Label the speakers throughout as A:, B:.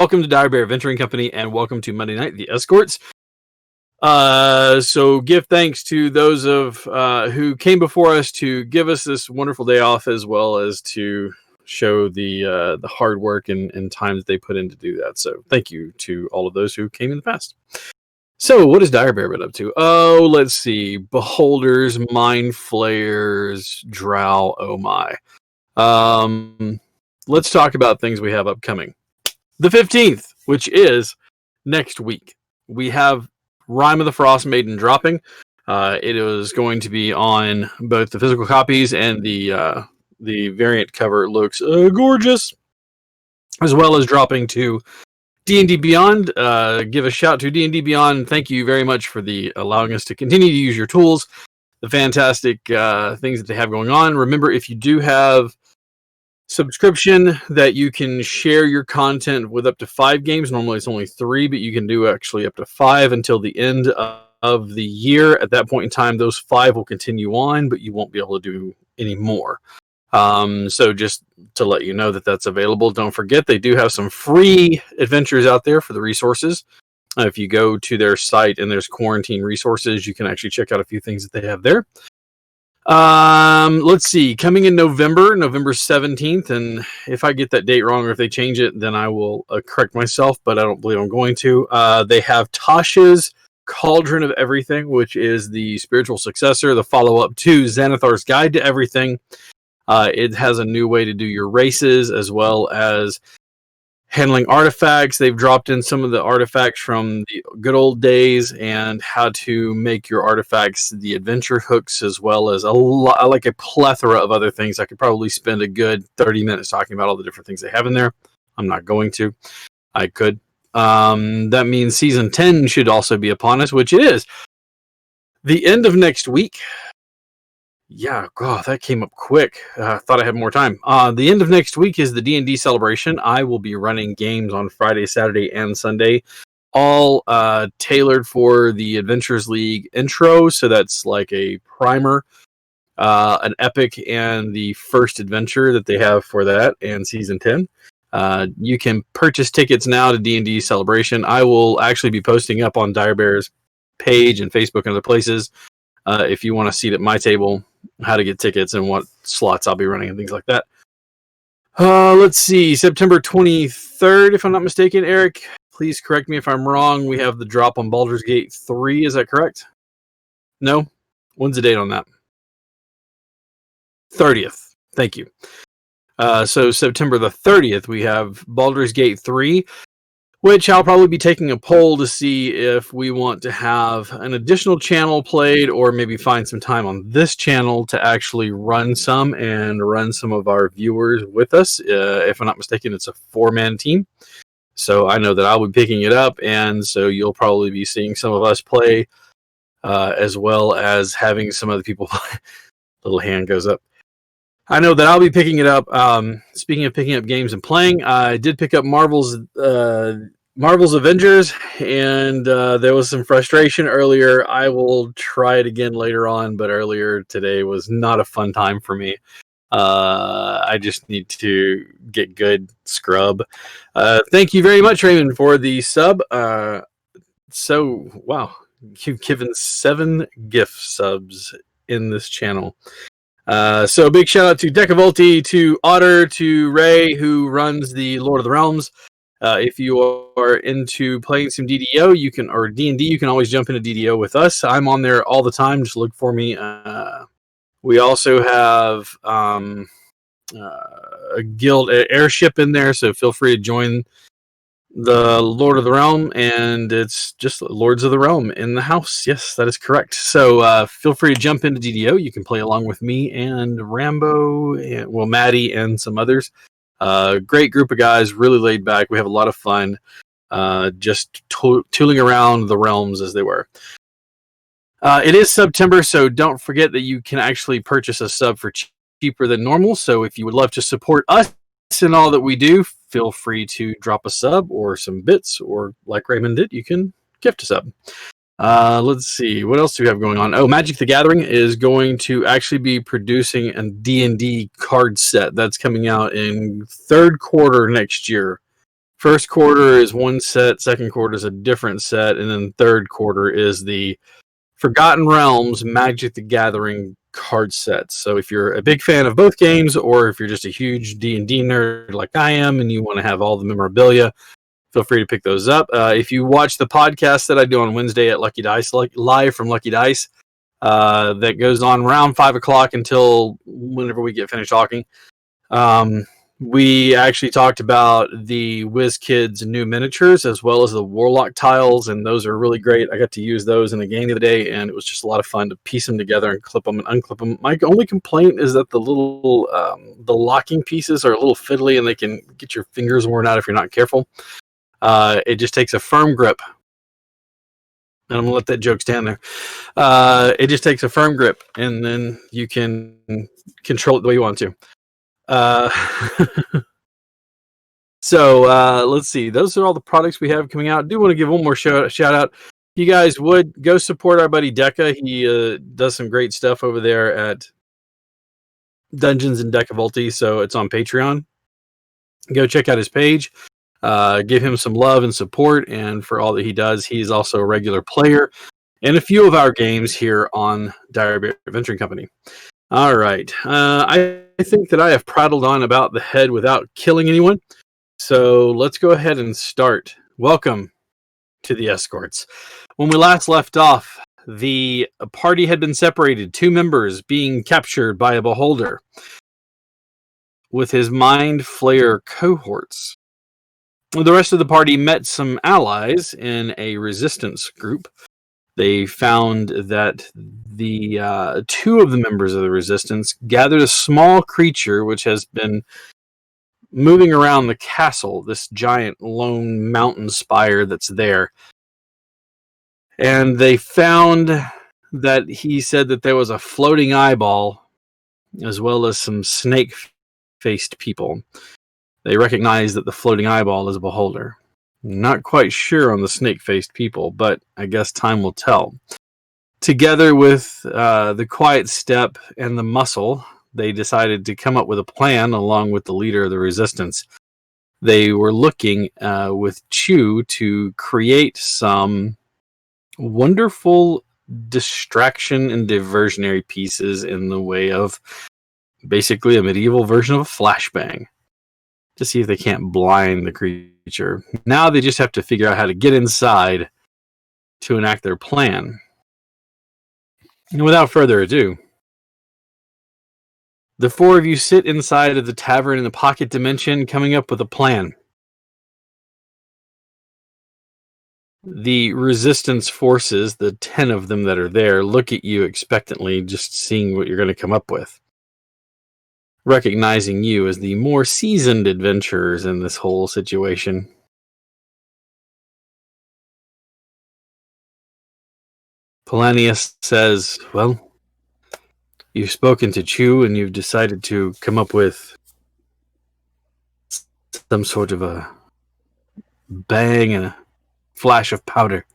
A: Welcome to Dire Bear Venturing Company, and welcome to Monday Night, the Escorts. So give thanks to those of who came before us to give us this wonderful day off, as well as to show the hard work and time that they put in to do that. So thank you to all of those who came in the past. So what has Dire Bear been up to? Oh, let's see. Beholders, Mind Flayers, Drow, oh my. Let's talk about things we have upcoming. The 15th, which is next week, we have Rime of the Frost Maiden dropping. It is going to be on both the physical copies and the variant cover. It looks gorgeous, as well as dropping to D&D Beyond. Give a shout to D&D Beyond. Thank you very much for allowing us to continue to use your tools, the fantastic things that they have going on. Remember, if you do have subscription, that you can share your content with up to 5 games. Normally it's only 3, but you can do actually up to 5 until the end of the year. At that point in time, those 5 will continue on, but you won't be able to do any more. So just to let you know that that's available. Don't forget, they do have some free adventures out there for the resources. If you go to their site and there's quarantine resources, you can actually check out a few things that they have there. Let's see, coming in November 17th, and if I get that date wrong or if they change it, then I will correct myself, but I don't believe I'm going to. They have Tasha's Cauldron of Everything, which is the spiritual successor, the follow-up to Xanathar's Guide to Everything. It has a new way to do your races, as well as handling artifacts. They've dropped in some of the artifacts from the good old days and how to make your artifacts the adventure hooks, as well as a plethora of other things. I could probably spend a good 30 minutes talking about all the different things they have in there. I'm not going to. I could. That means Season 10 should also be upon us, which it is. The end of next week. Yeah, God, that came up quick. Thought I had more time. The end of next week is the D&D celebration. I will be running games on Friday, Saturday, and Sunday, all tailored for the Adventures League intro. So that's like a primer, an epic, and the first adventure that they have for that, and Season 10. You can purchase tickets now to D&D celebration. I will actually be posting up on Dire Bear's page and Facebook and other places if you want a seat at my table, how to get tickets and what slots I'll be running and things like that. Let's see, September 23rd, if I'm not mistaken. Eric, please correct me if I'm wrong. We have the drop on Baldur's Gate 3, is that correct? No? When's the date on that? 30th. Thank you. So September the 30th, we have Baldur's Gate 3, which I'll probably be taking a poll to see if we want to have an additional channel played, or maybe find some time on this channel to actually run some of our viewers with us. If I'm not mistaken, it's a 4-man team. So I know that I'll be picking it up, and so you'll probably be seeing some of us play, as well as having some other people play. Little hand goes up. I know that I'll be picking it up. Speaking of picking up games and playing, I did pick up Marvel's Avengers, and there was some frustration earlier. I will try it again later on, but earlier today was not a fun time for me. I just need to get good scrub. Thank you very much, Raymond, for the sub. Wow, you've given 7 gift subs in this channel. So a big shout out to Decavolti, to Otter, to Ray, who runs the Lord of the Realms. If you are into playing some DDO, or D&D, you can always jump into DDO with us. I'm on there all the time. Just look for me. We also have a guild airship in there, so feel free to join the Lord of the Realm, and it's just Lords of the Realm in the house. Yes, that is correct. So feel free to jump into DDO. You can play along with me and Rambo, and Maddie, and some others. Great group of guys, really laid back. We have a lot of fun, just tooling around the realms as they were. It is September, so don't forget that you can actually purchase a sub for cheaper than normal. So if you would love to support us in all that we do, feel free to drop a sub or some bits, or like Raymond did, you can gift a sub. Let's see, what else do we have going on? Oh, Magic the Gathering is going to actually be producing a D&D card set that's coming out in third quarter next year. First quarter is one set, second quarter is a different set, and then third quarter is the Forgotten Realms Magic the Gathering card sets. So if you're a big fan of both games, or if you're just a huge D&D nerd like I am and you want to have all the memorabilia, feel free to pick those up. If you watch the podcast that I do on Wednesday at Lucky Dice, live from Lucky Dice, that goes on around 5 o'clock until whenever we get finished talking. We actually talked about the WizKids new miniatures as well as the Warlock tiles, and those are really great. I got to use those in the game the other day, and it was just a lot of fun to piece them together and clip them and unclip them. My only complaint is that the locking pieces are a little fiddly, and they can get your fingers worn out if you're not careful. It just takes a firm grip. And I'm going to let that joke stand there. It just takes a firm grip, and then you can control it the way you want to. So let's see. Those are all the products we have coming out. I do want to give one more shout out. You guys would go support our buddy Deca. He does some great stuff over there at Dungeons and Decavulti, so it's on Patreon. Go check out his page. Give him some love and support, and for all that he does. He's also a regular player in a few of our games here on Dire Bear Adventuring Company. All right. I think that I have prattled on about the head without killing anyone, so let's go ahead and start. Welcome to the Escorts. When we last left off, the party had been separated, 2 members being captured by a beholder with his Mind Flayer cohorts. The rest of the party met some allies in a resistance group. They found that the 2 of the members of the resistance gathered a small creature which has been moving around the castle, this giant lone mountain spire that's there. And they found that he said that there was a floating eyeball as well as some snake-faced people. They recognize that the floating eyeball is a beholder. Not quite sure on the snake-faced people, but I guess time will tell. Together with the Quiet Step and the Muscle, they decided to come up with a plan along with the leader of the resistance. They were looking with Chew to create some wonderful distraction and diversionary pieces in the way of basically a medieval version of a flashbang, to see if they can't blind the creature. Now they just have to figure out how to get inside to enact their plan. And without further ado, the 4 of you sit inside of the tavern in the pocket dimension, coming up with a plan. The resistance forces, the 10 of them that are there, look at you expectantly, just seeing what you're going to come up with, recognizing you as the more seasoned adventurers in this whole situation. Polanius says, well, you've spoken to Chew and you've decided to come up with some sort of a bang and a flash of powder.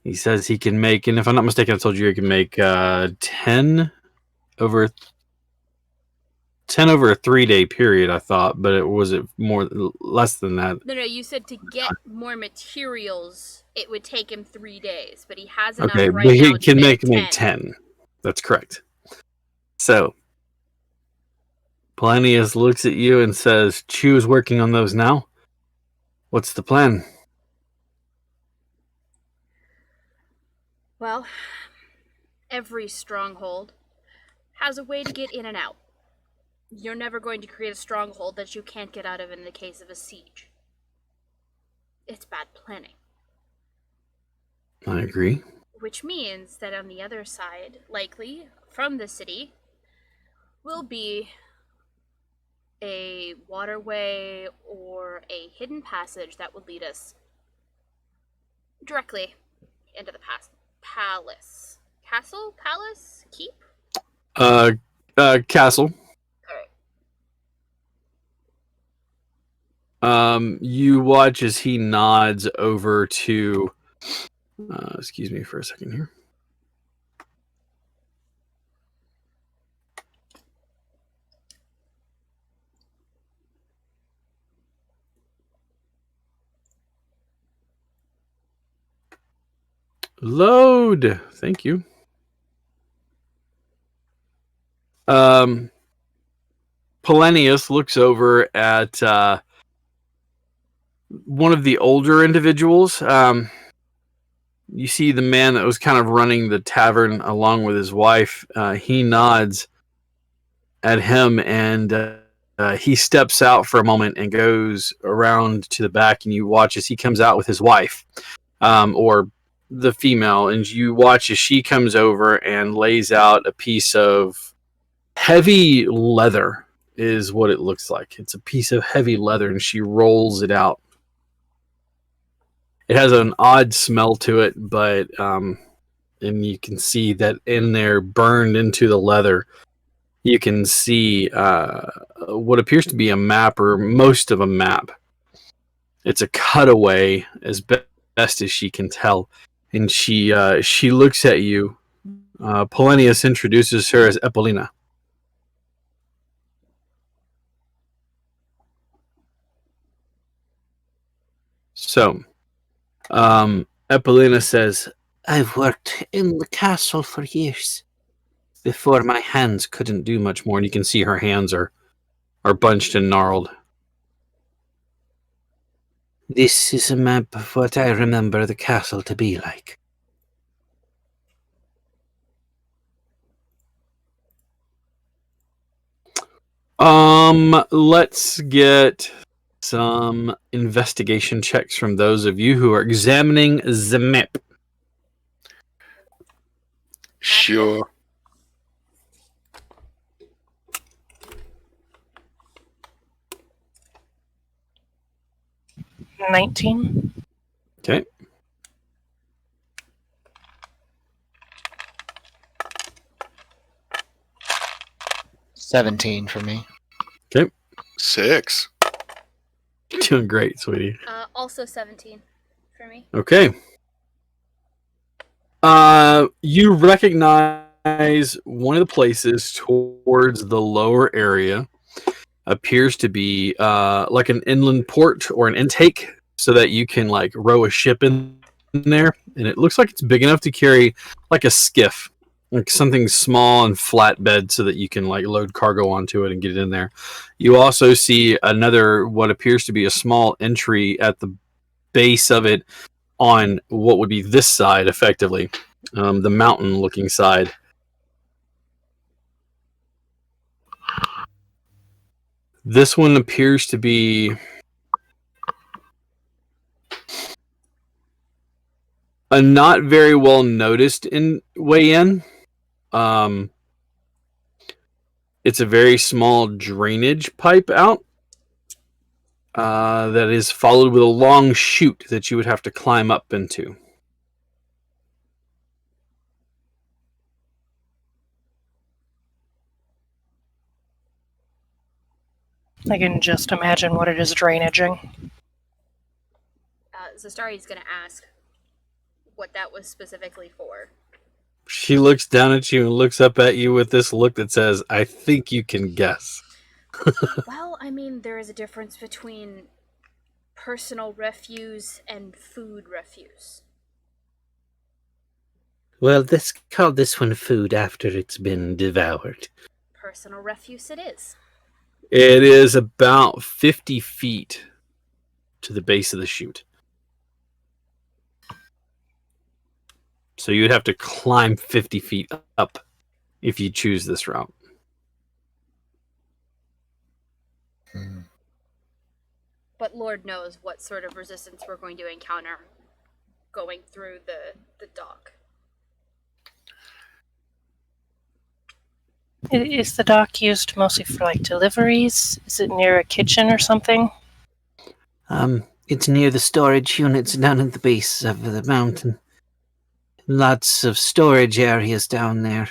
A: He says he can make, and if I'm not mistaken, I told you he can make 10 over a 3-day period, I thought, but was it less than that?
B: No, you said to get more materials, it would take him 3 days, but he has enough
A: okay,
B: right
A: but
B: now
A: he can
B: make
A: 10. That's correct. So, Polanius looks at you and says, Chew is working on those now. What's the plan?
B: Well, every stronghold has a way to get in and out. You're never going to create a stronghold that you can't get out of in the case of a siege. It's bad planning.
A: I agree.
B: Which means that on the other side, likely from the city, will be a waterway or a hidden passage that would lead us directly into the palace. Castle? Palace? Keep?
A: Castle.
B: Alright.
A: You watch as he nods over to excuse me for a second here. Load. Thank you. Polonius looks over at one of the older individuals. You see the man that was kind of running the tavern along with his wife. He nods at him, and he steps out for a moment and goes around to the back, and you watch as he comes out with his wife, or the female, and you watch as she comes over and lays out a piece of heavy leather is what it looks like. It's a piece of heavy leather, and she rolls it out. It has an odd smell to it, but and you can see that in there, burned into the leather, you can see what appears to be a map, or most of a map. It's a cutaway, as best as she can tell, and she looks at you. Polonius introduces her as Epolina. So, Epolina says, "I've worked in the castle for years. Before my hands couldn't do much more," and you can see her hands are bunched and gnarled. "This is a map of what I remember the castle to be like." Let's get some investigation checks from those of you who are examining the map.
C: Sure.
D: $19.
A: Okay.
E: $17 for me.
A: Okay.
C: 6.
A: You're doing great, sweetie.
B: Also 17 for me.
A: Okay. You recognize one of the places towards the lower area appears to be like an inland port or an intake, so that you can like row a ship in there, and it looks like it's big enough to carry like a skiff, like something small and flatbed, so that you can like load cargo onto it and get it in there. You also see another, what appears to be a small entry at the base of it, on what would be this side, effectively, the mountain-looking side. This one appears to be a not very well noticed way in. It's a very small drainage pipe out that is followed with a long chute that you would have to climb up into.
D: I can just imagine what it is drainaging.
B: Zastari's gonna ask what that was specifically for.
A: She looks down at you and looks up at you with this look that says, "I think you can guess."
B: Well, I mean, there is a difference between personal refuse and food refuse.
A: Well, let's call this one food after it's been devoured.
B: Personal refuse it is.
A: It is about 50 feet to the base of the chute. So you'd have to climb 50 feet up if you choose this route.
B: But Lord knows what sort of resistance we're going to encounter going through the dock.
D: Is the dock used mostly for like deliveries? Is it near a kitchen or something?
F: It's near the storage units down at the base of the mountain. Lots of storage areas down there.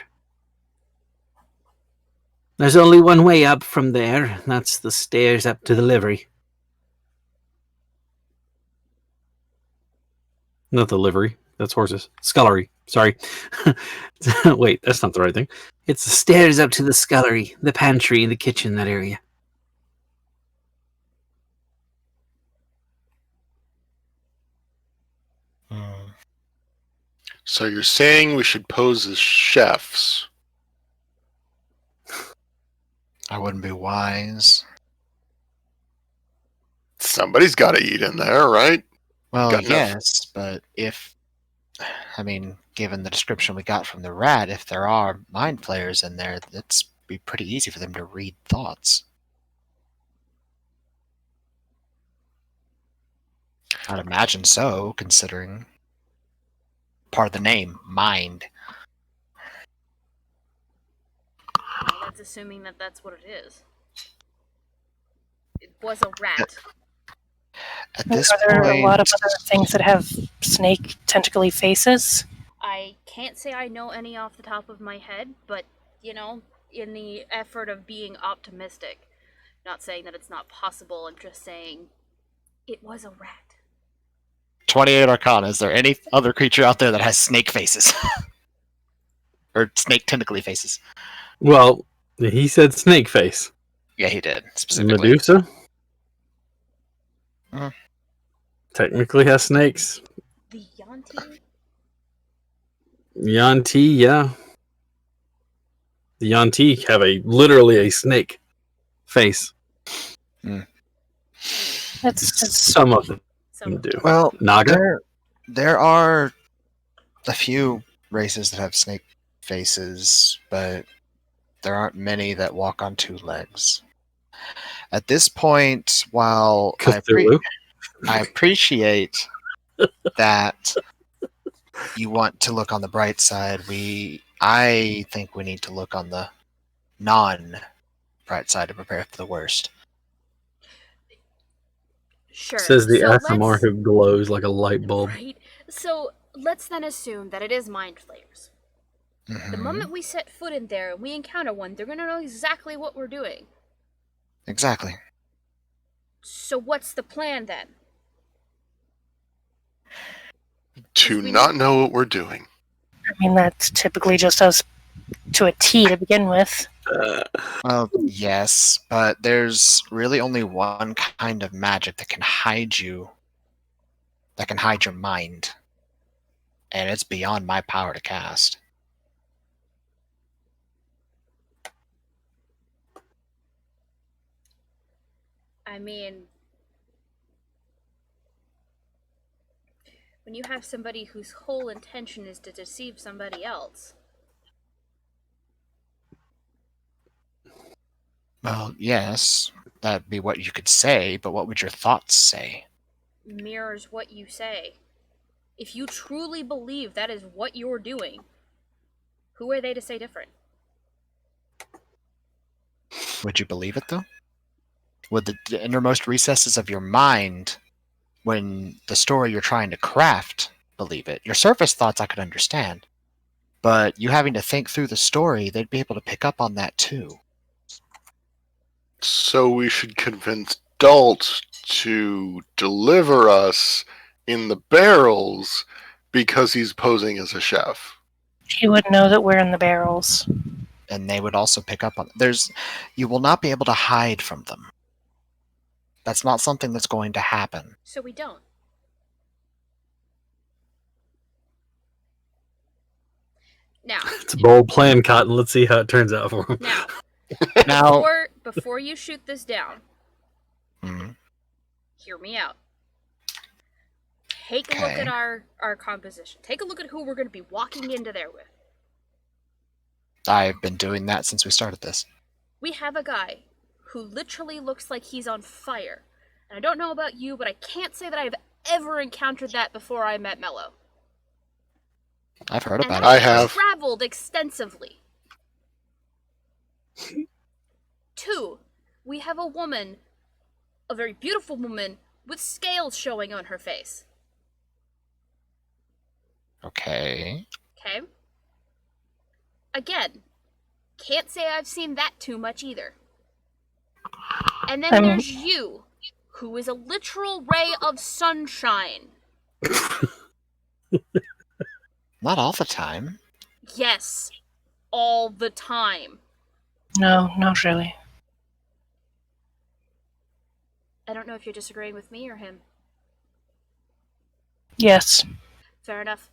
F: There's only one way up from there, and that's the stairs up to the livery.
A: Not the livery. That's horses. Scullery. Sorry. Wait, that's not the right thing.
F: It's the stairs up to the scullery, the pantry, and the kitchen, that area.
C: So you're saying we should pose as chefs?
E: I wouldn't be wise.
C: Somebody's got to eat in there, right?
E: Well,
C: Got enough.
E: yes, but given the description we got from the rat, if there are mind flayers in there, it's be pretty easy for them to read thoughts. I'd imagine so, considering part of the name, mind.
B: Well, that's assuming that that's what it is. It was a rat.
E: At this
D: Are there
E: point,
D: a lot of other things that have snake tentacly faces?
B: I can't say I know any off the top of my head, but, you know, in the effort of being optimistic, not saying that it's not possible, I'm just saying it was a rat.
E: 28 Arcana, is there any other creature out there that has snake faces? Or snake tentacly faces?
A: Well, he said snake face.
E: Yeah, he did, specifically.
A: Medusa?
E: Mhm.
A: Technically has snakes.
B: The Yanti?
A: Yanti, yeah. The Yanti have literally a snake face.
D: That's
A: Some of them
B: Some
A: do.
E: Well,
A: Naga?
E: there are a few races that have snake faces, but there aren't many that walk on two legs. At this point, while
A: Cthulhu?
E: I appreciate that you want to look on the bright side, I think we need to look on the non-bright side to prepare for the worst.
B: Sure.
A: Says the
B: so
A: SMR
B: let's-
A: who glows like a light bulb.
B: Right. So let's then assume that it is mind flayers. The
E: Mhm.
B: moment we set foot in there and we encounter one, they're gonna know exactly what we're doing.
E: Exactly.
B: So what's the plan then?
C: To
B: we
C: not know what we're doing.
D: I mean, that's typically just us to a T to begin with.
E: Well, yes, but there's really only one kind of magic that can hide you, that can hide your mind. And it's beyond my power to cast.
B: I mean, when you have somebody whose whole intention is to deceive somebody else,
E: Well, yes, that'd be what you could say, but what would your thoughts say?
B: mirrors what you say. If you truly believe that is what you're doing, who are they to say different?
E: Would you believe it, though? Would the innermost recesses of your mind, when the story you're trying to craft, believe it? Your surface thoughts I could understand, but you having to think through the story, they'd be able to pick up on that too.
C: So we should convince Dalt to deliver us in the barrels because he's posing as a chef.
D: He would know that we're in the barrels.
E: And they would also pick up on you will not be able to hide from them. That's not something that's going to happen.
B: So we don't. Now,
A: It's a bold plan, Cotton. Let's see how it turns out for him.
E: Now,
B: before you shoot this down,
E: Mhm.
B: hear me out. Take a look
E: Okay.
B: at our composition. Take a look at who we're going to be walking into there with.
E: I've been doing that since we started this.
B: We have a guy who literally looks like he's on fire. And I don't know about you, but I can't say that I've ever encountered that before I met Mello.
E: I've heard
B: And
E: about
B: that
E: it.
C: I have.
B: traveled extensively. 2, we have a woman, a very beautiful woman, with scales showing on her face.
E: Okay.
B: Okay? Again, can't say I've seen that too much either. And then there's you, who is a literal ray of sunshine.
E: Not all the time.
B: Yes, all the time.
D: No, not really.
B: I don't know if you're disagreeing with me or him.
D: Yes.
B: Fair enough.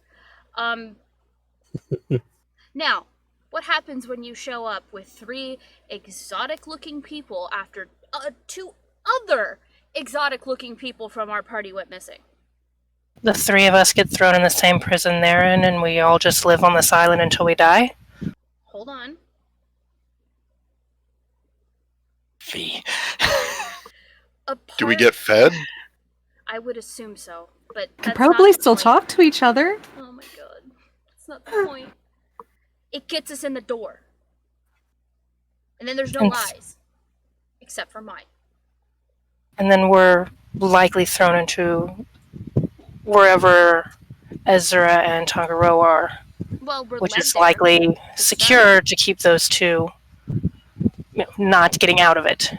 B: Now, what happens when you show up with 3 exotic-looking people after 2 other exotic-looking people from our party went missing?
D: The 3 of us get thrown in the same prison they're in, and we all just live on this island until we die?
B: Hold on.
E: Fee.
C: Do we get fed?
B: I would assume so, but
G: Could
B: that's
G: probably
B: not the
G: still
B: point.
G: talk to each other.
B: Oh my god. That's not the point. It gets us in the door. And then there's no lies. Except for mine.
D: And then we're likely thrown into wherever Ezra and Tangaroa are,
B: Well, we're
D: which
B: led
D: is
B: there.
D: likely secure to keep those 2 not getting out of it.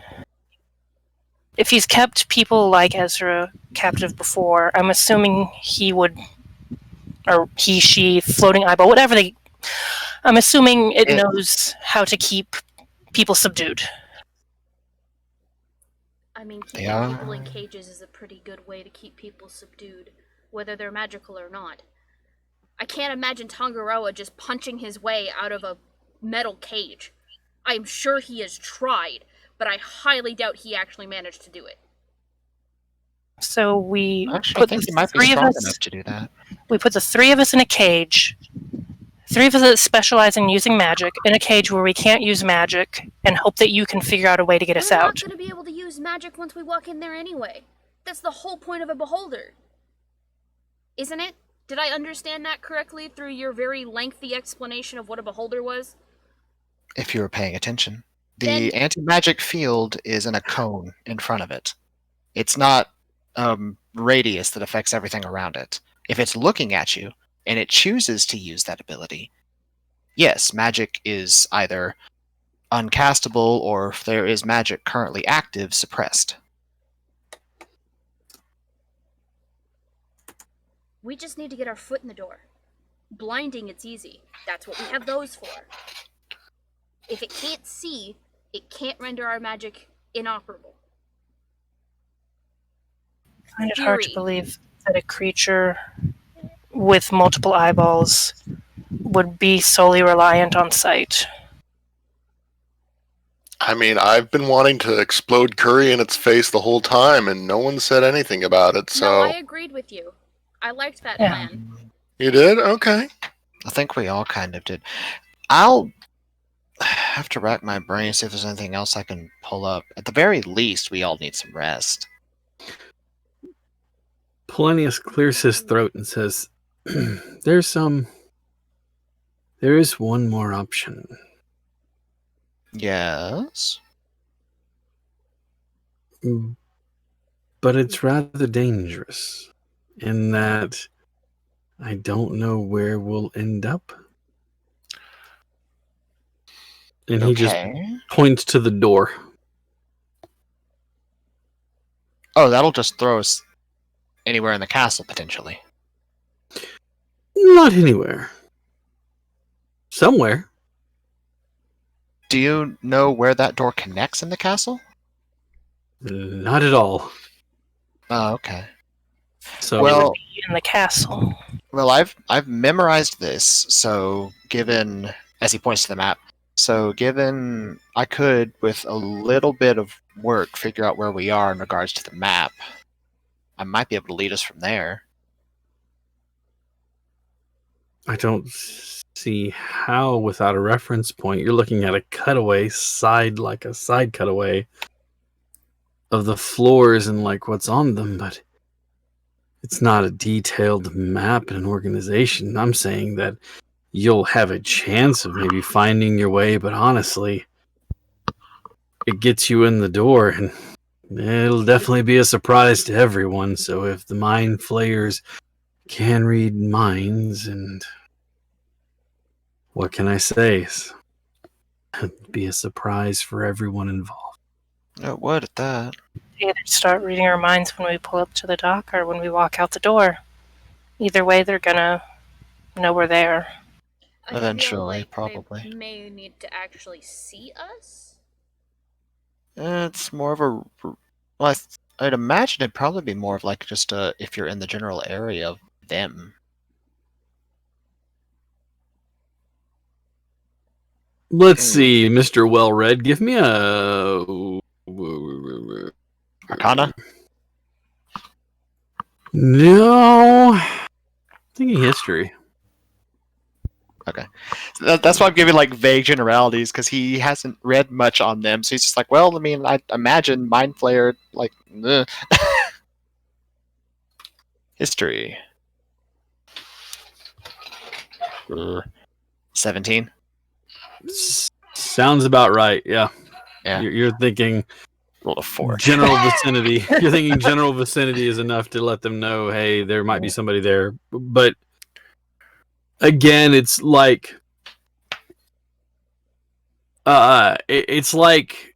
D: If he's kept people like Ezra captive before, I'm assuming he would, or he, she, floating eyeball, whatever they... I'm assuming it knows how to keep people subdued.
B: I mean, keeping people in cages is a pretty good way to keep people subdued, whether they're magical or not. I can't imagine Tangaroa just punching his way out of a metal cage. I'm sure he has tried, but I highly doubt he actually managed to do it.
D: So we
E: Actually, I
D: put
E: think
D: the
E: he might be
D: 3 of
E: strong
D: us.
E: enough to do that.
D: We put the 3 of us in a cage. 3 of us that specialize in using magic in a cage where we can't use magic, and hope that you can figure out a way to get us
B: We're
D: out.
B: not going to be able to use magic once we walk in there anyway. That's the whole point of a beholder. Isn't it? Did I understand that correctly through your very lengthy explanation of what a beholder was?
E: If you were paying attention. The anti-magic field is in a cone in front of it. It's not radius that affects everything around it. If it's looking at you, and it chooses to use that ability, yes, magic is either uncastable, or if there is magic currently active, suppressed.
B: We just need to get our foot in the door. Blinding, it's easy. That's what we have those for. If it can't see, it can't render our magic inoperable.
D: I find it hard to believe that a creature with multiple eyeballs would be solely reliant on sight.
C: I mean, I've been wanting to explode curry in its face the whole time, and no one said anything about it, so...
B: No, I agreed with you. I liked that plan.
C: You did? Okay.
E: I think we all kind of did. I'll have to rack my brain, see if there's anything else I can pull up. At the very least, we all need some rest.
A: Polonius clears his throat and says, there is one more option.
E: Yes?
A: But it's rather dangerous in that I don't know where we'll end up. And he just points to the door.
E: Oh, that'll just throw us anywhere in the castle, potentially.
A: Not anywhere. Somewhere.
E: Do you know where that door connects in the castle?
A: Not at all.
E: Oh, okay.
A: So
E: well,
D: in the castle.
E: Well, I've memorized this, so given, as he points to the map, so given I could, with a little bit of work, figure out where we are in regards to the map, I might be able to lead us from there.
A: I don't see how, without a reference point, you're looking at a cutaway side, like a side cutaway of the floors and like what's on them, but it's not a detailed map and an organization. I'm saying that you'll have a chance of maybe finding your way, but honestly, it gets you in the door, and it'll definitely be a surprise to everyone. So if the mind flayers can read minds, and what can I say? It'd be a surprise for everyone involved.
E: It would at that.
D: They either start reading our minds when we pull up to the dock or when we walk out the door. Either way, they're gonna know we're there.
E: Eventually,
B: like
E: probably.
B: They may need to actually see us.
E: It's more of a... Well, I'd imagine it'd probably be more of like just if you're in the general area of them.
A: Let's see, Mr. Well-Read. Give me a...
E: Arcana?
A: No. Thinking history.
E: Okay. That's why I'm giving like vague generalities, because he hasn't read much on them. So he's just like, well, I mean, I imagine Mind Flayer, like, history. 17.
A: Sounds about right, yeah.
E: Yeah.
A: You're thinking
E: Rolled a 4.
A: general vicinity. You're thinking general vicinity is enough to let them know, hey, there might be somebody there. But again, it's like it's like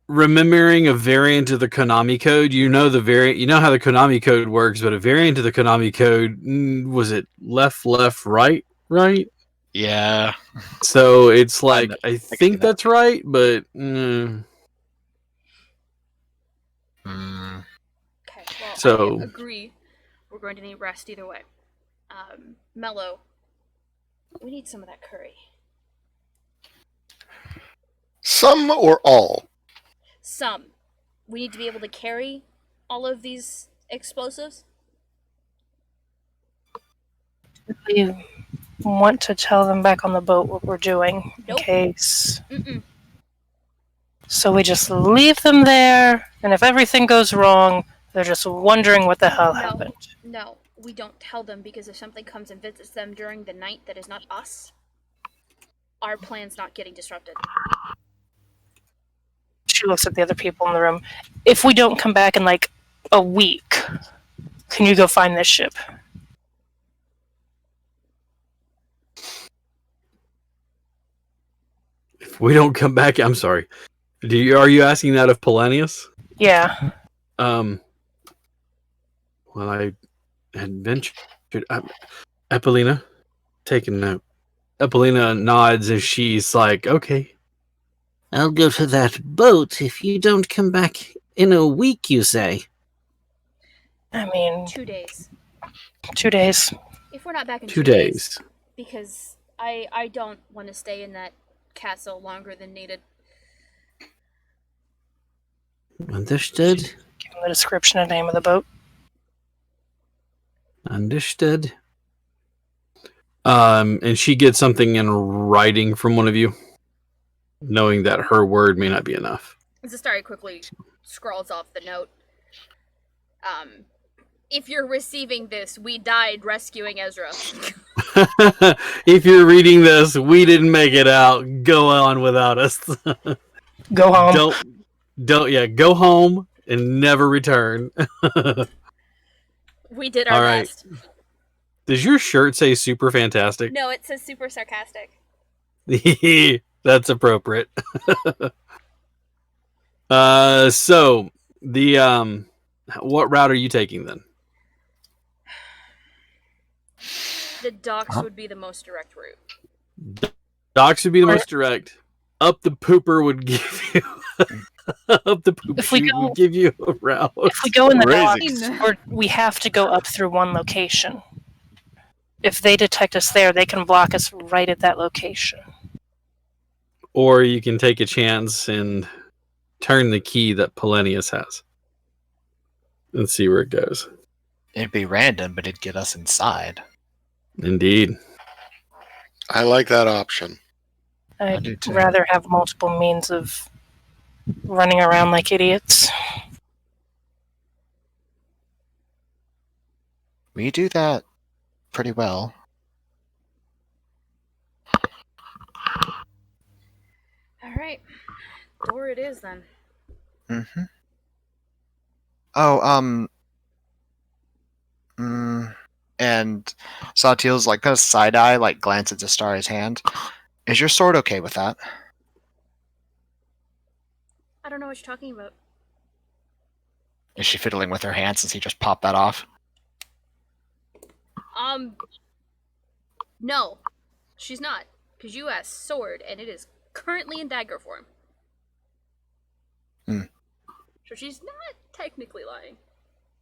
A: remembering a variant of the Konami code. You know the variant. You know how the Konami code works, but a variant of the Konami code, was it left, right?
E: Yeah.
A: So it's like I
E: see
A: think
E: that.
A: that's right, but
E: Mm.
B: Okay, well,
A: So-
B: I agree. We're going to need rest either way. Mello, we need some of that curry.
C: Some or all?
B: Some. We need to be able to carry all of these explosives.
D: We want to tell them back on the boat what we're doing
B: Nope.
D: in case.
B: Mm-mm.
D: So we just leave them there, and if everything goes wrong, they're just wondering what the hell
B: No.
D: happened.
B: No, we don't tell them, because if something comes and visits them during the night that is not us, our plan's not getting disrupted.
D: She looks at the other people in the room. If we don't come back in like a week, can you go find this ship?
A: if we don't come back, I'm sorry. Are you asking that of Polanius?
D: Yeah.
A: Well, I had ventured. Epolina, take a note. Epolina nods as she's like, okay.
F: I'll go to that boat if you don't come back in a week, you say.
D: I mean,
B: 2 days.
D: 2 days.
B: If we're not back in
A: 2 days.
B: because I don't want to stay in that castle longer than needed.
F: Understood.
D: Give them the description and name of the boat.
F: Understood.
A: And she gets something in writing from one of you, knowing that her word may not be enough.
B: Zastari quickly scrawls off the note. If you're receiving this, we died rescuing Ezra.
A: If you're reading this, we didn't make it out. Go on without us.
D: Go home.
A: Go home and never return.
B: We did our
A: All right.
B: best.
A: Does your shirt say super fantastic?
B: No, it says super sarcastic.
A: That's appropriate. So the what route are you taking then?
B: The docks would be the most direct route.
A: Docks would be the most direct. Up the pooper would give you up the pooper
D: If we
A: chute
D: go-
A: would give you a route.
D: If we go in the
E: Crazy.
D: docks, we have to go up through one location. If they detect us there, they can block us right at that location.
A: Or you can take a chance and turn the key that Polanius has. And see where it goes.
E: It'd be random, but it'd get us inside.
A: Indeed.
C: I like that option.
E: I do
D: I'd
E: too.
D: rather have multiple means of running around like idiots.
E: We do that pretty well.
B: Alright. Door it is then.
E: Mm-hmm. Oh, and Sawteel's like kind of side eye, like glance at Zastari's hand. Is your sword okay with that?
B: I don't know what you're talking about.
E: Is she fiddling with her hand since he just popped that off?
B: No. She's not. Because you asked sword, and it is currently in dagger form.
E: Hmm.
B: So she's not technically lying.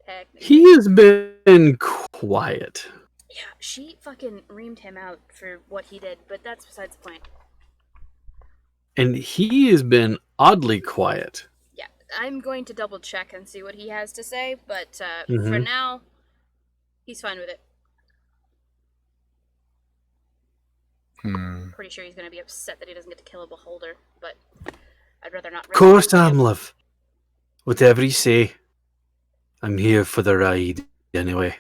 B: Technically.
A: He has been quiet.
B: Yeah, she fucking reamed him out for what he did, but that's besides the point.
A: And he has been oddly quiet.
B: Yeah, I'm going to double check and see what he has to say, but for
A: Mhm.
B: now, he's fine with it. Pretty sure he's going to be upset that he doesn't get to kill a beholder, but I'd rather not.
F: Of course, love. Whatever you say. I'm here for the ride, anyway.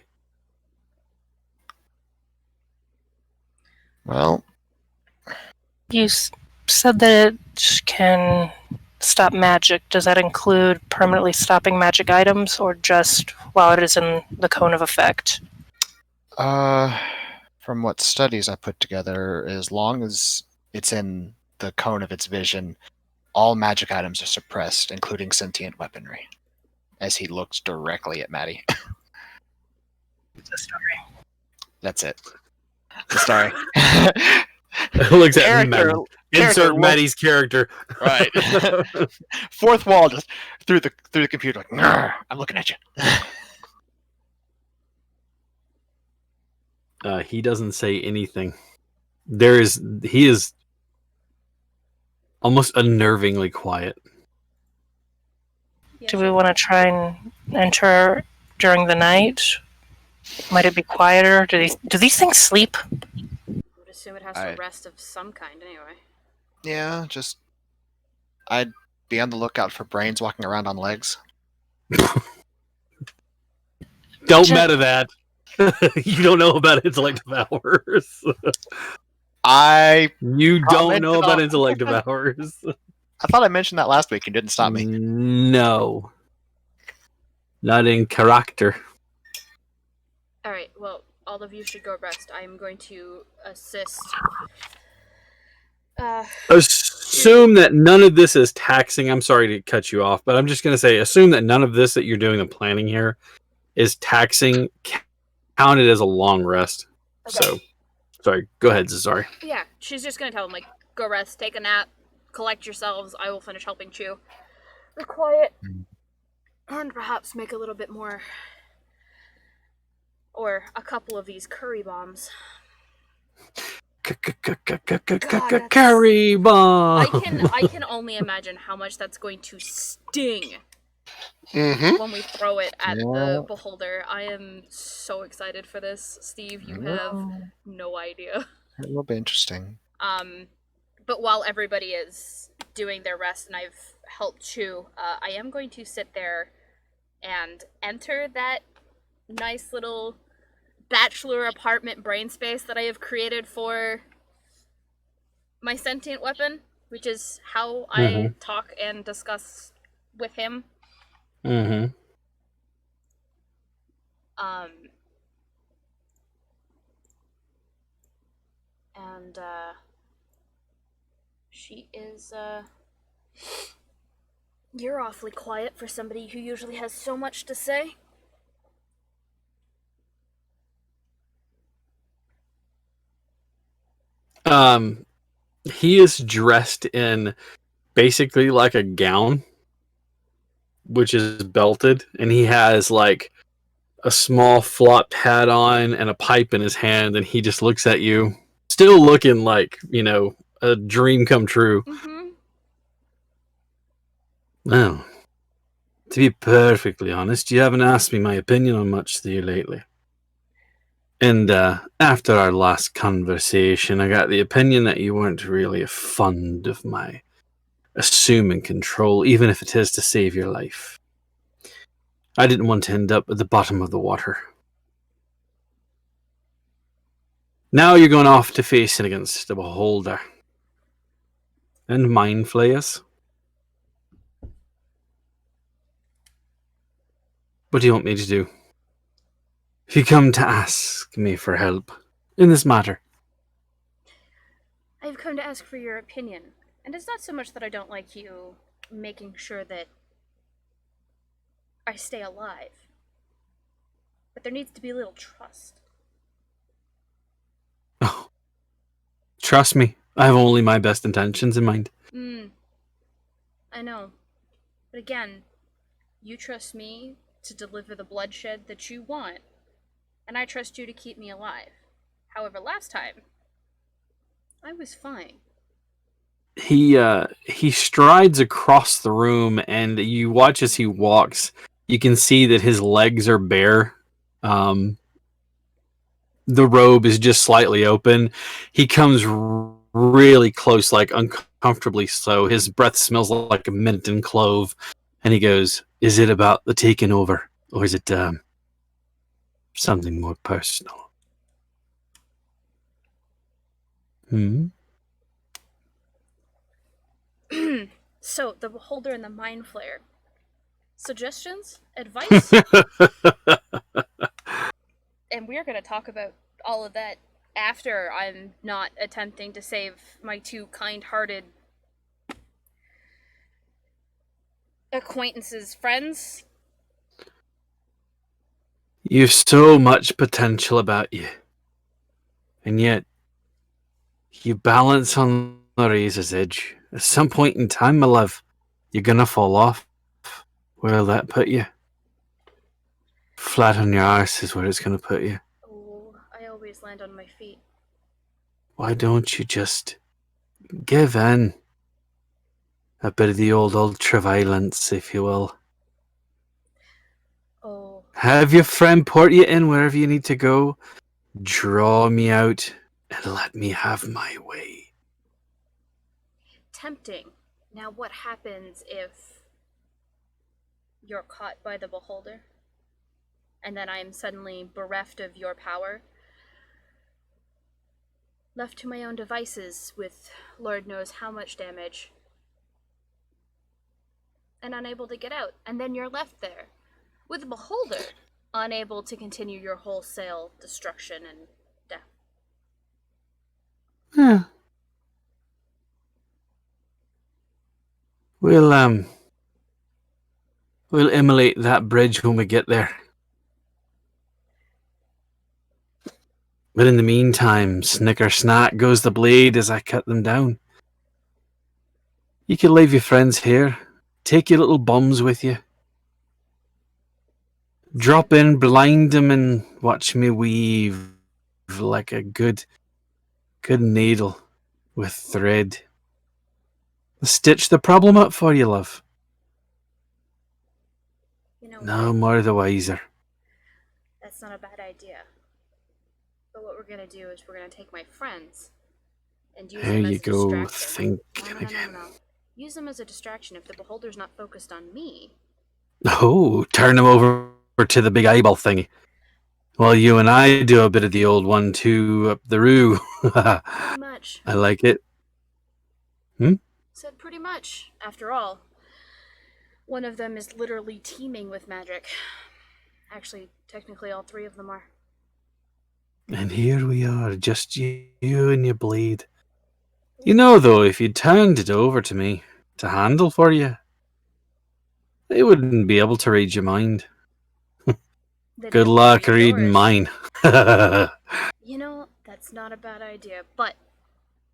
E: Well,
D: You said that it can stop magic. Does that include permanently stopping magic items, or just while it is in the cone of effect?
E: from what studies I put together, as long as it's in the cone of its vision, all magic items are suppressed, including sentient weaponry. As he looks directly at Maddie.
D: The story.
E: That's it. The story.
A: Looks at
E: Character-
A: Maddie.
E: character
A: Insert
E: look-
A: Maddie's character.
E: Right. Fourth wall, just through the computer, like, "Grr, I'm looking at you."
A: He doesn't say anything. He is almost unnervingly quiet.
B: Yeah,
D: Do we want to try and enter during the night? Might it be quieter? Do these things sleep?
B: I would assume it has
E: I-
B: to rest of some kind anyway.
E: Yeah, just I'd be on the lookout for brains walking around on legs.
A: Don't
D: Ju-
A: meta that. You don't know about intellect hours. You don't
E: Commented
A: know about
E: on-
A: intellect hours.
E: I thought I mentioned that last week and didn't stop me.
A: No. Not in character.
B: Alright, well, all of you should go rest. I'm going to assist.
A: Assume that none of this is taxing. I'm sorry to cut you off, but I'm just going to say assume that none of this that you're doing the planning here is taxing, counted as a long rest.
B: Okay.
A: So, sorry. Go ahead, Cesare.
B: Yeah, she's just gonna tell him, like, go rest, take a nap, collect yourselves, I will finish helping Chew. Be quiet. And perhaps make a little bit more. Or a couple of these curry bombs.
A: Curry bomb.
B: I can only imagine how much that's going to sting
C: Mm-hmm.
B: when we throw it at
E: Yeah.
B: the beholder. I am so excited for this, Steve. You have no idea.
E: It will be interesting.
B: But while everybody is doing their rest and I've helped Chew, I am going to sit there and enter that nice little bachelor apartment brain space that I have created for my sentient weapon, which is how I talk and discuss with him.
A: Mm-hmm.
B: And she is you're awfully quiet for somebody who usually has so much to say.
A: He is dressed in basically like a gown, which is belted, and he has like a small flopped hat on and a pipe in his hand, and he just looks at you, still looking like, a dream come true.
B: Mm-hmm.
F: Well, to be perfectly honest, you haven't asked me my opinion on much there lately. And after our last conversation, I got the opinion that you weren't really fond of my assuming control, even if it is to save your life. I didn't want to end up at the bottom of the water. Now you're going off to facing against the beholder. And mind flay us. What do you want me to do? If you come to ask me for help in this matter.
B: I've come to ask for your opinion. And it's not so much that I don't like you making sure that I stay alive. But there needs to be a little trust.
F: Oh, trust me, I have only my best intentions in mind.
B: I know. But again, you trust me to deliver the bloodshed that you want. And I trust you to keep me alive. However, last time, I was fine.
A: he strides across the room, and you watch as he walks. You can see that his legs are bare. The robe is just slightly open. He comes really close, like uncomfortably so. His breath smells like a mint and clove, and he goes, "Is it about the taking over, or is it something more personal?" Hmm.
B: So, the Beholder and the Mind Flayer. Suggestions? Advice? And we're going to talk about all of that after I'm not attempting to save my two kind-hearted acquaintances' friends.
A: You've so much potential about you, and yet you balance on the razor's edge. At some point in time, my love, you're gonna fall off. Where'll that put you? Flat on your arse is where it's gonna put you.
B: Oh, I always land on my feet.
A: Why don't you just give in? A bit of the old ultra-violence, if you will.
B: Oh,
A: Have your friend port you in wherever you need to go. Draw me out and let me have my way.
B: tempting. Now, what happens if you're caught by the Beholder? And then I'm suddenly bereft of your power? Left to my own devices with Lord knows how much damage. And unable to get out. And then you're left there with the Beholder, unable to continue your wholesale destruction and death.
A: Yeah. We'll immolate that bridge when we get there. But in the meantime, snicker snack goes the blade as I cut them down. You can leave your friends here. Take your little bombs with you. Drop in, blind them, and watch me weave like a good needle with thread. Stitch the problem up for you, love.
B: You know
A: No
B: what?
A: more the wiser.
B: That's not a bad idea. But what we're gonna do is we're gonna take my friends and use
A: There
B: them
A: you
B: as a
A: go,
B: distraction.
A: thinking
B: No.
A: again.
B: Use them as a distraction if the Beholder's not focused on me.
A: Oh, turn him over to the big eyeball thingy. Well, you and I do a bit of the old 1-2 up the roo.
B: Pretty much.
A: I like it.
B: Said pretty much. After all, one of them is literally teeming with magic. Actually, technically all three of them are.
A: And here we are, just you and your blade. You know, though, if you turned it over to me to handle for you, they wouldn't be able to read your mind.
B: They'd be
A: Good
B: able to
A: luck
B: read
A: reading
B: yours.
A: mine.
B: You know, that's not a bad idea, but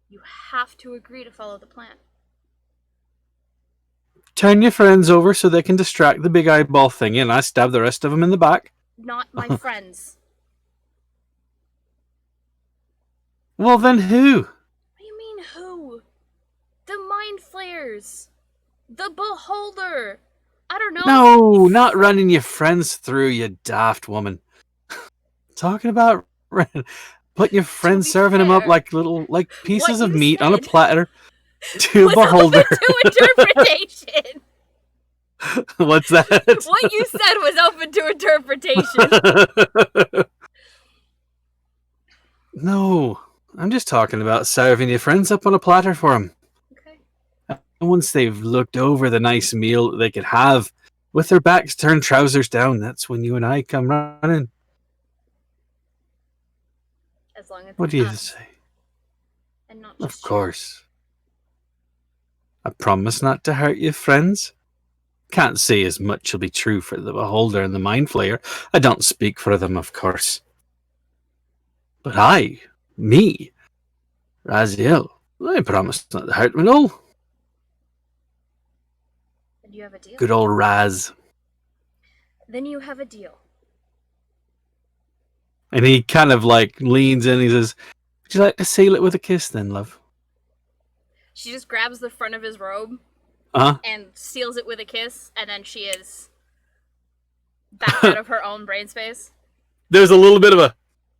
B: you have to agree to follow the plan.
A: Turn your friends over so they can distract the big eyeball thingy, and I stab the rest of them in the back.
B: Not my friends.
A: Well, then who?
B: What do you mean, who? The Mind Flayers! The Beholder! I don't know.
A: No, not running your friends through, you daft woman. Talking about putting your friends,
B: be
A: serving them up
B: fair,
A: like pieces
B: what
A: of
B: you
A: meat on a
B: said
A: platter to a
B: was
A: beholder.
B: open to interpretation.
A: What's that?
B: What you said was open to interpretation.
A: No, I'm just talking about serving your friends up on a platter for them.
B: Okay.
A: And once they've looked over the nice meal that they could have, with their backs turned, trousers down, that's when you and I come running.
B: As long as
A: What
B: it's
A: do you
B: us,
A: say?
B: and not
A: Of
B: just you.
A: course. I promise not to hurt your friends. Can't say as much will be true for the Beholder and the Mind Flayer. I don't speak for them, of course. But me, Raziel, I promise not to hurt them at all.
B: Then you have a deal.
A: Good old Raz.
B: Then you have a deal.
A: And he kind of like leans in, he says, would you like to seal it with a kiss then, love?
B: She just grabs the front of his robe
A: Uh-huh.
B: and seals it with a kiss, and then she is back out of her own brain space.
A: There's a little bit of a,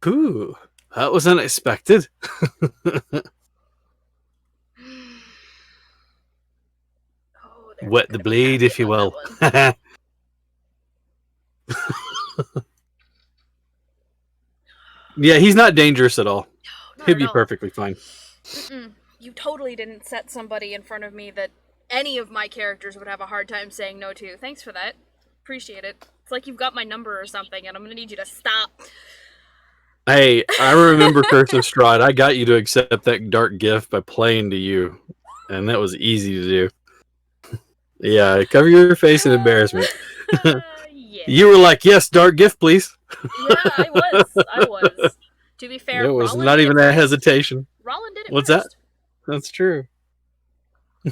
A: ooh, that was unexpected.
B: Oh, they're
A: Wet
B: gonna
A: the
B: be
A: blade,
B: happy
A: if you
B: about
A: will.
B: that one.
A: Yeah, he's not dangerous at all.
B: Not
A: He'd
B: at
A: be
B: all.
A: perfectly fine.
B: Mm-mm. You totally didn't set somebody in front of me that any of my characters would have a hard time saying no to. Thanks for that. Appreciate it. It's like you've got my number or something, and I'm gonna need you to stop.
A: Hey, I remember Curse of Strahd. I got you to accept that dark gift by playing to you, and that was easy to do. Yeah, cover your face in embarrassment.
B: Yeah.
A: You were like, yes, dark gift, please.
B: Yeah, I was. To be fair,
A: There was
B: Rollin
A: not
B: did
A: even
B: it
A: a
B: first.
A: hesitation.
B: Rollin did it
A: What's
B: first.
A: that? That's true.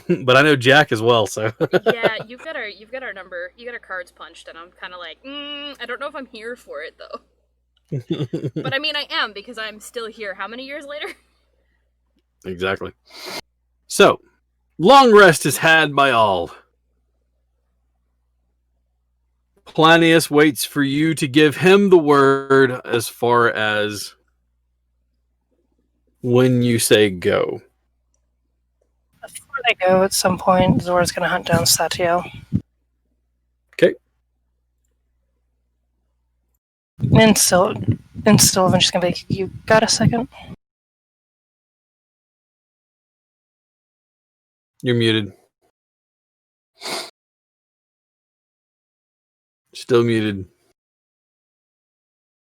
A: But I know Jack as well, so.
B: Yeah, you've got our number. You got our cards punched, and I'm kind of like, I don't know if I'm here for it though. But I mean, I am because I'm still here. How many years later?
A: Exactly. So, long rest is had by all. Planius waits for you to give him the word as far as when you say go.
D: Before they go, at some point, Zora's going to hunt down Satiel.
A: Okay.
D: And Sylvan, she's going to be like, you got a second?
A: You're muted. Still muted.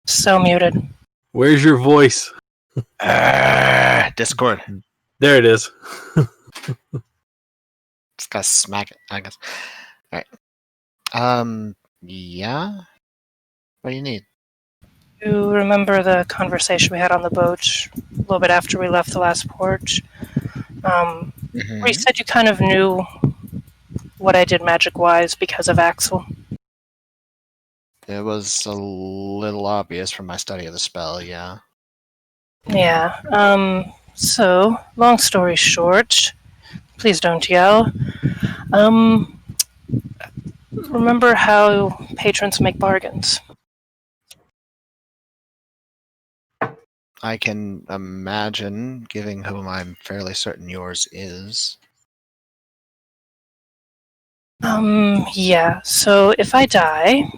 D: So muted.
A: Where's your voice?
E: Discord.
A: There it is.
E: Just gotta smack it, I guess. Alright. Yeah? What do you need?
D: You remember the conversation we had on the boat a little bit after we left the last port? Where you said you kind of knew what I did magic-wise because of Axel.
E: It was a little obvious from my study of the spell, yeah.
D: Yeah, so, long story short, please don't yell. Remember how patrons make bargains?
E: I can imagine, given whom I'm fairly certain yours is.
D: Yeah, so if I die,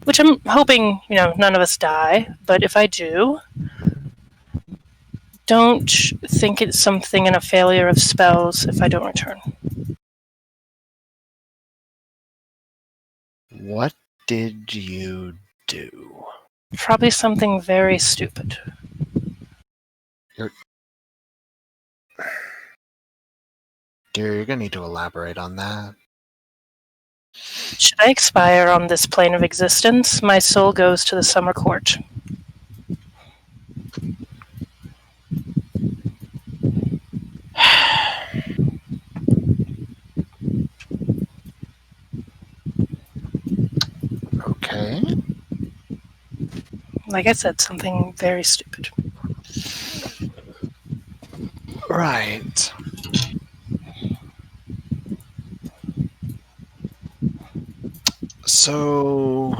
D: which I'm hoping, none of us die, but if I do, don't think it's something in a failure of spells if I don't return.
E: What did you do?
D: Probably something very stupid.
E: You're gonna need to elaborate on that.
D: Should I expire on this plane of existence, my soul goes to the summer court.
E: Okay.
D: Like I said, something very stupid.
E: Right. So...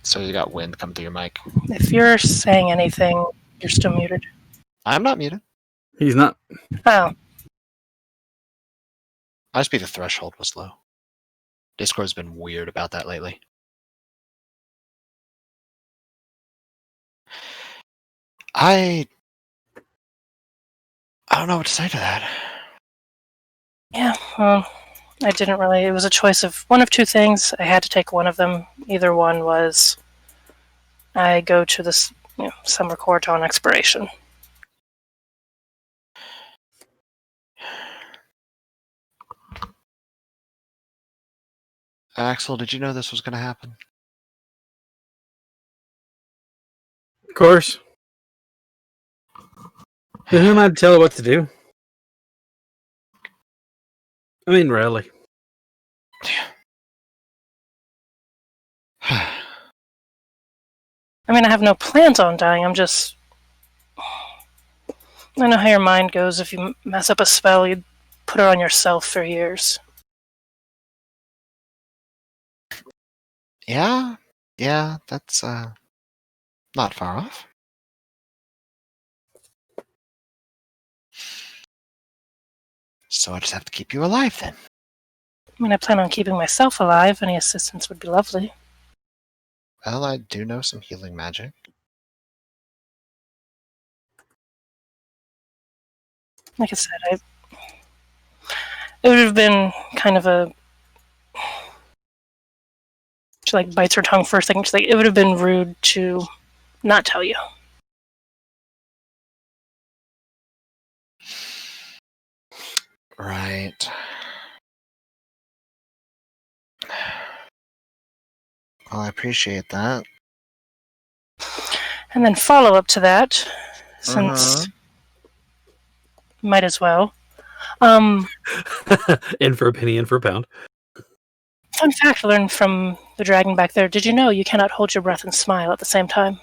E: So you got wind come through your mic.
D: If you're saying anything, you're still muted.
E: I'm not muted.
A: He's not.
D: Oh,
E: I just be the threshold was low. Discord's been weird about that lately. I don't know what to say to that.
D: yeah, well, I didn't really. It was a choice of one of two things. I had to take one of them. Either one was I go to this summer court on expiration.
E: Axel, did you know this was going to happen?
A: Of course. Who am I to tell her what to do? I mean, really.
D: I mean, I have no plans on dying. I'm just... I know how your mind goes. If you mess up a spell, you'd put it on yourself for years.
E: Yeah, that's not far off. So I just have to keep you alive then.
D: I mean, I plan on keeping myself alive. Any assistance would be lovely.
E: Well, I do know some healing magic.
D: Like I said, it would have been kind of a... She like bites her tongue for a second. She's like, it would have been rude to not tell you.
E: Right. Well, I appreciate that.
D: And then follow up to that, since might as well.
A: In for a penny, in for a pound.
D: Fun fact I learned from the dragon back there. Did you know you cannot hold your breath and smile at the same time?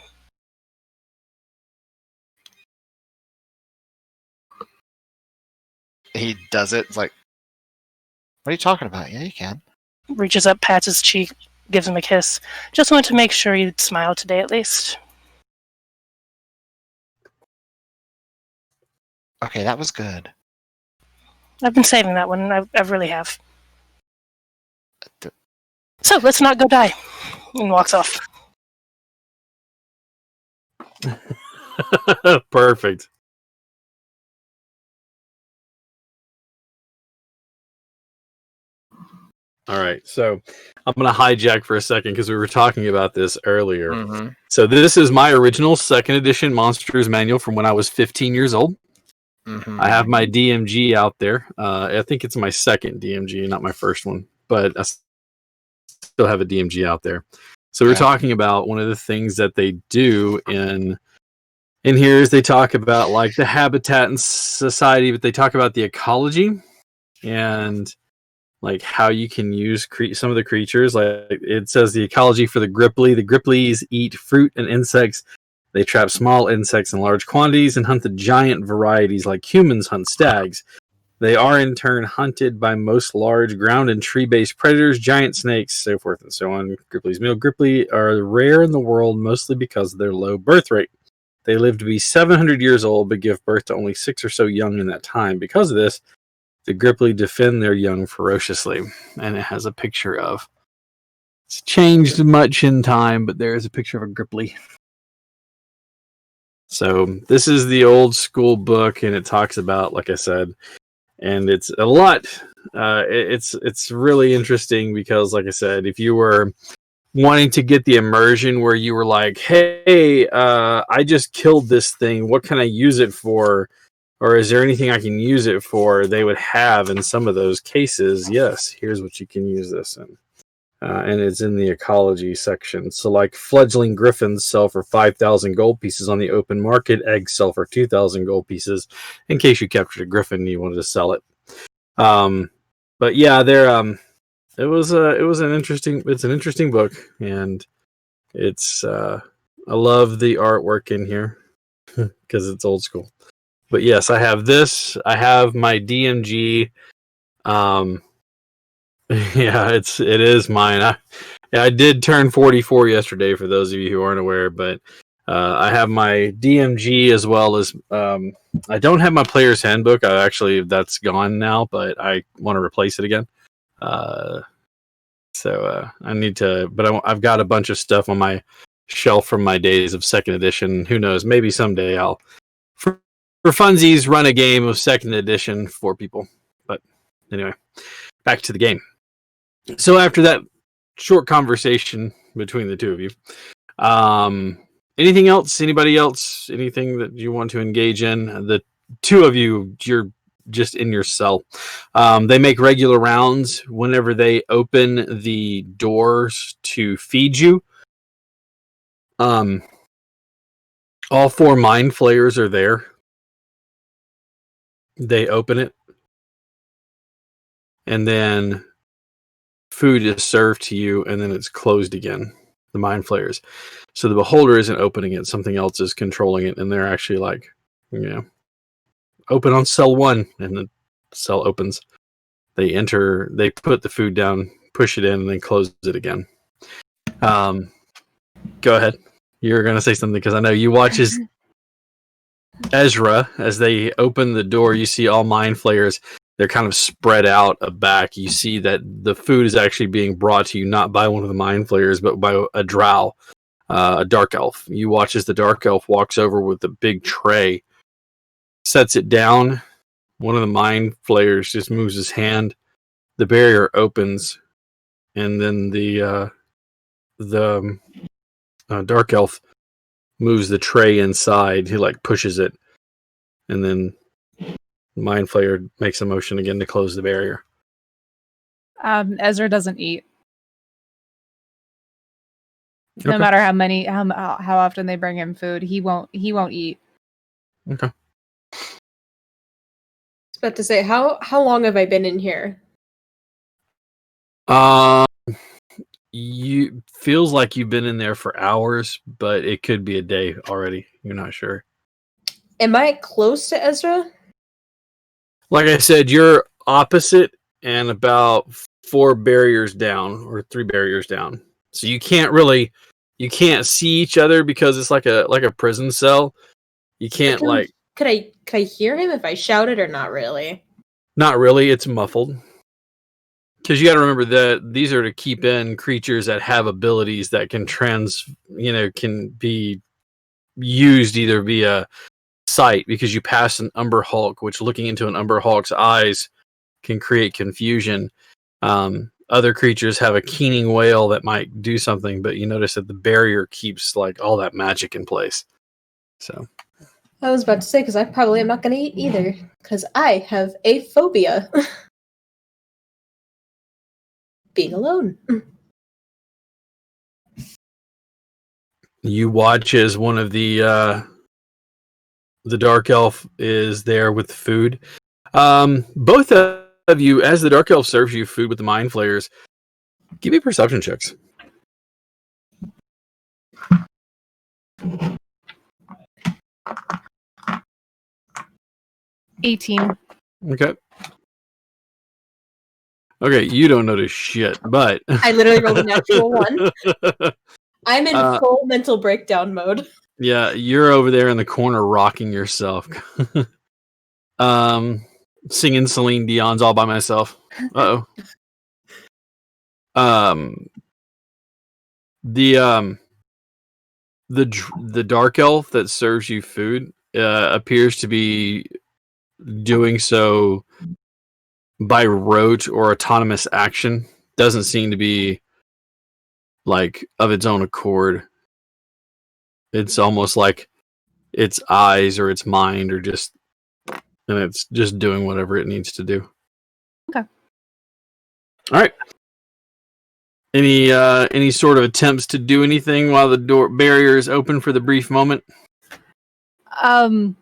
E: He does it. It's like, what are you talking about? Yeah, you can.
D: Reaches up, pats his cheek, gives him a kiss. Just wanted to make sure you'd smile today at least.
E: Okay, that was good.
D: I've been saving that one. I really have. So let's not go die. And walks off.
A: Perfect. All right, so I'm going to hijack for a second because we were talking about this earlier.
E: Mm-hmm.
A: So this is my original second edition Monsters Manual from when I was 15 years old.
E: Mm-hmm.
A: I have my DMG out there. I think it's my second DMG, not my first one, but I still have a DMG out there. So we're talking about one of the things that they do in here is they talk about like the habitat and society, but they talk about the ecology and like how you can use some of the creatures. Like it says the ecology for the Gripply. The Gripplies eat fruit and insects. They trap small insects in large quantities and hunt the giant varieties like humans hunt stags. They are in turn hunted by most large ground and tree-based predators, giant snakes, so forth and so on. Gripplies, male Gripply, are rare in the world mostly because of their low birth rate. They live to be 700 years old but give birth to only 6 or so young in that time. Because of this, the Gripply defend their young ferociously. And it has a picture of... It's changed much in time, but there is a picture of a Gripply. So this is the old school book, and it talks about, like I said, and it's a lot. It's really interesting because, like I said, if you were wanting to get the immersion where you were like, hey, I just killed this thing. What can I use it for? Or is there anything I can use it for? They would have in some of those cases, yes, here's what you can use this in. And it's in the ecology section. So like fledgling griffins sell for 5,000 gold pieces on the open market. Eggs sell for 2,000 gold pieces in case you captured a griffin and you wanted to sell it. But yeah, it's an interesting book, and it's I love the artwork in here because it's old school. But yes, I have this. I have my DMG. Yeah, it is mine. I did turn 44 yesterday, for those of you who aren't aware, but I have my DMG as well as I don't have my player's handbook. That's gone now, but I want to replace it again. So I need to, but I've got a bunch of stuff on my shelf from my days of second edition. Who knows? Maybe someday I'll, for funsies, run a game of second edition for people. But anyway, back to the game. So after that short conversation between the two of you, anything else? Anybody else? Anything that you want to engage in? The two of you, you're just in your cell. They make regular rounds whenever they open the doors to feed you. All 4 mind flayers are there. They open it, and then food is served to you, and then it's closed again. the mind flayers. So the beholder isn't opening it; something else is controlling it, and they're actually like, open on cell 1, and the cell opens. They enter. They put the food down, push it in, and then close it again. Go ahead. You're gonna say something because I know you watch as Ezra as they open the door. You see all mind flayers. They're kind of spread out back. You see that the food is actually being brought to you not by one of the mind flayers, but by a drow, a dark elf. You watch as the dark elf walks over with a big tray, sets it down. One of the mind flayers just moves his hand. The barrier opens, and then the dark elf moves the tray inside. He like pushes it, and then the mind flayer makes a motion again to close the barrier.
G: Ezra doesn't eat. No
A: Okay.
G: matter how often they bring him food, he won't eat.
A: Okay.
H: I was about to say, how long have I been in here?
A: You feels like you've been in there for hours, but it could be a day already. You're not sure.
H: Am I close to Ezra?
A: Like I said, you're opposite and about 4 barriers down or 3 barriers down. So you can't see each other because it's like a prison cell. You can't
H: Could I hear him if I shouted or not really?
A: Not really. It's muffled. Because you got to remember that these are to keep in creatures that have abilities that can can be used either via sight, because you pass an Umber Hulk, which looking into an Umber Hulk's eyes can create confusion. Other creatures have a keening wail that might do something, but you notice that the barrier keeps like all that magic in place. So
H: I was about to say, because I probably am not going to eat either, because I have a phobia. Being alone.
A: you watch as one of the dark elf is there with food. Both of you, as the dark elf serves you food with the mind flayers, give me perception checks.
G: $18.
A: Okay, you don't notice shit, but
H: I literally rolled a natural 1. I'm in full mental breakdown mode.
A: Yeah, you're over there in the corner rocking yourself. Singing Celine Dion's All By Myself. Uh-oh. The dark elf that serves you food appears to be doing so by rote or autonomous action. Doesn't seem to be like of its own accord. It's almost like its eyes or its mind or and it's just doing whatever it needs to do.
G: Okay.
A: All right. Any sort of attempts to do anything while the door barrier is open for the brief moment?
G: No.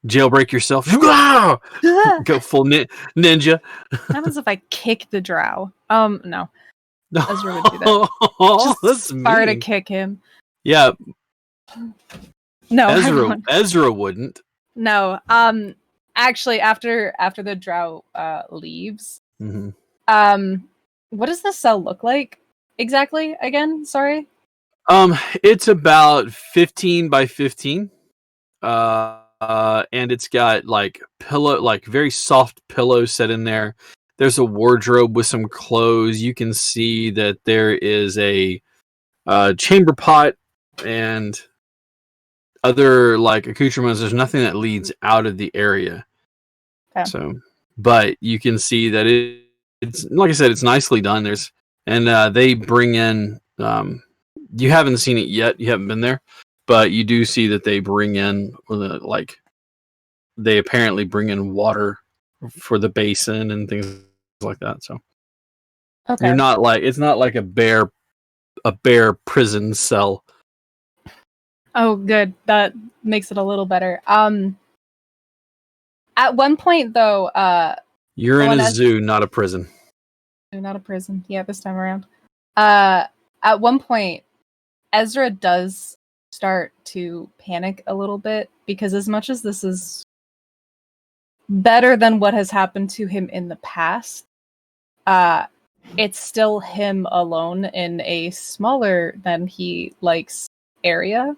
A: Jailbreak yourself. Go full ninja.
G: Happens if I kick the drow. No. Ezra would do that.
A: That's
G: Far to
A: mean.
G: kick him.
A: Yeah.
G: No,
A: Ezra wouldn't.
G: No. Actually, after the drow leaves,
A: Mm-hmm.
G: what does the cell look like exactly? Again, sorry.
A: It's about 15 by 15. And it's got like very soft pillows set in there. There's a wardrobe with some clothes. You can see that there is a chamber pot and other like accoutrements. There's nothing that leads out of the area.
G: Okay.
A: So, but you can see that it's like I said, it's nicely done. They bring in. You haven't seen it yet. You haven't been there, but you do see that they bring in they apparently bring in water for the basin and things like that. So
G: Okay.
A: it's not like a bare prison cell.
G: Oh, good. That makes it a little better. At one point though,
A: You're in a zoo, not a prison.
G: not a prison. Yeah, this time around. At one point, Ezra does start to panic a little bit because as much as this is better than what has happened to him in the past, it's still him alone in a smaller than he likes area.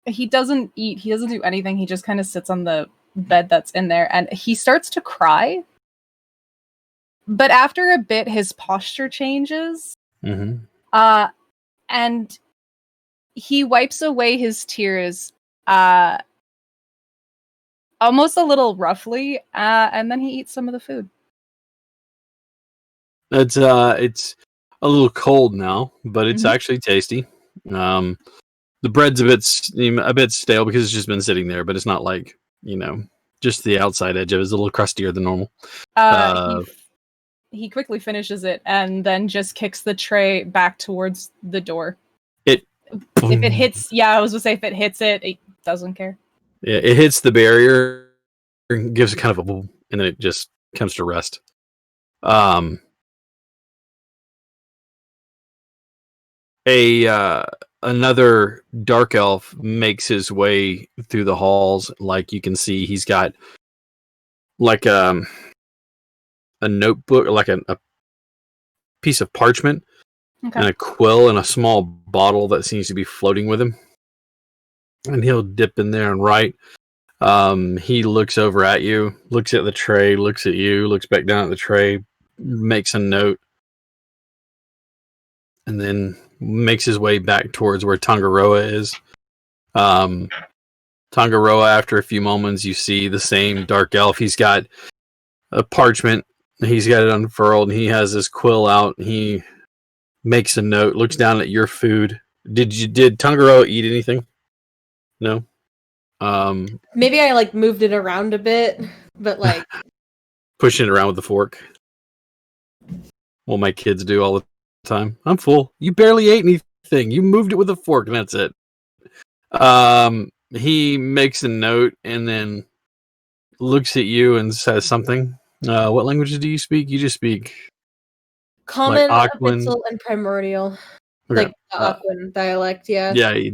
G: He doesn't eat, he doesn't do anything, he just kind of sits on the bed that's in there, and he starts to cry. But after a bit, his posture changes.
F: Mm-hmm.
G: And he wipes away his tears, almost a little roughly, and then he eats some of the food.
F: It's a little cold now, but it's actually tasty. The bread's a bit stale because it's just been sitting there, but it's not like, just the outside edge of it is a little crustier than normal.
G: He quickly finishes it and then just kicks the tray back towards the door. If it hits, I was gonna say if it hits it, it doesn't care.
F: Yeah, it hits the barrier, gives it kind of a boom, and then it just comes to rest. Another dark elf makes his way through the halls. Like you can see, he's got like a notebook, like a piece of parchment, and a quill, and a small bottle that seems to be floating with him. And he'll dip in there and write. He looks over at you, looks at the tray, looks at you, looks back down at the tray, makes a note, and then makes his way back towards where Tangaroa is. Tangaroa, after a few moments, you see the same dark elf. He's got a parchment. He's got it unfurled. And he has his quill out. He makes a note, looks down at your food. Did Tangaroa eat anything? No.
H: Maybe I moved it around a bit, but
F: pushing it around with the fork. What my kids do all the time. I'm full. You barely ate anything. You moved it with a fork, and that's it. He makes a note and then looks at you and says something. What languages do you speak? You just speak
H: Common,
F: Aquan,
H: Abyssal, and Primordial.
F: okay.
H: Like the Aquan dialect, yeah.
F: Yeah, he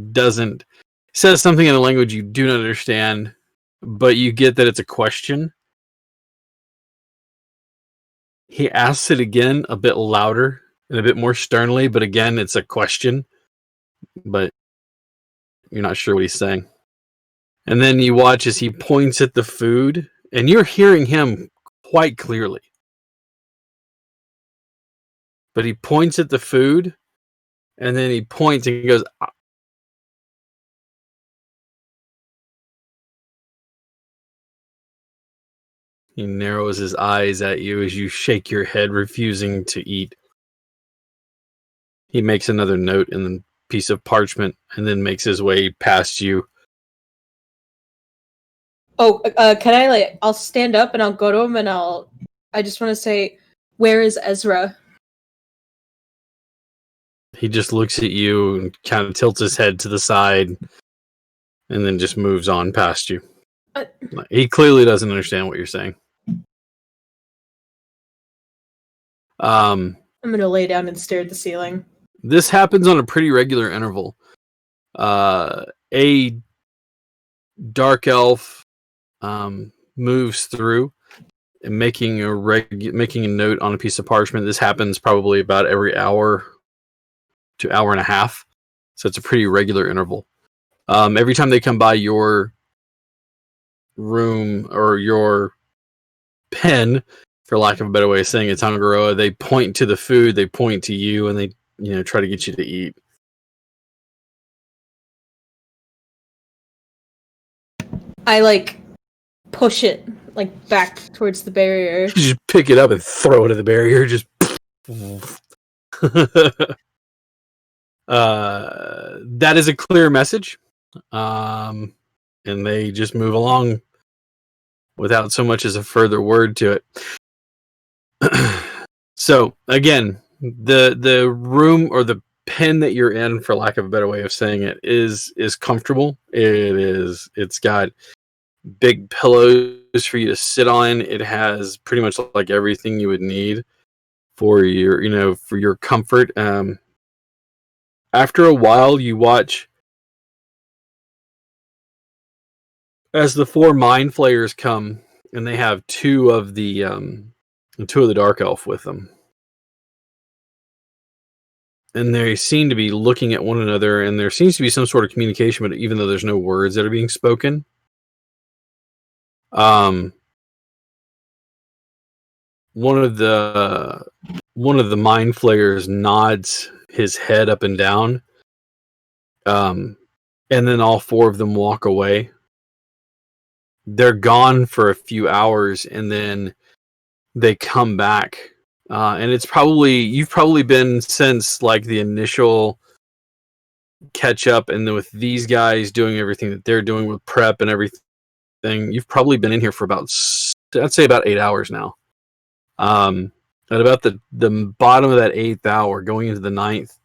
F: says something in a language you do not understand, but you get that it's a question. He asks it again, a bit louder and a bit more sternly, but again, it's a question, but you're not sure what he's saying. And then you watch as he points at the food, and you're hearing him quite clearly. But he points at the food, and then he points and he goes, he narrows his eyes at you as you shake your head, refusing to eat. He makes another note in the piece of parchment and then makes his way past you.
H: Oh, can I I'll stand up and I'll go to him and I just want to say, where is Ezra?
F: He just looks at you and kind of tilts his head to the side and then just moves on past you. He clearly doesn't understand what you're saying.
H: I'm going to lay down and stare at the ceiling.
F: This happens on a pretty regular interval. A dark elf moves through and making a note on a piece of parchment. This happens probably about every hour to hour and a half. So it's a pretty regular interval. Every time they come by your room or your pen, for lack of a better way of saying it, Tangaroa, they point to the food, they point to you, and they try to get you to eat.
H: I push it back towards the barrier.
F: You just pick it up and throw it at the barrier. Just that is a clear message, and they just move along without so much as a further word to it. So again, the room or the pen that you're in, for lack of a better way of saying it, is comfortable. It's got big pillows
A: for you to sit on. It has pretty much like everything you would need for your comfort. After a while, you watch as the 4 mind flayers come, and they have two of the dark elf with them. And they seem to be looking at one another, and there seems to be some sort of communication, but even though there's no words that are being spoken. One of the mind flayers nods his head up and down. And then all 4 of them walk away. They're gone for a few hours, and then they come back. And you've probably been since like the initial catch up, and then with these guys doing everything that they're doing with prep and everything, you've probably been in here for I'd say about 8 hours now. At about the bottom of that 8th hour, going into the 9th,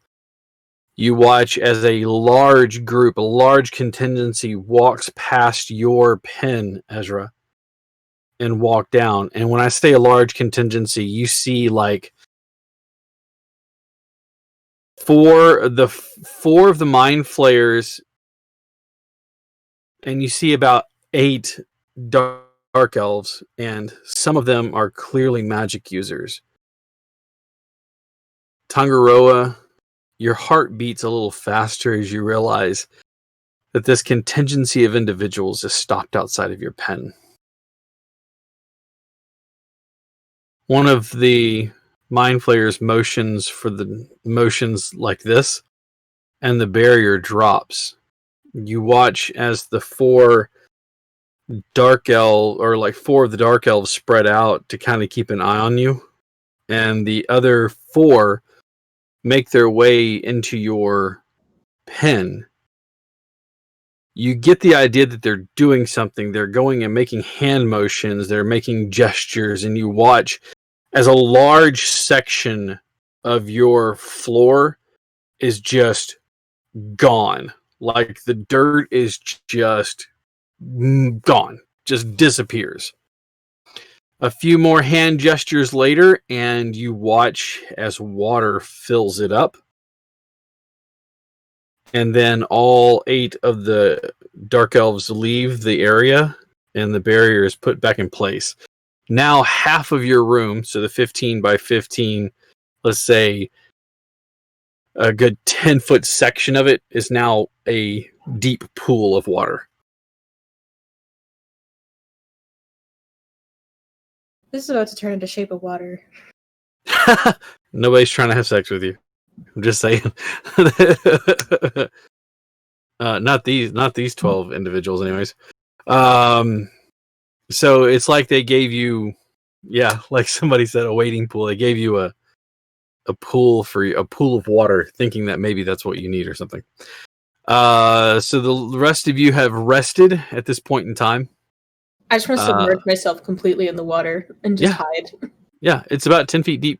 A: you watch as a large group, a large contingency walks past your pen, Ezra, and walk down. And when I say a large contingency, you see like 4 of the mind flayers, and you see about 8 dark elves, and some of them are clearly magic users. Tangaroa, your heart beats a little faster as you realize that this contingency of individuals is stopped outside of your pen. One of the mind flayers motions like this, and the barrier drops. You watch as the 4 dark elf, or like 4 of the dark elves, spread out to kind of keep an eye on you, and the other 4 make their way into your pen. You get the idea that they're doing something. They're going and making hand motions. They're making gestures, and you watch as a large section of your floor is just gone. Like the dirt is just gone, just disappears. A few more hand gestures later, and you watch as water fills it up. And then all 8 of the dark elves leave the area, and the barrier is put back in place. Now half of your room, so the 15 by 15, let's say a good 10-foot section of it, is now a deep pool of water.
H: This is about to turn into Shape of Water.
A: Nobody's trying to have sex with you. I'm just saying. Not these 12 individuals, anyways. So it's like they gave you, like somebody said, a wading pool. They gave you a pool of water, thinking that maybe that's what you need or something. So the rest of you have rested at this point in time.
H: I just want to submerge myself completely in the water and just hide.
A: Yeah, it's about 10 feet deep.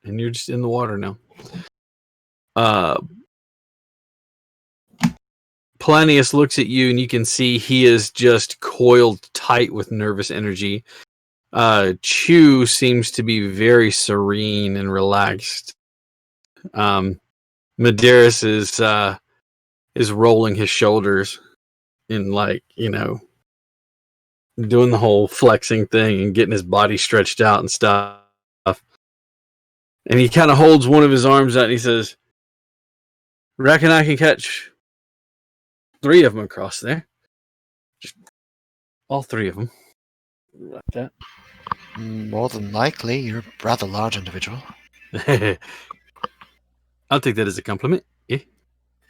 A: And you're just in the water now. Planius looks at you, and you can see he is just coiled tight with nervous energy. Chu seems to be very serene and relaxed. Medeiros is rolling his shoulders and doing the whole flexing thing and getting his body stretched out and stuff. And he kind of holds one of his arms out and he says, "Reckon I can catch 3 of them across there. Just all 3 of them. Like that."
E: More than likely, you're a rather large individual.
A: I'll take that as a compliment. Yeah.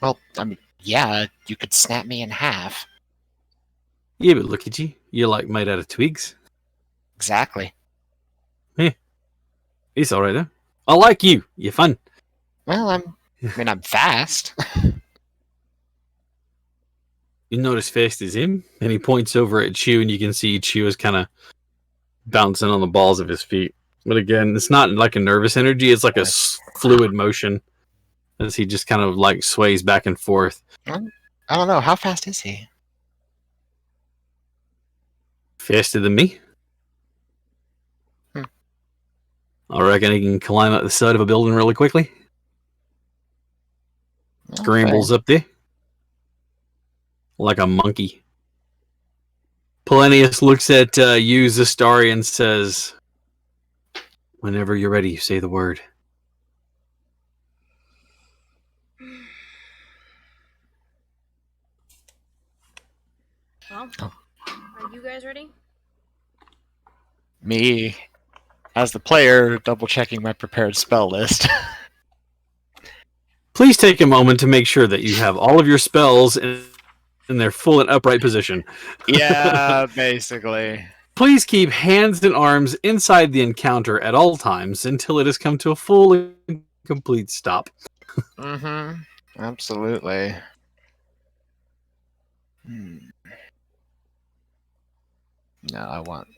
E: Well, I mean, yeah, you could snap me in half.
A: Yeah, but look at you. You're like made out of twigs.
E: Exactly.
A: It's all right though. I like you. You're fun.
E: Well, I'm fast.
A: You're not as fast as him. And he points over at Chew, and you can see Chew is kind of bouncing on the balls of his feet. But again, it's not like a nervous energy. It's like a fluid motion as he just kind of like sways back and forth.
E: I don't know. How fast is he?
F: Faster than me. I reckon he can climb up the side of a building really quickly. Scrambles up there. Like a monkey. Polonius looks at you, Zastari, and says, "Whenever you're ready, say the word."
B: Well, are you guys ready?
E: Me, as the player, double checking my prepared spell list.
F: Please take a moment to make sure that you have all of your spells in their full and upright position.
E: Yeah, basically.
F: Please keep hands and arms inside the encounter at all times until it has come to a full and complete stop.
E: Mm-hmm. Absolutely. No, I want...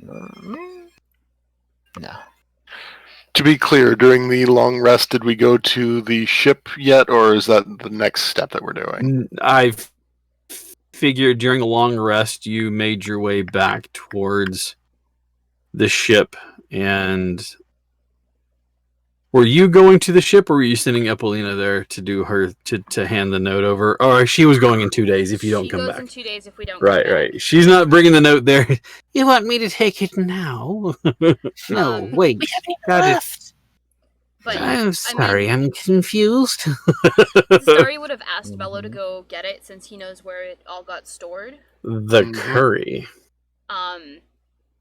E: No.
C: To be clear, during the long rest, did we go to the ship yet, or is that the next step that we're doing?
F: I've figured during a long rest you made your way back towards the ship. And were you going to the ship, or were you sending Epolina there to do her to hand the note over? Or she was going in 2 days if you don't come back.
B: She goes in 2 days if we don't
F: Right,
B: come back.
F: right. She's not bringing the note there. You want me to take it now? No, wait.
D: We haven't even
F: Got it.
D: left.
B: But
F: I'm sorry, I'm confused.
B: Starry would have asked Bello to go get it since he knows where it all got stored.
F: The curry.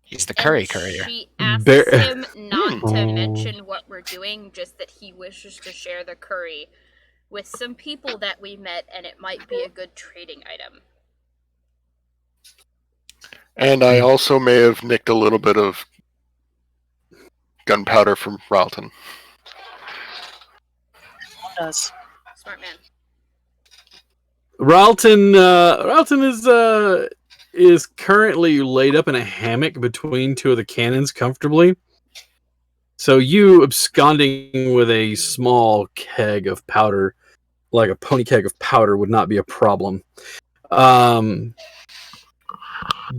E: He's the
B: And
E: curry courier.
B: She asks
F: Bear-
B: him not to
F: Oh.
B: mention what we're doing, just that he wishes to share the curry with some people that we met, and it might be a good trading item.
C: And I also may have nicked a little bit of gunpowder from Ralton.
D: Does.
B: Smart man.
F: Ralton is currently laid up in a hammock between two of the cannons comfortably. So you absconding with a small keg of powder, like a pony keg of powder, would not be a problem.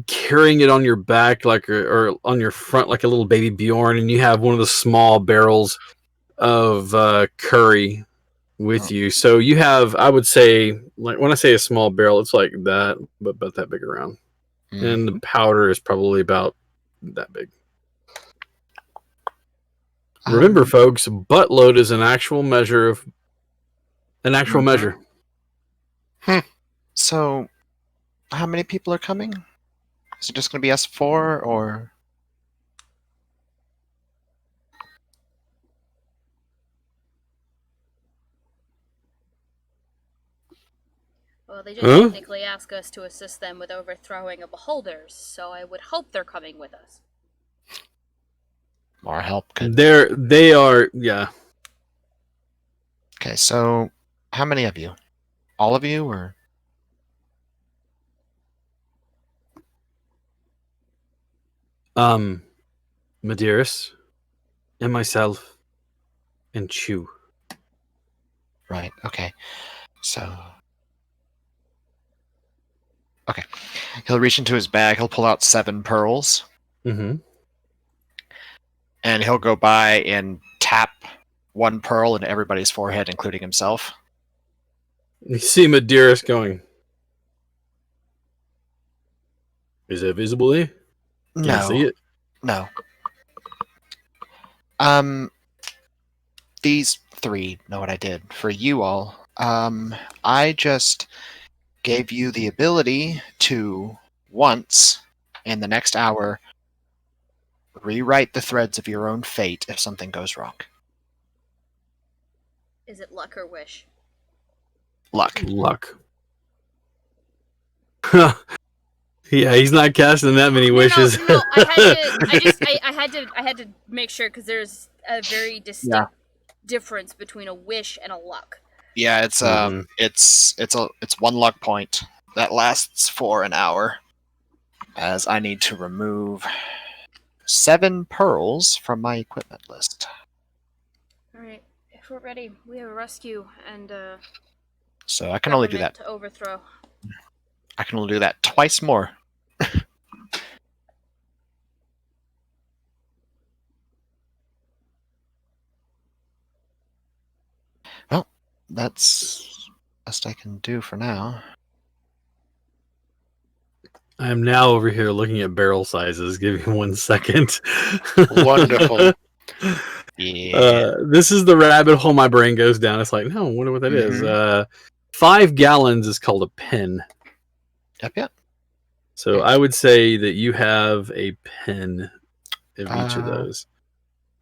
F: Carrying it on your back or on your front like a little baby Bjorn, and you have one of the small barrels of curry with you. So you have, I would say, like when I say a small barrel, it's like that, but about that big around. And the powder is probably about that big. Remember, folks, buttload is an actual measure.
E: So, how many people are coming? Is it just going to be us four, or...
B: Well, they just technically ask us to assist them with overthrowing a beholder, so I would hope they're coming with us.
E: More help could...
F: They are, yeah.
E: Okay, so how many of you? All of you, or...
F: Medeiros and myself and Chew.
E: Right, okay. So... Okay. He'll reach into his bag, he'll pull out 7 pearls,
F: Mm-hmm.
E: and he'll go by and tap 1 pearl into everybody's forehead, including himself.
F: You see Medeiros going. Is that visible there? Can I see it?
E: No. These 3 know what I did. For you all, I just gave you the ability to, once, in the next hour, rewrite the threads of your own fate if something goes wrong.
B: Is it luck or wish?
E: Luck.
F: Yeah, he's not casting that many wishes.
B: No, I had to make sure because there's a very distinct difference between a wish and a luck.
E: Yeah, it's it's 1 luck point that lasts for an hour, as I need to remove 7 pearls from my equipment list.
B: All right, if we're ready, we have a rescue and
E: So I can only do that.
B: to overthrow.
E: I can only do that twice more. Well, that's best I can do for now.
A: I am now over here looking at barrel sizes. Give me 1 second.
C: Wonderful.
E: Yeah.
A: This is the rabbit hole my brain goes down. It's like, no, I wonder what that is.
E: Mhm.
A: 5 gallons is called a pen.
E: Yep.
A: So I would say that you have a pen of each of those,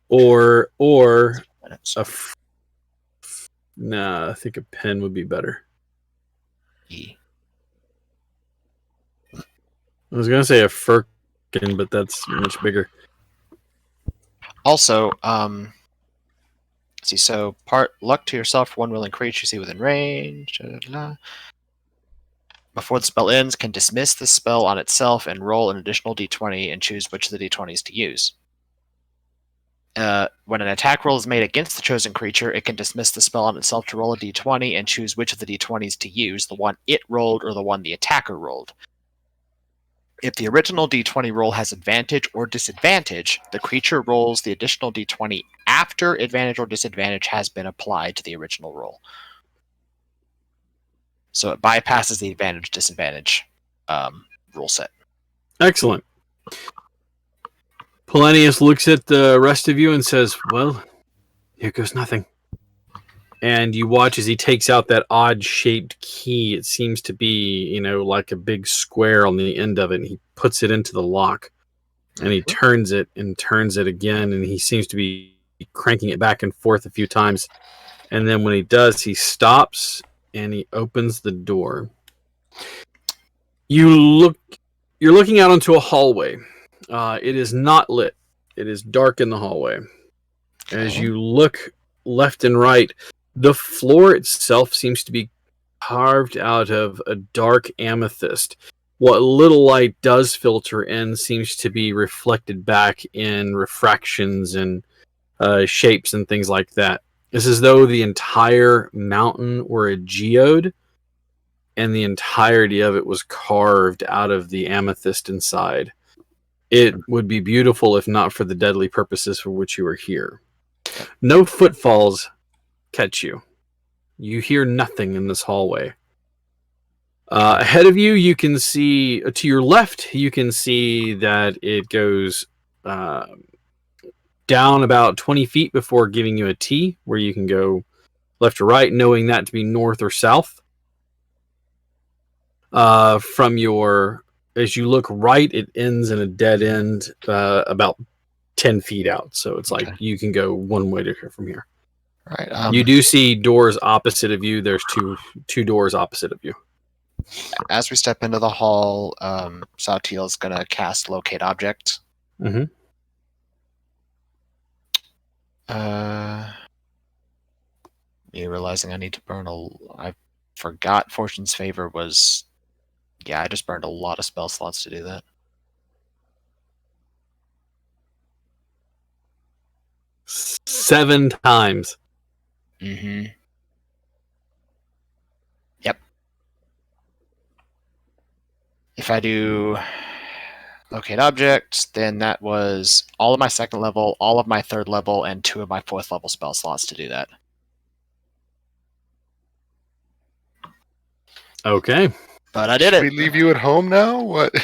A: or a. Nah, I think a pen would be better.
E: E.
A: I was gonna say a firkin, but that's much bigger.
E: Also, see, so part luck to yourself, one willing creature you see within range. Before the spell ends, can dismiss the spell on itself and roll an additional d20 and choose which of the d20s to use. When an attack roll is made against the chosen creature, it can dismiss the spell on itself to roll a d20 and choose which of the d20s to use, the one it rolled or the one the attacker rolled. If the original d20 roll has advantage or disadvantage, the creature rolls the additional d20 after advantage or disadvantage has been applied to the original roll. So it bypasses the advantage-disadvantage rule set.
A: Excellent. Polonius looks at the rest of you and says, well, here goes nothing. And you watch as he takes out that odd-shaped key. It seems to be, like a big square on the end of it, and he puts it into the lock. And he turns it and turns it again, and he seems to be cranking it back and forth a few times. And then when he does, he stops and he opens the door. You're looking out onto a hallway. It is not lit. It is dark in the hallway. As you look left and right, the floor itself seems to be carved out of a dark amethyst. What little light does filter in seems to be reflected back in refractions and shapes and things like that. It's as though the entire mountain were a geode, and the entirety of it was carved out of the amethyst inside. It would be beautiful if not for the deadly purposes for which you are here. No footfalls catch you. You hear nothing in this hallway. Ahead of you, you can see, to your left, you can see that it goes down about 20 feet before giving you a T, where you can go left or right, knowing that to be north or south. As you look right, it ends in a dead end about 10 feet out. So it's like you can go one way to here from here.
E: Right.
A: You do see doors opposite of you. There's two doors opposite of you.
E: As we step into the hall, Saltiel is going to cast Locate Object.
A: Mm-hmm.
E: Me realizing I need to burn I forgot Fortune's Favor was... Yeah, I just burned a lot of spell slots to do that.
A: Seven times.
E: Mm-hmm. Yep. If I do Locate Object, then that was all of my second level, all of my third level, and 2 of my fourth level spell slots to do that.
A: Okay.
E: But I did
C: Should
E: it.
C: we leave you at home now? What?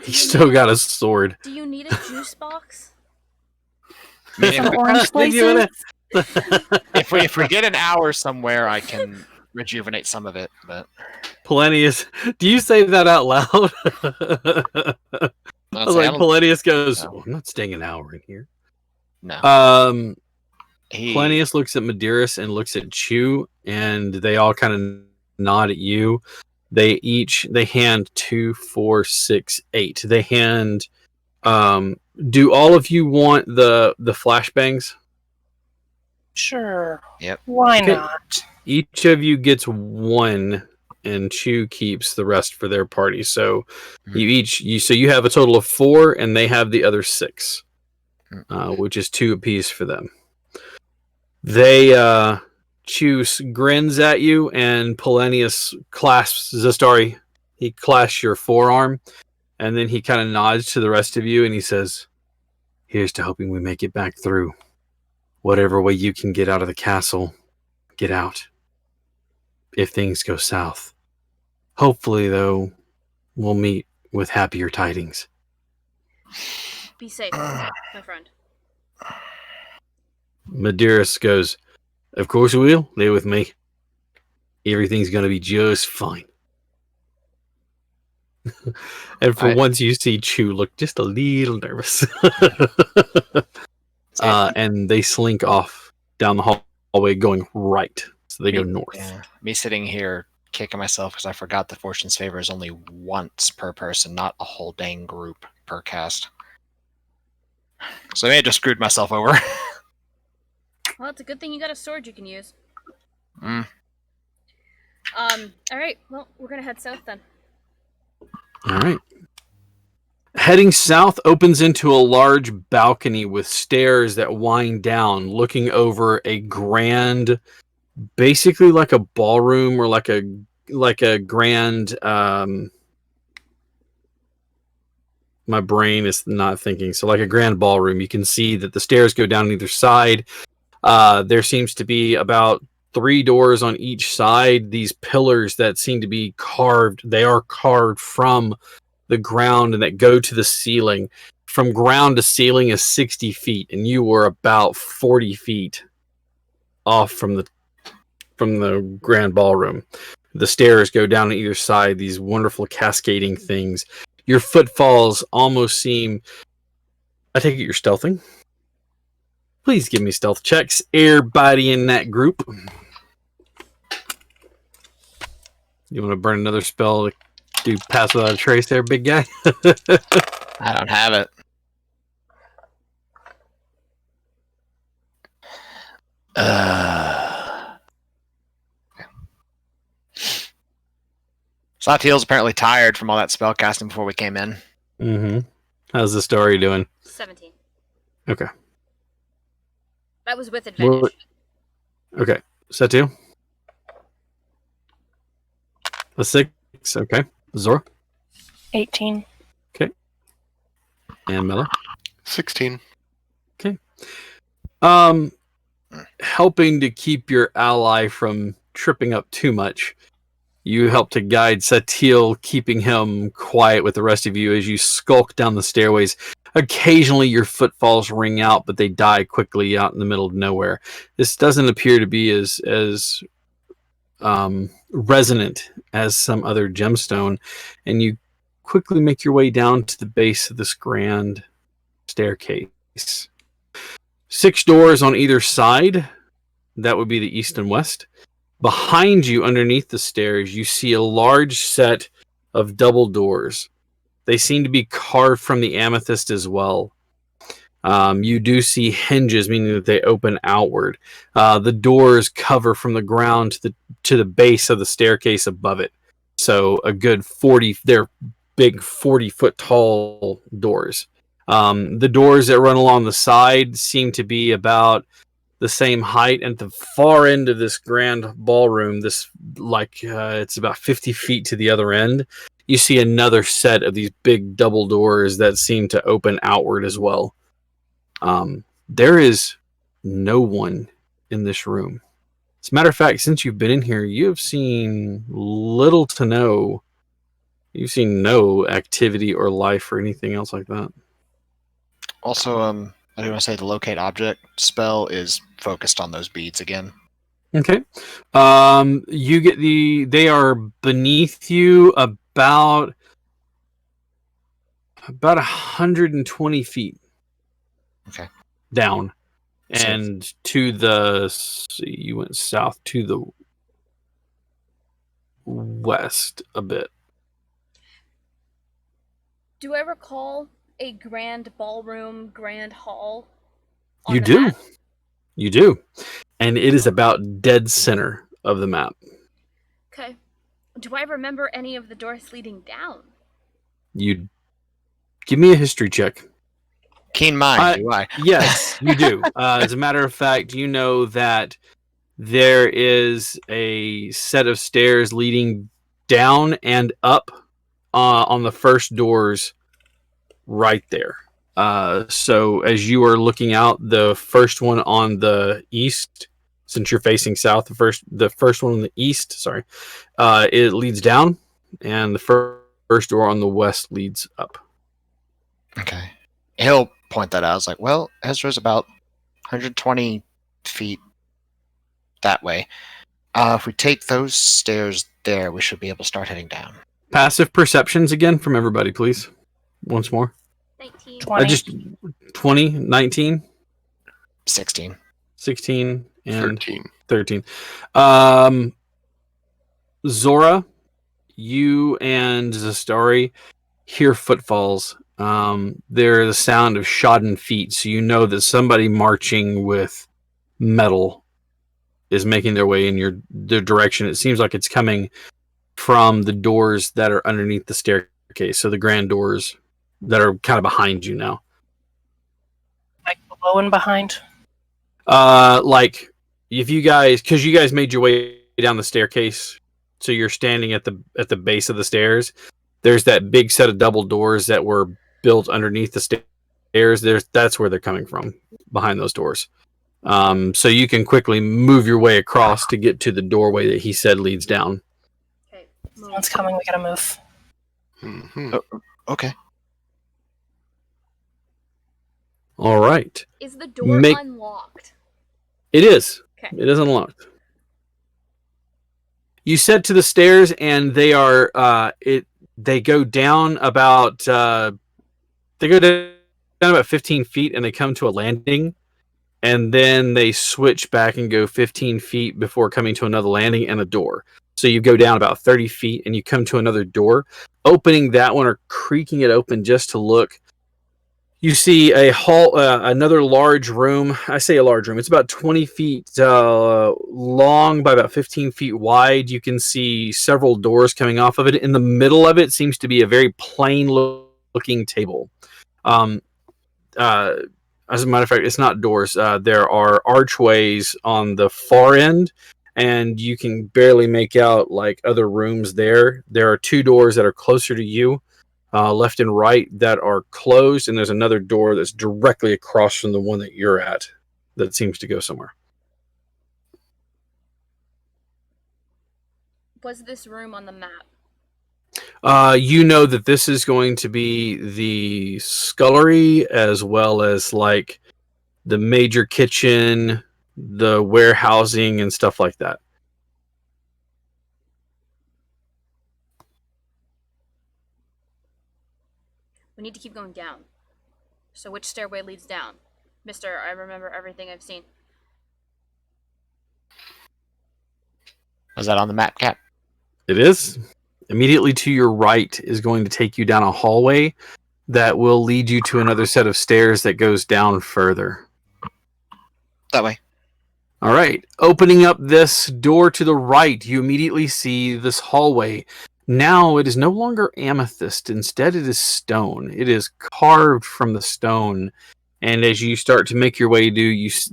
A: He's still got a sword.
B: Do you need a juice box?
G: Some orange slices.
E: If we get an hour somewhere, I can rejuvenate some of it. But
A: Polonius, do you say that out loud? I was like, Polonius goes,
E: No.
A: I'm not staying an hour in here.
E: No.
A: Polonius looks at Medeiros and looks at Chew, and they all kind of nod at you. They hand 2, 4, 6, 8. They hand. Do all of you want the flashbangs?
D: Sure.
E: Yep.
D: Why
A: Okay.
D: not?
A: Each of you gets 1, and Chew keeps the rest for their party. So you have a total of 4, and they have the other 6, which is 2 apiece for them. They Chew grins at you, and Polonius clasps Zastari. He clasps your forearm, and then he kind of nods to the rest of you, and he says, "Here's to hoping we make it back through."
F: whatever way you can get out of the castle, get out. If things go south. Hopefully, though, we'll meet with happier tidings.
B: Be safe, my friend.
F: Medeiros goes, of course we will. Lay with me. Everything's going to be just fine. And for once, you see Chu look just a little nervous. And they slink off down the hallway going right. So they go north.
E: Yeah. Me sitting here kicking myself because I forgot that Fortune's Favor is only once per person, not a whole dang group per cast. So I may have just screwed myself over.
B: Well, it's a good thing you got a sword you can use.
E: Mm.
B: Alright, well, we're gonna head south then.
F: All right. Heading south opens into a large balcony with stairs that wind down, looking over a grand, basically like a ballroom or like a grand. My brain is not thinking. So like a grand ballroom. You can see that the stairs go down either side. There seems to be about 3 doors on each side. These pillars that seem to be carved. They are carved from the ground and that go to the ceiling. From ground to ceiling is 60 feet, and you were about 40 feet off from the grand ballroom. The stairs go down on either side, these wonderful cascading things. Your footfalls almost seem... I take it you're stealthing. Please give me stealth checks. Everybody in that group. You want to burn another spell to do pass without a trace there, big guy?
E: I don't have it. Satiel's apparently tired from all that spell casting before we came in.
F: Mm-hmm. How's the story doing?
B: 17.
F: Okay.
B: That was with advantage.
F: Okay. Satil? A 6. Okay. Zora?
D: 18.
F: And Miller?
C: 16.
F: Helping to keep your ally from tripping up too much, you help to guide Satil, keeping him quiet with the rest of you as you skulk down the stairways. Occasionally your footfalls ring out, but they die quickly out in the middle of nowhere. This doesn't appear to be as resonant as some other gemstone, and you quickly make your way down to the base of this grand staircase. 6 doors on either side. That would be the east and west. Behind you, underneath the stairs, you see a large set of double doors. They seem to be carved from the amethyst as well. You do see hinges, meaning that they open outward. The doors cover from the ground to the base of the staircase above it. So a good 40, they're big 40-foot tall doors. The doors that run along the side seem to be about the same height. And at the far end of this grand ballroom, it's about 50 feet to the other end, you see another set of these big double doors that seem to open outward as well. There is no one in this room. As a matter of fact, since you've been in here, you have seen little to no. You've seen no activity or life or anything else like that.
E: Also, I do want to say the locate object spell is focused on those beads again.
F: Okay. You get they are beneath you about 120 feet.
E: Okay.
F: Down. And to the... You went south to the west a bit.
B: Do I recall a grand ballroom, grand hall?
F: You do. Map? You do. And it is about dead center of the map.
B: Okay. Do I remember any of the doors leading down?
F: You give me a history check.
E: Keen mind, do I?
F: Yes, you do. As a matter of fact, you know that there is a set of stairs leading down and up on the first doors right there.
A: So as you are looking out, the first one on the east, since you're facing south, the first one on the east, sorry, it leads down, and the first door on the west leads up.
E: Okay. He'll point that out. I was like, well, Ezra's about 120 feet that way. If we take those stairs there, we should be able to start heading down.
A: Passive perceptions again from everybody, please. Once more.
B: 19.
D: 20.
A: Just 20, 19,
E: 16.
A: 16, and
C: 13.
A: 13. Zora, you and Zastari hear footfalls. There is a sound of shodden feet, so you know that somebody marching with metal is making their way in their direction. It seems like it's coming from the doors that are underneath the staircase, so the grand doors that are kind of behind you now.
D: Like below and behind.
A: Like if you guys, because you guys made your way down the staircase, so you're standing at the base of the stairs. There's that big set of double doors that were built underneath the stairs. That's where they're coming from, behind those doors. So you can quickly move your way across to get to the doorway that he said leads down.
B: Okay, move.
D: One's coming. We gotta move.
C: Hmm.
E: Okay.
A: All right.
B: Is the door
A: Make-
B: unlocked?
A: It is.
B: Okay.
A: It is unlocked. You said to the stairs, and they are they go down about 15 feet, and they come to a landing, and then they switch back and go 15 feet before coming to another landing and a door. So you go down about 30 feet, and you come to another door. Opening that one or creaking it open just to look, you see a hall, another large room. I say a large room. It's about 20 feet long by about 15 feet wide. You can see several doors coming off of it. In the middle of it seems to be a very plain-looking table. As a matter of fact, it's not doors. There are archways on the far end, and you can barely make out like other rooms there. There are two doors that are closer to you. Left and right that are closed, and there's another door that's directly across from the one that you're at that seems to go somewhere.
B: Was this room on the map?
A: You know that this is going to be the scullery, as well as like the major kitchen, the warehousing, and stuff like that.
B: We need to keep going down. So which stairway leads down? Mister, I remember everything I've seen.
E: Was that on the map, Cap?
A: It is. Immediately to your right is going to take you down a hallway that will lead you to another set of stairs that goes down further.
E: That way.
A: All right. Opening up this door to the right, you immediately see this hallway. Now it is no longer amethyst. Instead, it is stone. It is carved from the stone. And as you start to make your way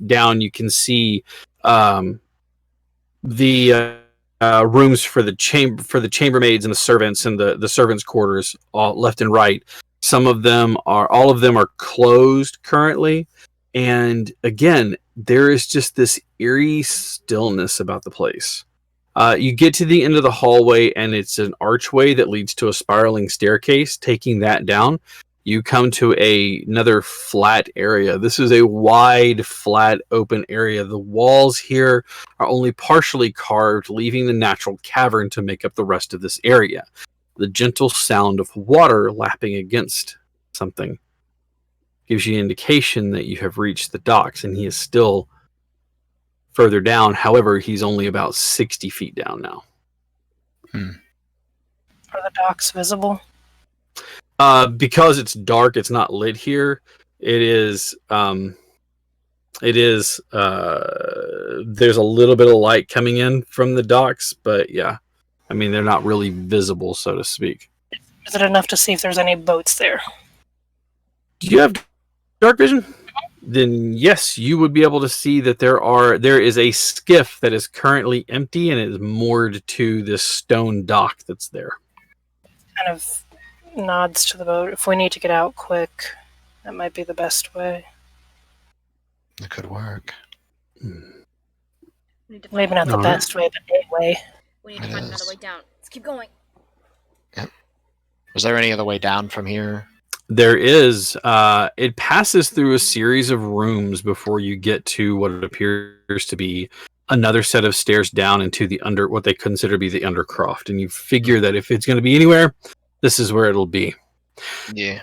A: down, you can see the rooms for the chambermaids and the servants, and the servants' quarters, all left and right. All of them are closed currently. And again, there is just this eerie stillness about the place. You get to the end of the hallway, and it's an archway that leads to a spiraling staircase. Taking that down, you come to another flat area. This is a wide, flat, open area. The walls here are only partially carved, leaving the natural cavern to make up the rest of this area. The gentle sound of water lapping against something gives you an indication that you have reached the docks, and he is still further down. However, he's only about 60 feet down now.
D: Are the docks visible?
A: Because it's dark, it's not lit here. There's a little bit of light coming in from the docks, but yeah, I mean, they're not really visible, so to speak.
D: Is it enough to see if there's any boats there?
A: Do you have dark vision? Then yes, you would be able to see that there is a skiff that is currently empty, and it is moored to this stone dock that's there.
D: Kind of nods to the boat. If we need to get out quick, That might be the best way.
E: It could work.
B: We need to find
D: Maybe not the
B: another
A: Alright.
D: best way, but a way.
B: We need to
E: It
B: find another
E: is.
B: way down. Let's keep going.
E: Is there any other way down from here?
A: There is. It passes through a series of rooms before you get to what appears to be another set of stairs down into the what they consider to be the undercroft. And you figure that if it's going to be anywhere, this is where it'll be.
E: Yeah.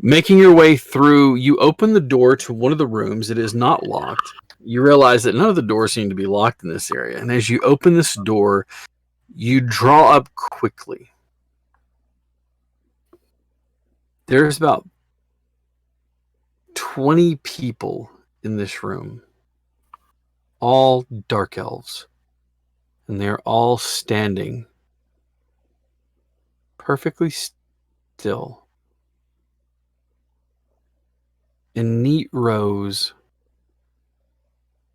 A: Making your way through, you open the door to one of the rooms. It is not locked. You realize that none of the doors seem to be locked in this area. And as you open this door, you draw up quickly. There's about 20 people in this room, all dark elves, and they're all standing perfectly still in neat rows,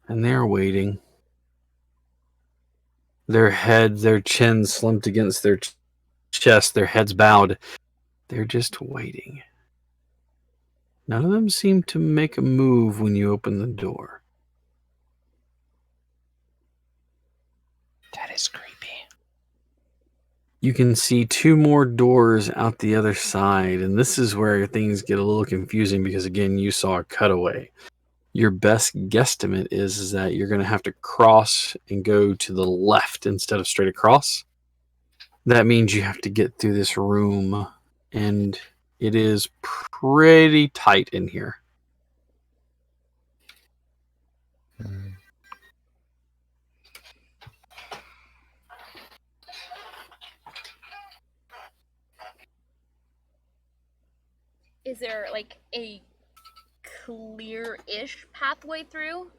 A: and they're waiting. Their heads, their chins slumped against their chest, their heads bowed. They're just waiting. None of them seem to make a move when you open the door.
E: That is creepy.
A: You can see 2 more doors out the other side, and this is where things get a little confusing because, again, you saw a cutaway. Your best guesstimate is that you're going to have to cross and go to the left instead of straight across. That means you have to get through this room, and it is pretty tight in here.
E: Hmm.
B: Is there like a clear-ish pathway through?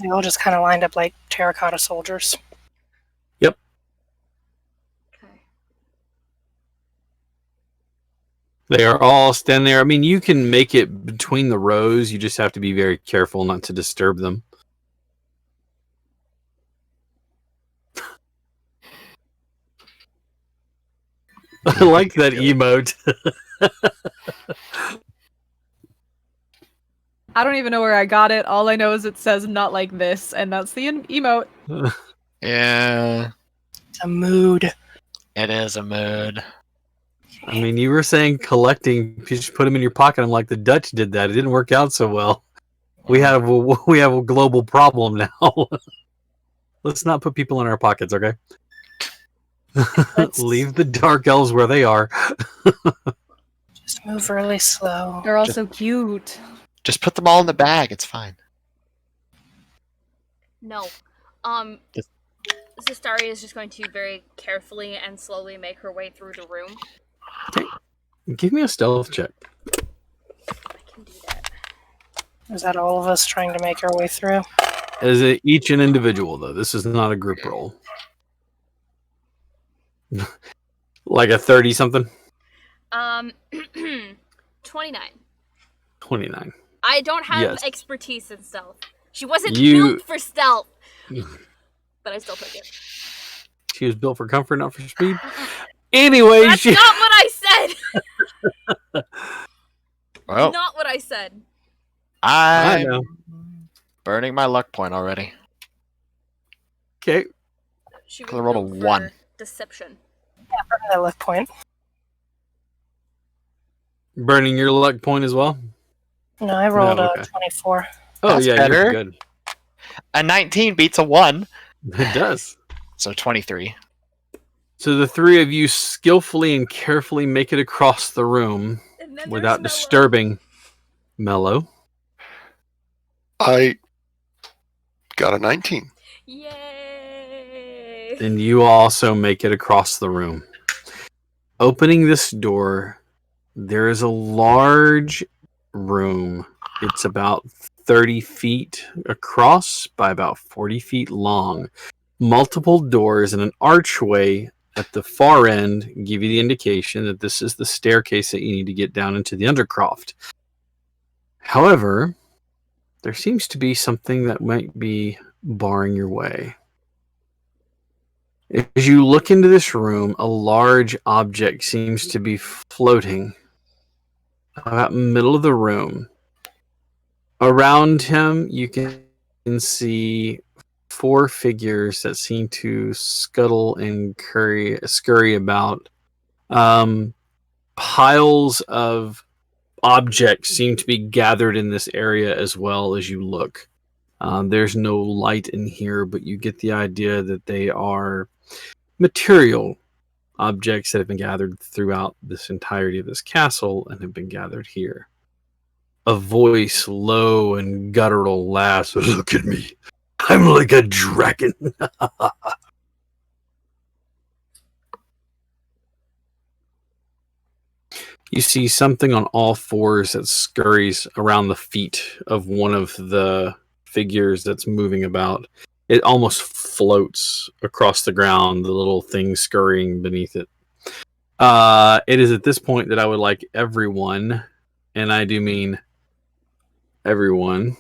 D: They all just kind of lined up like terracotta soldiers.
B: Okay.
A: They are all standing there. I mean, you can make it between the rows. You just have to be very careful not to disturb them. I like that emote.
G: I don't even know where I got it. All I know is it says "not like this," and that's the emote.
E: Yeah,
D: It's a mood.
E: it is a mood.
A: I mean, you were saying collecting, you just put them in your pocket. I'm like, the Dutch did that. It didn't work out so well. We have a global problem now. Let's not put people in our pockets, okay? Leave the dark elves where they are.
D: Just move really slow.
G: They're all so cute.
E: Just put them all in the bag. It's fine.
B: No.
A: Just-
B: Zestari is just going to very carefully and slowly make her way through the room.
A: Give me a stealth check.
B: I can do that.
D: Is that all of us trying to make our way through?
A: As each an individual, though. This is not a group roll. Like a 30-something?
B: 29.
A: 29.
B: I don't have
A: Yes.
B: expertise in stealth. She wasn't
A: You-
B: built for stealth. But I still took it.
A: She was built for comfort, not for speed. Anyway,
B: That's not what I said!
E: Well,
B: Not what I said.
A: I
E: I'm
A: know.
E: burning my luck point already.
A: Okay.
B: She
E: I rolled a
B: built for
E: 1.
B: deception.
D: That luck point.
A: Burning your luck point as well?
D: No, I rolled
A: No,
D: a
A: okay.
D: 24.
A: Oh,
E: That's
A: yeah,
E: better.
A: you're good.
E: A 19 beats a 1.
A: It does.
E: So 23.
A: So the 3 of you skillfully and carefully make it across the room
B: And then
A: without
B: there's
A: disturbing Mello.
C: I got a 19.
B: Yay!
A: And you also make it across the room. Opening this door, there is a large room. It's about 30 feet across by about 40 feet long. Multiple doors and an archway at the far end give you the indication that this is the staircase that you need to get down into the undercroft. However, there seems to be something that might be barring your way. As you look into this room, a large object seems to be floating about middle of the room. Around him, you can see 4 figures that seem to scuttle and scurry about. Piles of objects seem to be gathered in this area as well as you look. There's no light in here, but you get the idea that they are material objects that have been gathered throughout this entirety of this castle and have been gathered here. A voice, low and guttural, laughs. Look at me. I'm like a dragon. You see something on all fours that scurries around the feet of one of the figures that's moving about. It almost floats across the ground, the little thing scurrying beneath it. It is at this point that I would like everyone, and I do mean everyone.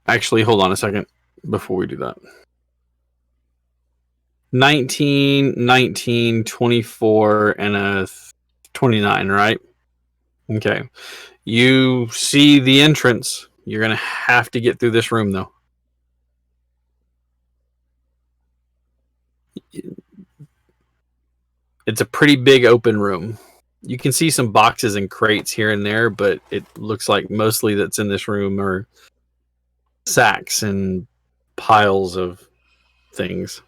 A: Actually, hold on a second before we do that. 19, 19, 24, and a 29, right? Okay. You see the entrance. You're going to have to get through this room, though. It's a pretty big open room. You can see some boxes and crates here and there, but it looks like mostly that's in this room are sacks and piles of things.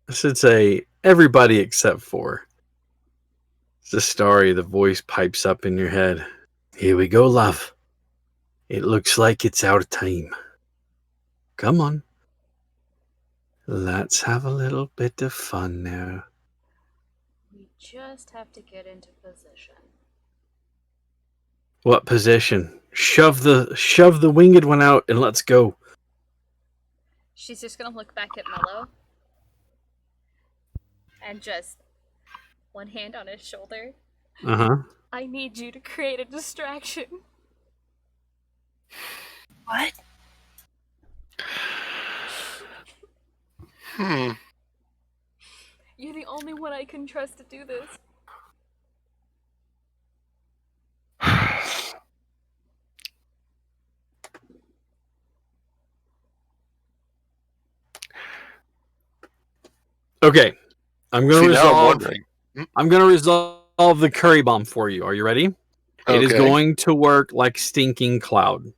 A: I should say everybody except for. It's the story. The voice pipes up in your head. Here we go, love. It looks like it's our time. Come on. Let's have a little bit of fun now.
B: We just have to get into position.
A: What position? Shove the winged one out and let's go.
B: She's just gonna look back at Mello and just one hand on his shoulder.
A: Uh-huh.
B: I need you to create a distraction.
D: What?
B: You're the only one I can trust to do this.
A: Okay. I'm
C: See,
A: going
C: now I'm wondering.
A: to resolve the curry bomb for you. Are you ready? It is
C: Okay.
A: going to work like stinking cloud.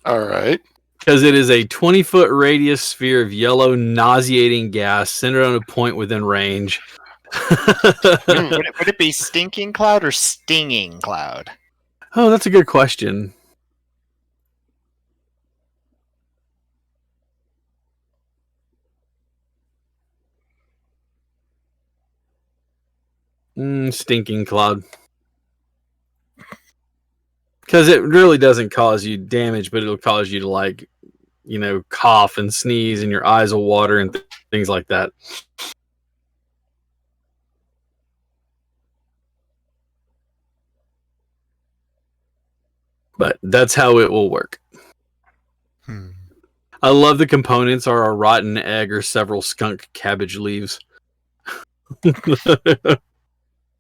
C: All right.
A: Because it is a 20-foot radius sphere of yellow, nauseating gas centered on a point within range.
E: Would it be stinking cloud or stinging cloud?
A: Oh, that's a good question. Stinking cloud. Because it really doesn't cause you damage, but it'll cause you to, cough and sneeze, and your eyes will water and things like that. But that's how it will work. I love the components are a rotten egg or several skunk cabbage leaves.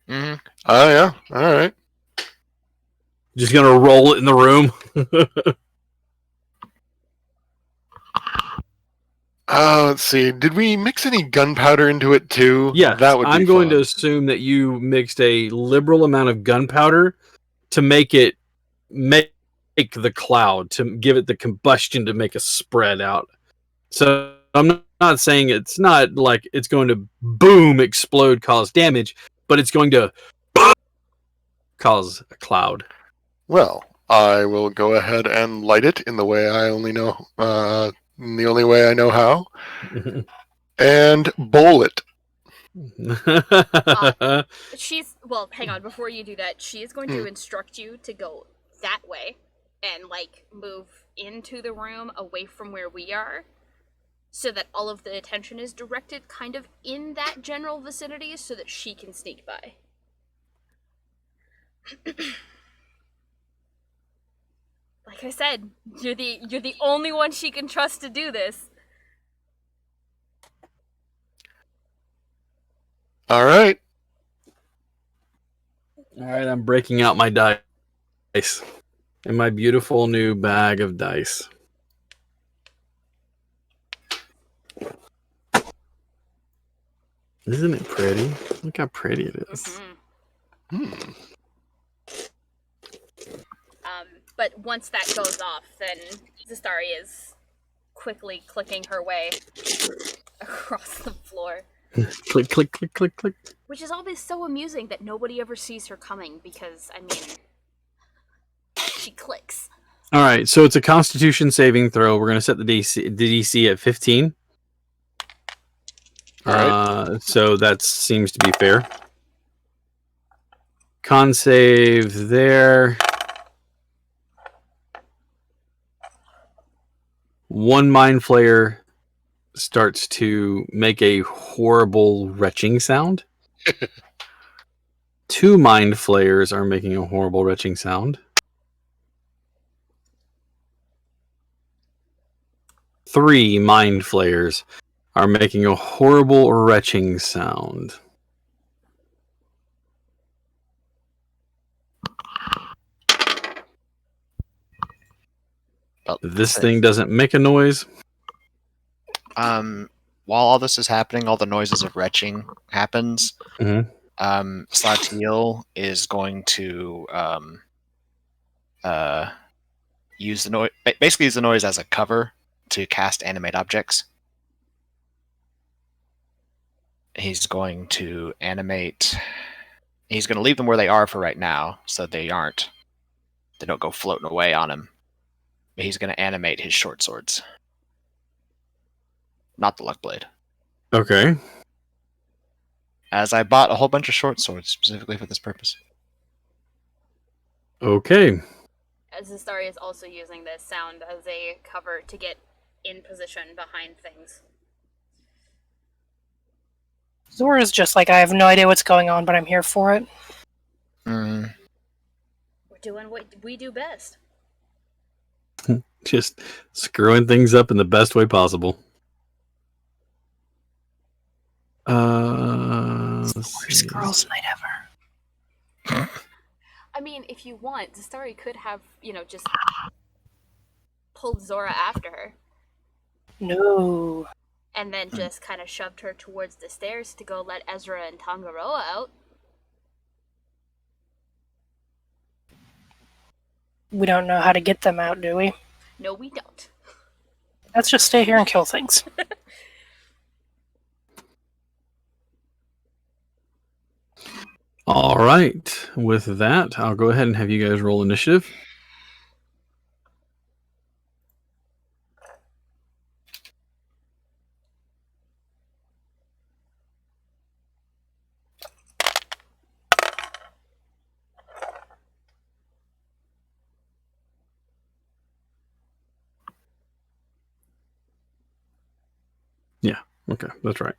E: Mm-hmm.
C: Oh, yeah. All right.
A: Just gonna roll it in the room.
C: Let's see. Did we mix any gunpowder into it too?
A: Yes,
C: that would be
A: I'm going to
C: fun.
A: assume that you mixed a liberal amount of gunpowder to make the cloud, to give it the combustion to make a spread out. So I'm not saying it's not like it's going to boom, explode, cause damage, but it's going to cause a cloud.
C: Well, I will go ahead and light it in the way I only know, in the only way I know how, and bowl it.
B: Well, hang on, before you do that, she is going to instruct you to go that way and, move into the room away from where we are. so that all of the attention is directed kind of in that general vicinity so that she can sneak by. Like I said, you're the only one she can trust to do this.
C: All right.
A: All right, I'm breaking out my dice in my beautiful new bag of dice. Isn't it pretty? Look how pretty it is.
B: Mm-hmm. But once that goes off, then Zastari is quickly clicking her way across the floor.
A: Click, click, click, click, click.
B: Which is always so amusing that nobody ever sees her coming because, I mean, she clicks.
A: All right, so it's a Constitution saving throw. We're going to set the DC at 15.
C: All right.
A: So that seems to be fair. Con save there. One Mind Flayer starts to make a horrible retching sound. Two Mind Flayers are making a horrible retching sound. 3 Mind Flayers are making a horrible retching sound.
E: Well,
A: This thing doesn't make a noise.
E: while all this is happening, all the noises of retching happens.
A: Mhm.
E: Slatiel is going to use the noise, basically use the noise as a cover to cast animate objects. He's going to animate. He's going to leave them where they are for right now, so they don't go floating away on him. But he's going to animate his short swords, not the luck blade.
A: Okay.
E: As I bought a whole bunch of short swords specifically for this purpose.
A: Okay.
B: Zastari is also using this sound as a cover to get in position behind things.
D: Zora's just like, I have no idea what's going on, but I'm here for it.
E: Mm.
B: We're doing what we do best.
A: Just screwing things up in the best way possible.
D: Worst girls' night ever.
B: I mean, if you want, Zastari could have, just pulled Zora after her.
D: No.
B: And then just kind of shoved her towards the stairs to go let Ezra and Tangaroa out.
D: We don't know how to get them out, do we?
B: No, we don't.
D: Let's just stay here and kill things.
A: All right. With that, I'll go ahead and have you guys roll initiative. Yeah. Okay. That's right.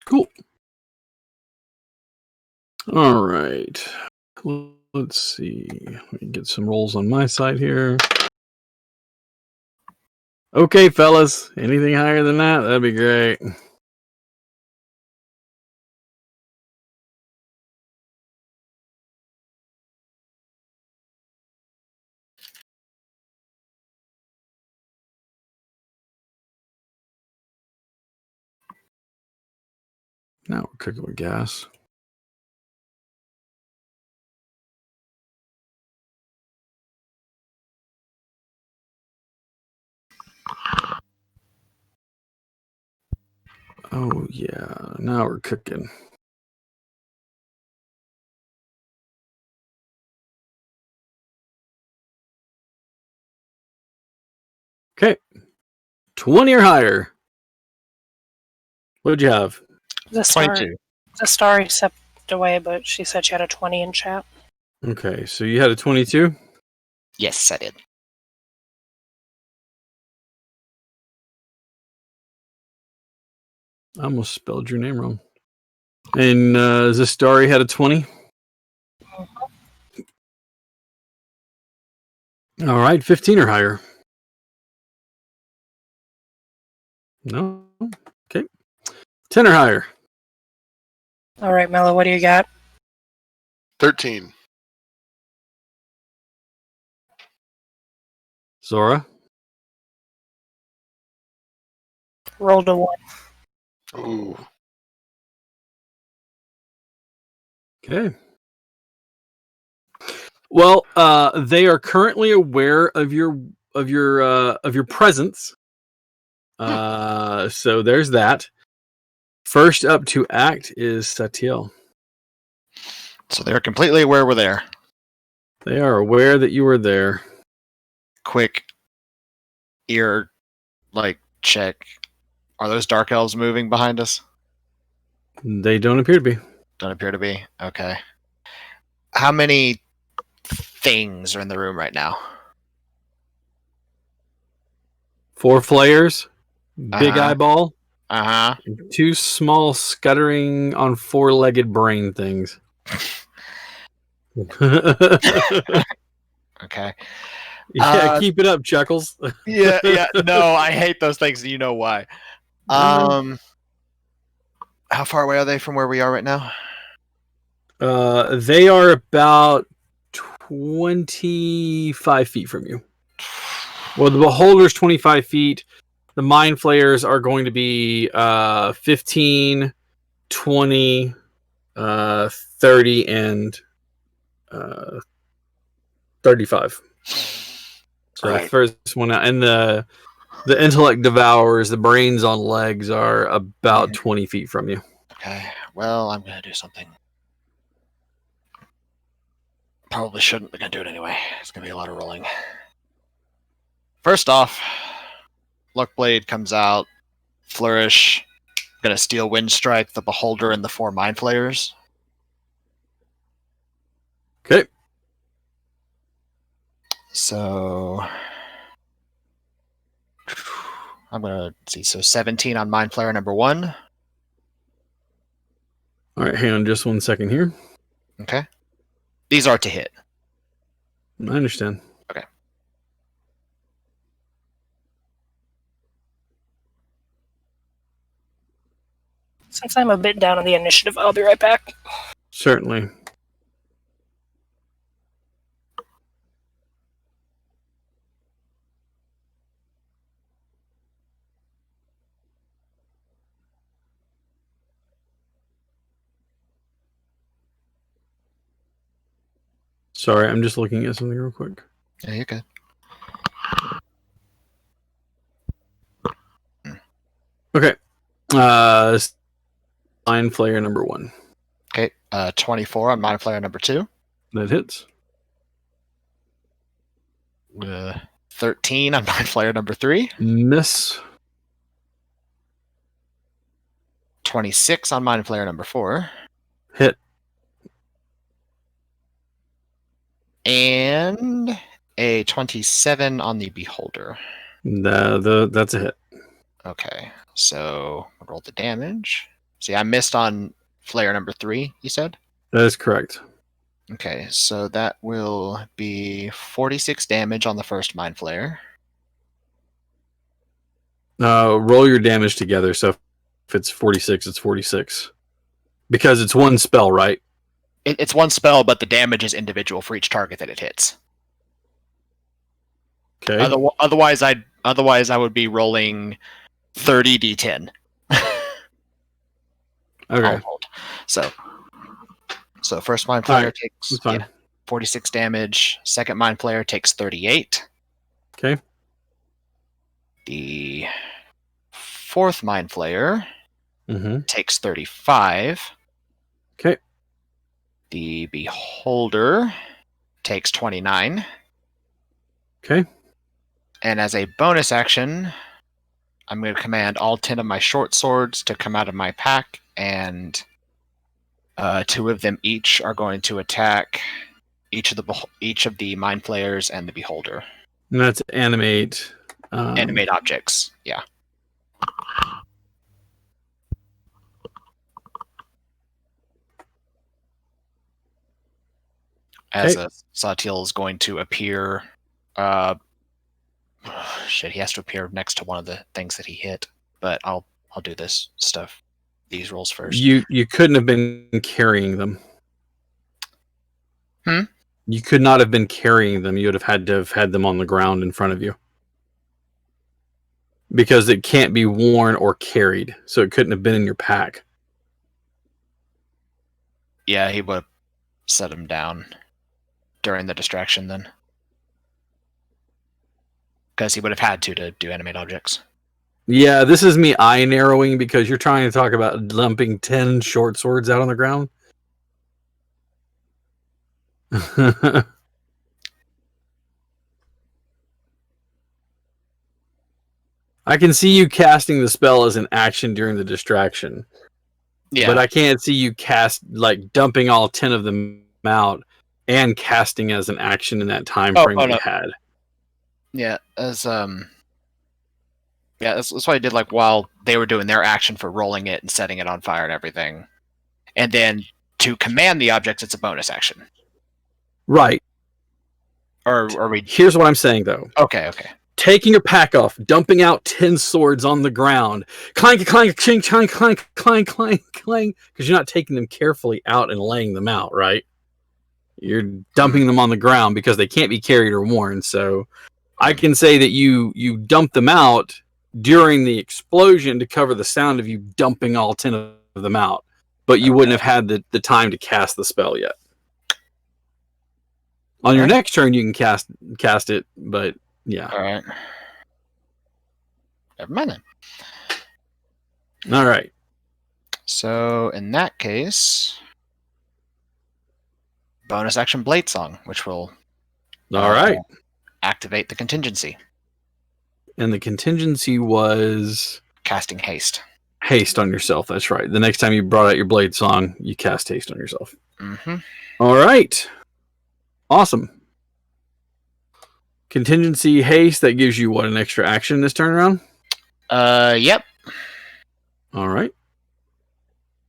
A: Cool. All right. Let's see. Let me get some rolls on my side here. Okay, fellas. Anything higher than that? That'd be great. Now we're cooking with gas.
F: Oh, yeah. Now we're cooking. Okay. 20 or higher. What'd you have?
D: The star,
E: 22.
D: the star stepped away, but she said she had a 20 in chat.
F: Okay, so you had a 22?
E: Yes, I did.
F: I almost spelled your name wrong. And Zastari had a 20? All right, 15 or higher. No? Okay. 10 or higher.
D: All right, Mello, what do you got?
C: 13.
F: Zora?
D: Rolled a 1.
C: Ooh.
F: Okay. Well, they are currently aware of your presence. So there's that. First up to act is Satiel.
E: So they're completely aware we're there.
F: They are aware that you are there.
E: Quick ear, check. Are those dark elves moving behind us?
F: They don't appear to be.
E: Don't appear to be. Okay. How many things are in the room right now?
F: 4 flayers, big
E: Uh-huh.
F: eyeball,
E: Uh-huh.
F: and 2 small scuttering on 4-legged brain things.
E: Okay.
F: Keep it up, Chuckles.
E: Yeah. No, I hate those things. You know why. How far away are they from where we are right now?
F: They are about 25 feet from you. Well, the beholder's 25 feet. The mind flayers are going to be 15, 20, 30, and 35. So
E: Right.
F: the first one out, and the intellect devourers, the brains on legs, are about 20 feet from you.
E: Okay. Well, I'm gonna do something. Probably shouldn't, but gonna do it anyway. It's gonna be a lot of rolling. First off, Luckblade comes out, flourish. Gonna steal wind strike the beholder and the 4 mind flayers.
F: Okay.
E: So I'm gonna see. So 17 on mind flayer number 1.
F: All right, hang on just 1 second here.
E: Okay. These are to hit.
F: I understand.
E: Okay.
D: Since I'm a bit down on the initiative, I'll be right back.
F: Certainly. Sorry, I'm just looking at something real quick.
E: Yeah, you're good.
F: Okay. Mind flayer number 1.
E: Okay. 24 on mind flayer number 2.
F: That hits.
E: 13 on mind flayer number 3.
F: Miss.
E: 26 on mind flayer number 4.
F: Hit.
E: And a 27 on the beholder.
F: That's a hit.
E: Okay, so roll the damage. See, I missed on flare number 3, you said?
F: That is correct.
E: Okay, so that will be 46 damage on the first mind flare.
F: Roll your damage together. So if it's 46, it's 46. Because it's one spell, right?
E: It's one spell, but the damage is individual for each target that it hits.
F: Okay.
E: Otherwise, I would be rolling 30 d10.
F: Okay.
E: So first mind flayer
F: Right.
E: takes 46 damage. Second mind flayer takes 38.
F: Okay.
E: The fourth mind flayer
A: Mm-hmm.
E: takes 35.
A: Okay.
E: The Beholder takes 29.
A: Okay.
E: And as a bonus action, I'm going to command all 10 of my short swords to come out of my pack, and 2 of them each are going to attack each of the Mind Flayers and the Beholder.
A: And that's animate.
E: Animate objects, yeah. As
A: Okay.
E: a Sawteel is going to appear. Shit, he has to appear next to one of the things that he hit. But I'll do this stuff. These rolls first.
A: You couldn't have been carrying them.
E: Hmm?
A: You could not have been carrying them. You would have had them on the ground in front of you. Because it can't be worn or carried. So it couldn't have been in your pack.
E: Yeah, he would have set him down during the distraction then. Because he would have had to do animate objects.
A: Yeah, this is me eye narrowing because you're trying to talk about dumping 10 short swords out on the ground. I can see you casting the spell as an action during the distraction.
E: Yeah.
A: But I can't see you dumping all 10 of them out and casting as an action in that time frame that you had.
E: Yeah, that's what I did while they were doing their action for rolling it and setting it on fire and everything. And then to command the objects, it's a bonus action.
A: Right.
E: Or are we...
A: Here's what I'm saying, though.
E: Okay.
A: Taking your pack off, dumping out 10 swords on the ground. Clank, clank, clink, clank, clank, clank, clank, clank. Because you're not taking them carefully out and laying them out, right? You're dumping them on the ground because they can't be carried or worn. So I can say that you dump them out during the explosion to cover the sound of you dumping all 10 of them out. But you wouldn't have had the time to cast the spell yet. On your next turn, you can cast it, but yeah.
E: All right. Never mind then.
A: All right.
E: So in that case, bonus action Blade Song, which will
A: All right.
E: activate the contingency.
A: And the contingency was
E: Casting haste.
A: Haste on yourself. That's right. The next time you brought out your Blade Song, you cast haste on yourself.
E: Mm-hmm.
A: All right. Awesome. Contingency haste, that gives you what, an extra action this turn around?
E: Yep.
A: All right.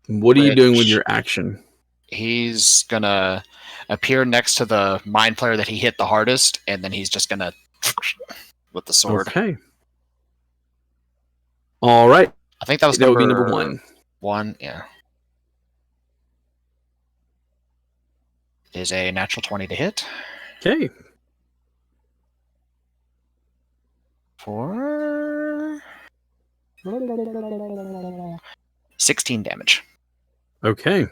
A: What are you doing with your action?
E: He's gonna appear next to the Mind Flayer that he hit the hardest, and then he's just gonna with the sword.
A: Okay. All right.
E: I think that
A: would be number 1.
E: 1, yeah. Is a natural 20 to hit.
A: Okay.
E: For 16 damage.
A: Okay.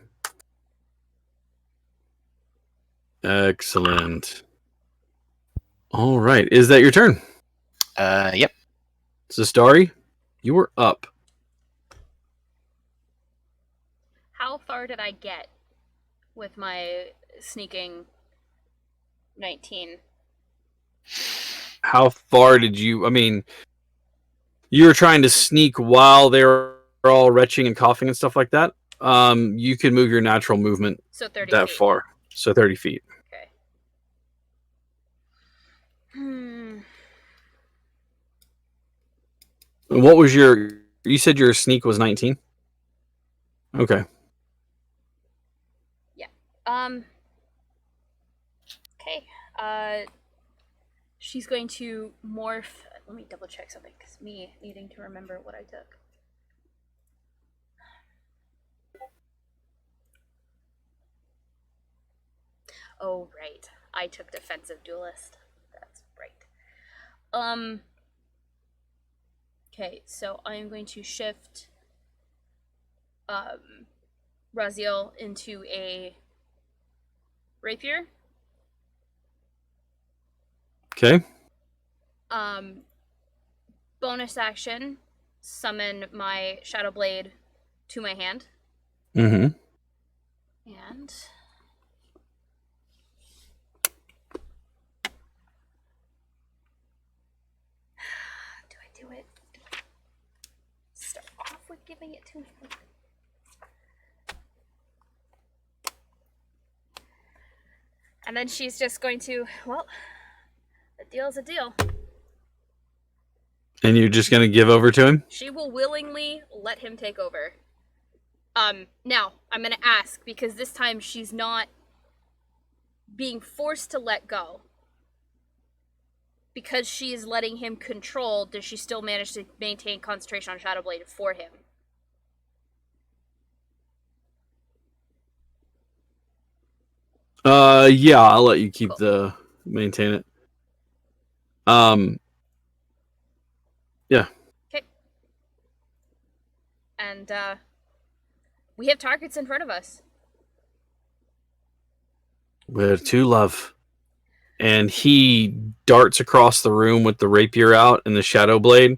A: Excellent. All right. Is that your turn?
E: Yep.
A: Zastari, you were up.
B: How far did I get with my sneaking 19?
A: How far did you... I mean, you were trying to sneak while they were all retching and coughing and stuff like that. You can move your natural movement
B: So 30
A: that
B: feet.
A: far. So 30 feet.
B: Okay.
A: What was your... You said your sneak was 19? Okay.
B: Yeah. Okay. She's going to morph. Let me double check something, because me needing to remember what I took. Oh, right. I took defensive duelist. That's right. Okay, so I am going to shift Raziel into a rapier.
A: Okay.
B: Bonus action, summon my Shadow Blade to my hand.
F: Mm-hmm.
B: And do I do it? Start off with giving it to him. And then she's just going to, well, a deal's a deal.
F: And you're just going to give over to him?
B: She will willingly let him take over. Now, I'm going to ask, because this time she's not being forced to let go. Because she is letting him control, does she still manage to maintain concentration on Shadowblade for him?
F: Yeah, I'll let you keep maintain it. Yeah.
B: Okay. And, we have targets in front of us.
F: Where to, love? And he darts across the room with the rapier out and the shadow blade.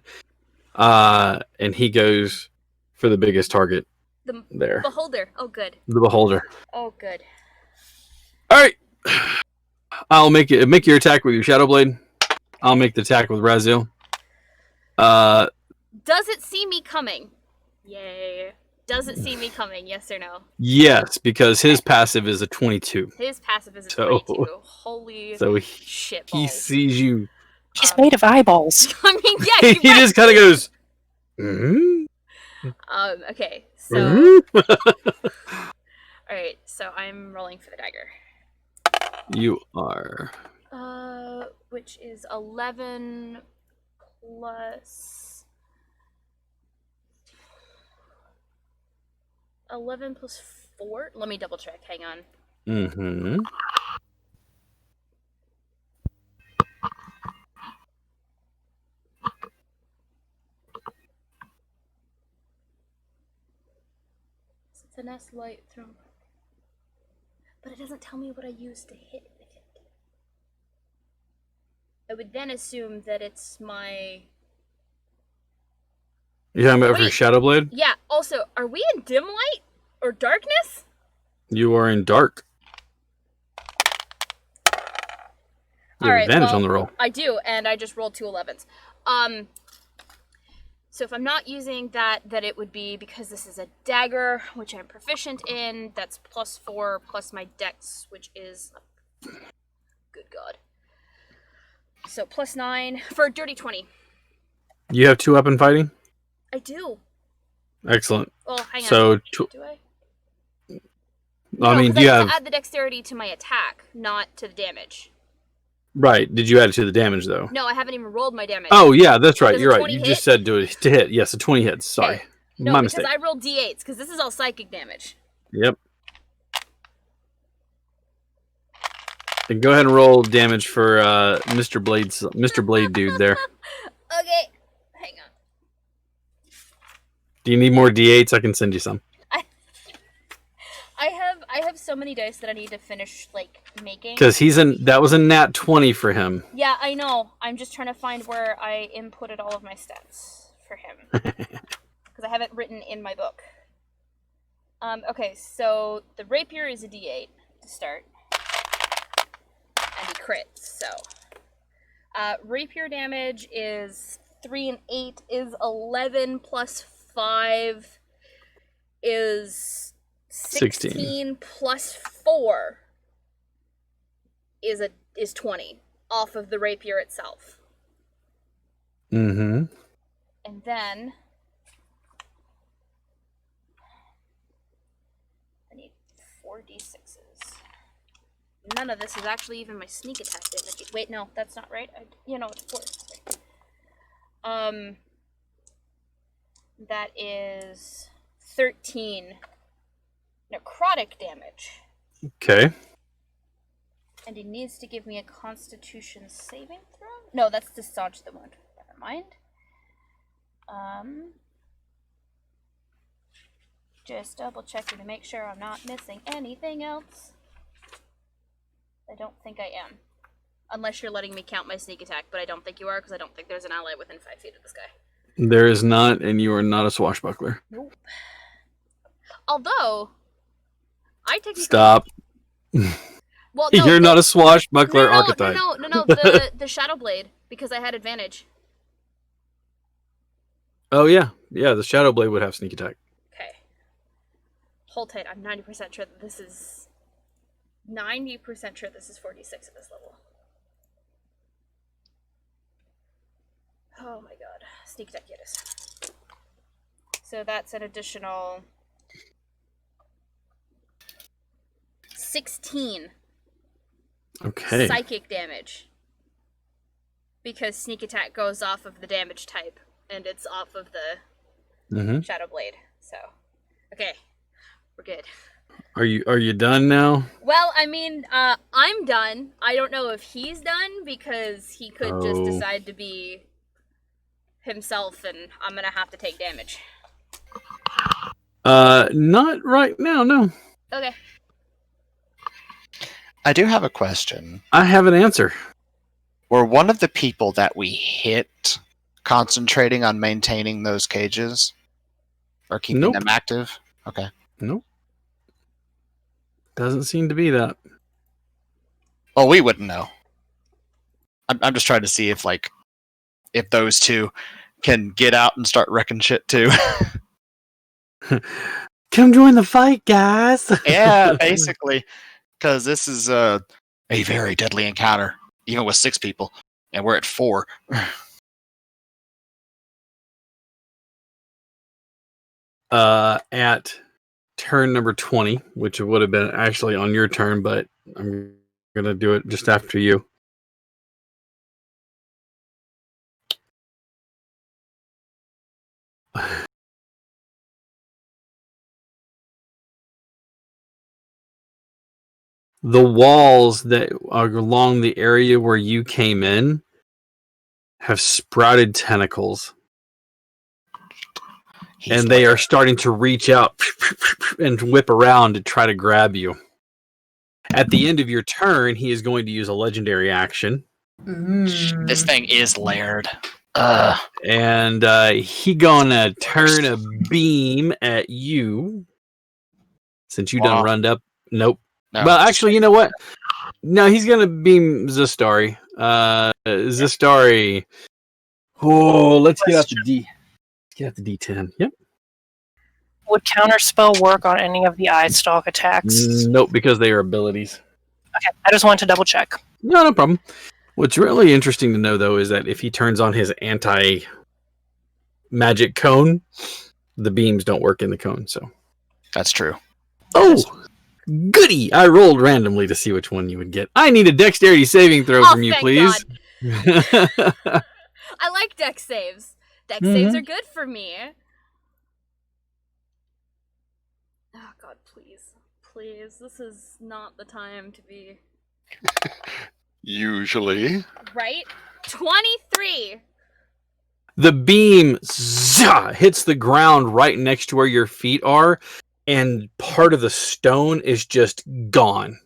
F: And he goes for the biggest target there.
B: Beholder. Oh, good.
F: The beholder.
B: Oh, good.
F: All right. I'll make your attack with your shadow blade. I'll make the attack with Razil.
B: Does it see me coming? Yay. Does it see me coming? Yes or no?
F: Yes, because his passive is a 22.
B: His passive is a 22. Holy shit balls.
F: He sees you.
D: He's made of eyeballs.
B: I mean, yeah,
F: He just kind of goes.
B: Okay, so. Alright, so I'm rolling for the dagger.
F: You are.
B: Which is 11 plus. 11 plus 4? Let me double check. Hang on.
F: Mm-hmm.
B: Finesse light thrown. But it doesn't tell me what I used to hit with it. I would then assume that it's my.
F: You're talking about for Shadow Blade?
B: Yeah, also, are we in dim light? Or darkness?
F: You are in dark. You have advantage on the roll.
B: I do, and I just rolled 2 11s. So if I'm not using that, then it would be because this is a dagger, which I'm proficient in. That's +4 plus my dex, which is good God. So +9 for a dirty 20.
F: You have 2-weapon fighting?
B: I do.
F: Excellent.
B: Well, hang on.
F: So
B: do I?
F: No, I mean, do you have
B: to add the dexterity to my attack, not to the damage.
F: Right. Did you add it to the damage, though?
B: No, I haven't even rolled my damage.
F: Oh, yeah, that's right. You're right. You
B: hit?
F: just said to hit. Yes, a 20 hits. Sorry.
B: Okay. No,
F: My
B: because
F: mistake.
B: I rolled d8s, because this is all psychic damage.
F: Yep. And go ahead and roll damage for Mr. Blade dude there.
B: Okay. Hang on.
F: Do you need more D8s? I can send you some.
B: I have so many dice that I need to finish making.
F: Because that was a nat 20 for him.
B: Yeah, I know. I'm just trying to find where I inputted all of my stats for him. Because I have it written in my book. Okay, so the rapier is a d8 to start. And he crits, so. Rapier damage is 3 and 8 is 11 plus 5 is 16 plus 4 is 20 off of the rapier itself.
F: Mm-hmm.
B: And then I need 4 d6s. None of this is actually even my sneak attack damage. Wait, no, that's not right. It's 4. That is 13 necrotic damage.
F: Okay.
B: And he needs to give me a Constitution saving throw? No, that's to staunch the wound. Never mind. Just double checking to make sure I'm not missing anything else. I don't think I am. Unless you're letting me count my sneak attack, but I don't think you are, because I don't think there's an ally within 5 feet of this guy.
F: There is not, and you are not a swashbuckler.
B: Nope. Although, I technically
A: Stop.
B: Well, no,
A: You're not a swashbuckler
B: no,
A: archetype.
B: no, the Shadow Blade, because I had advantage.
A: Oh yeah, the Shadow Blade would have sneak attack.
B: Okay. Hold tight. I'm 90% sure that this is 90% sure this is 46 at this level. Oh my god. Sneak attack, it is. So that's an additional 16
A: Okay.
B: psychic damage. Because sneak attack goes off of the damage type, and it's off of the Shadow Blade. So, okay, we're good.
A: Are you done now?
B: Well, I mean, I'm done. I don't know if he's done, because he could just decide to be himself, and I'm gonna have to take damage.
A: Not right now, no.
B: Okay.
E: I do have a question.
A: I have an answer.
E: Were one of the people that we hit concentrating on maintaining those cages? Or keeping
A: Nope.
E: them active? Okay.
A: Nope. Doesn't seem to be that.
E: Well, we wouldn't know. I'm just trying to see if those two can get out and start wrecking shit too.
A: Come join the fight, guys.
E: Yeah, basically. Because this is a very deadly encounter, even with 6 people. And we're at 4.
A: At turn number 20, which would have been actually on your turn, but I'm going to do it just after you. The walls that are along the area where you came in have sprouted tentacles. And they are starting to reach out and whip around to try to grab you. At the end of your turn, he is going to use a legendary action.
E: This thing is layered.
A: And he gonna turn a beam at you. Since you done runned up. Nope.
E: No.
A: Well, actually, you know what? No, he's gonna beam Zastari. Zastari. Oh, let's get out the D. Get out the D10. Yep.
D: Would counterspell work on any of the eye stalk attacks?
A: Nope, because they are abilities.
D: Okay, I just wanted to double check.
A: No problem. What's really interesting to know, though, is that if he turns on his anti-magic cone, the beams don't work in the cone. So
E: that's true.
A: Oh, goody! I rolled randomly to see which one you would get. I need a dexterity saving throw from you, please.
B: I like dex saves. Dex saves are good for me. Oh god, please. Please, this is not the time to be...
C: Usually.
B: Right? 23!
A: The beam hits the ground right next to where your feet are, and part of the stone is just gone.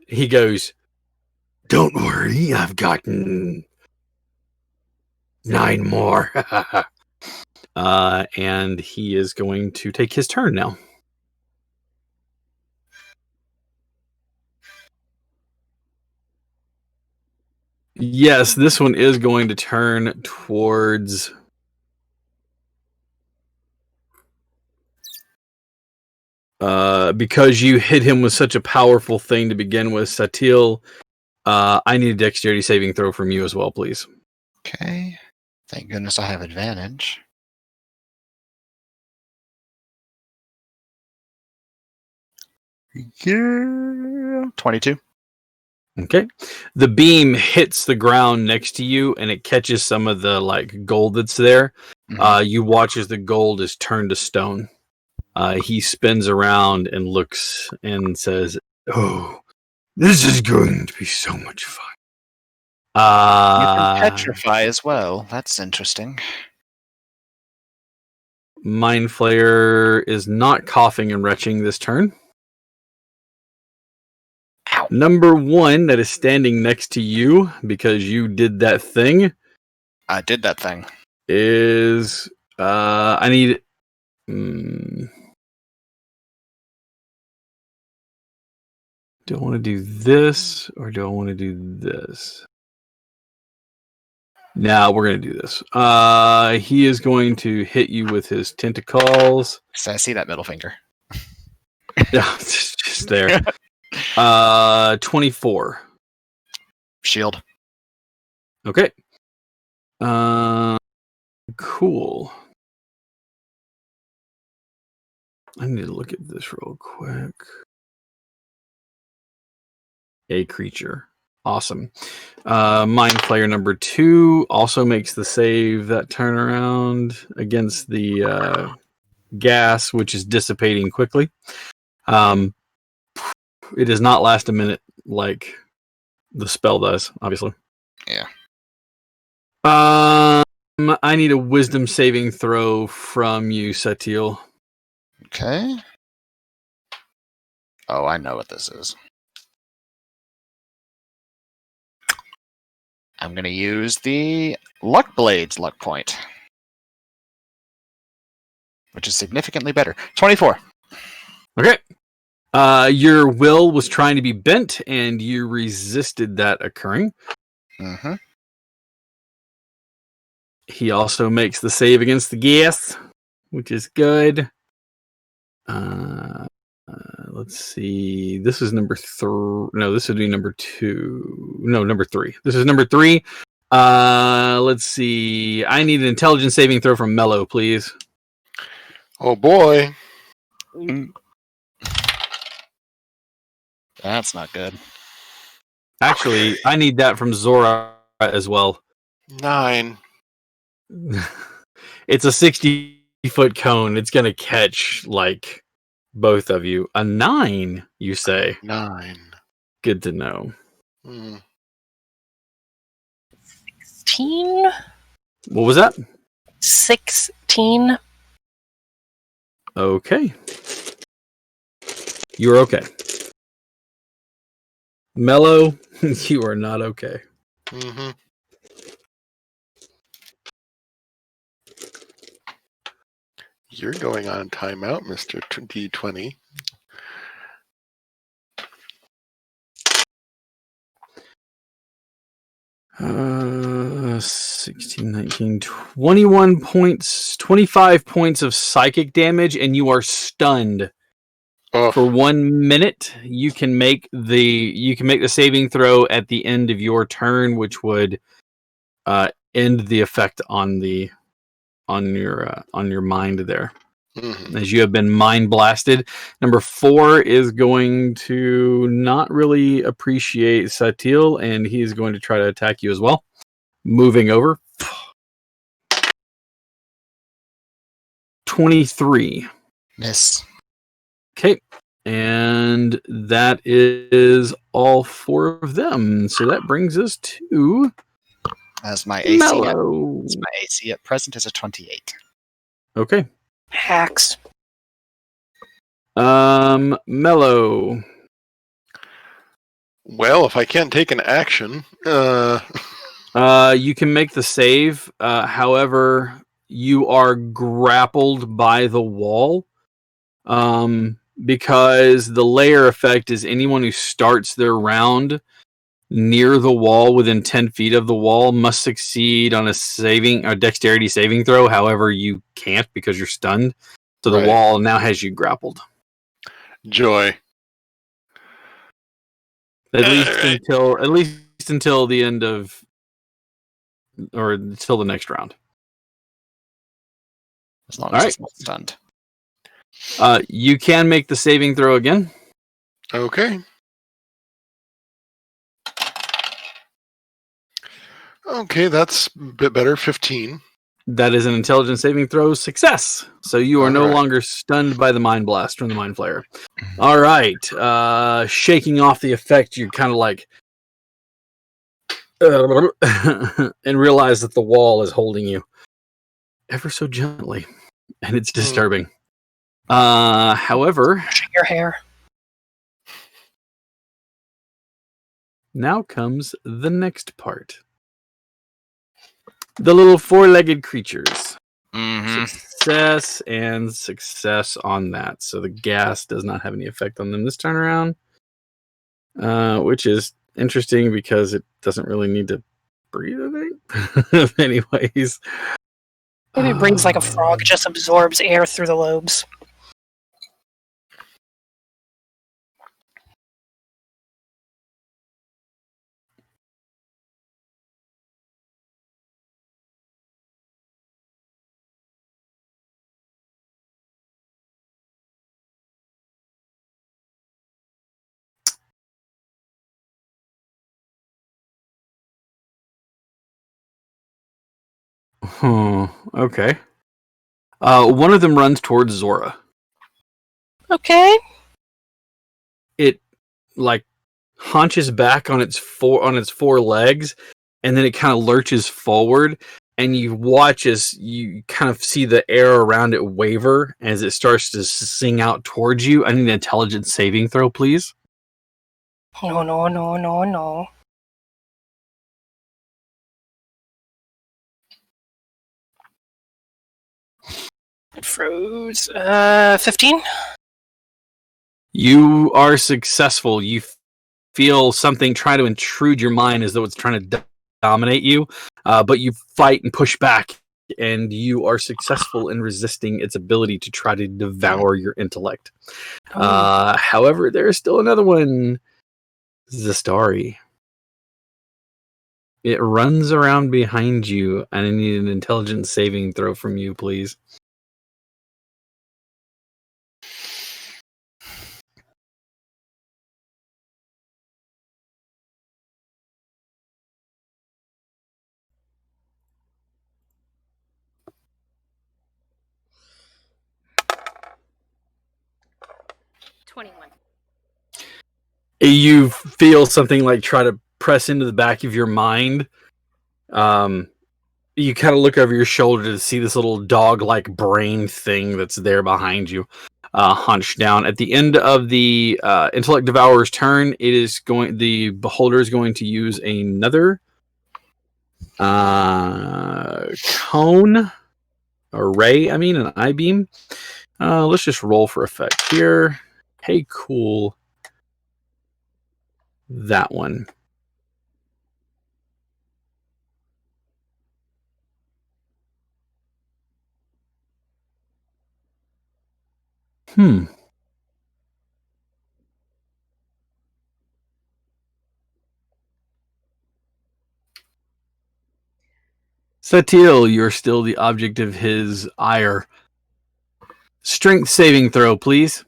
A: He goes, "Don't worry, I've gotten 9 more." And he is going to take his turn now. Yes, this one is going to turn towards... because you hit him with such a powerful thing to begin with, Satil, I need a dexterity saving throw from you as well, please.
E: Okay. Thank goodness I have advantage. Yeah. 22.
A: Okay. The beam hits the ground next to you, and it catches some of the gold that's there. You watch as the gold is turned to stone. He spins around and looks and says, "Oh, this is going to be so much fun."
E: You can petrify as well. That's interesting.
A: Mind Flayer is not coughing and retching this turn.
E: Ow.
A: Number 1 that is standing next to you because you did that thing.
E: I did that thing.
A: Is I need
F: Do I want to do this or do I want to do this? Now we're going to do this. He is going to hit you with his tentacles.
E: So I see that middle finger.
F: Yeah, it's just there. 24.
E: Shield.
F: Okay. Cool. I need to look at this real quick. A creature. Awesome. Mind Flayer number 2 also makes the save that turnaround against the gas, which is dissipating quickly. It does not last a minute like the spell does, obviously.
E: Yeah.
F: I need a wisdom saving throw from you, Satil.
E: Okay. Oh, I know what this is. I'm going to use the Luck Blades luck point, which is significantly better. 24.
F: Okay. Your will was trying to be bent, and you resisted that occurring.
E: Mm-hmm.
F: He also makes the save against the gas, which is good. Let's see. This is number 3. No, this would be number 2. No, number 3. This is number 3. Let's see. I need an intelligence saving throw from Mello, please.
C: Oh boy.
E: That's not good.
F: Actually, I need that from Zora as well.
C: 9.
F: It's a 60-foot cone. It's going to catch, like, both of you. A 9, you say?
C: 9.
F: Good to know.
D: 16?
F: What was that?
D: 16?
F: Okay. You're okay. Mello, you are not okay.
C: Mm-hmm. You're going on timeout, Mr. D20.
F: Uh, 16, 19, 21 points, 25 points of psychic damage, and you are stunned.
C: Oh,
F: For 1 minute, you can make the saving throw at the end of your turn, which would end the effect on your mind there,
C: mhm.
F: as you have been mind blasted. Number 4 is going to not really appreciate Satil, and he's going to try to attack you as well. Moving over. 23.
E: Miss.
F: Okay. And that is all 4 of them. So that brings us to
E: As my AC
F: Mello.
E: at present is a 28.
F: Okay.
D: Hacks.
F: Mello.
C: Well, if I can't take an action,
F: You can make the save. However, you are grappled by the wall. Because the layer effect is anyone who starts their round near the wall within 10 feet of the wall must succeed on a dexterity saving throw. However, you can't because you're stunned. So the
C: Right.
F: wall now has you grappled.
C: joy.
F: At least
C: Alright.
F: until the end of, or until the next round.
E: As long
F: All
E: as
F: right.
E: it's not stunned.
F: You can make the saving throw again.
C: Okay. Okay, that's a bit better. 15.
F: That is an intelligence saving throw success. So you are no
C: Alright.
F: longer stunned by the mind blast from the mind flayer. All right. Shaking off the effect, you're kind of like, and realize that the wall is holding you ever so gently, and it's disturbing. However,
D: Brushing your hair.
F: now comes the next part. The little 4-legged creatures. Success and success on that. So the gas does not have any effect on them this turn around, which is interesting because it doesn't really need to breathe, I think. Anyways.
D: Maybe it breathes like a frog, just absorbs air through the lobes.
F: Okay. One of them runs towards Zora.
D: Okay.
F: It like haunches back on its four legs, and then it kind of lurches forward, and you watch as you kind of see the air around it waver as it starts to sing out towards you. I need an intelligence saving throw, please.
D: No. It froze. 15?
F: You are successful. You feel something try to intrude your mind as though it's trying to dominate you, but you fight and push back, and you are successful in resisting its ability to try to devour your intellect. However, there is still another one, Zastari. It runs around behind you, and I need an intelligence saving throw from you, please. You feel something like try to press into the back of your mind. You kind of look over your shoulder to see this little dog-like brain thing that's there behind you, hunched down. At the end of the Intellect Devourer's turn, the Beholder is going to use another cone, or ray, an I-beam. Let's just roll for effect here. Hey, cool. That one. Satil, you're still the object of his ire. Strength saving throw, please.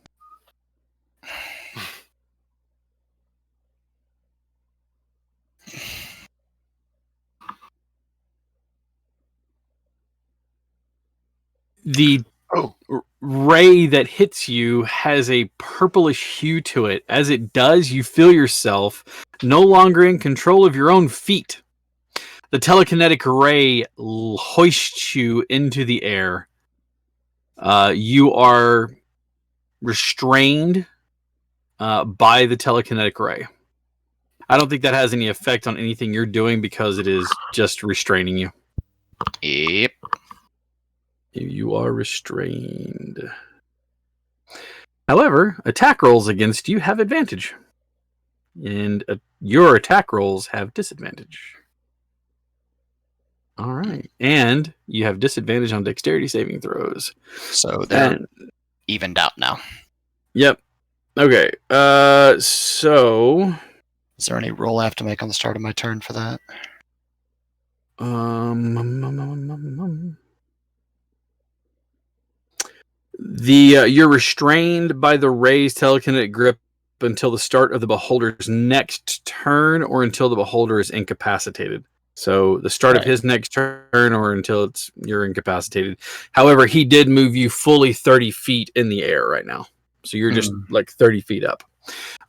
F: The ray that hits you has a purplish hue to it. As it does, you feel yourself no longer in control of your own feet. The telekinetic ray hoists you into the air. You are restrained by the telekinetic ray. I don't think that has any effect on anything you're doing because it is just restraining you.
E: Yep.
F: You are restrained. However, attack rolls against you have advantage. And your attack rolls have disadvantage. All right. And you have disadvantage on dexterity saving throws.
E: So they're evened out now.
F: Yep. Okay. So...
E: Is there any roll I have to make on the start of my turn for that?
F: You're restrained by the ray's telekinetic grip until the start of the Beholder's next turn, or until the Beholder is incapacitated. So the start of his next turn, or until you're incapacitated. However, he did move you fully 30 feet in the air right now. So you're just like 30 feet up.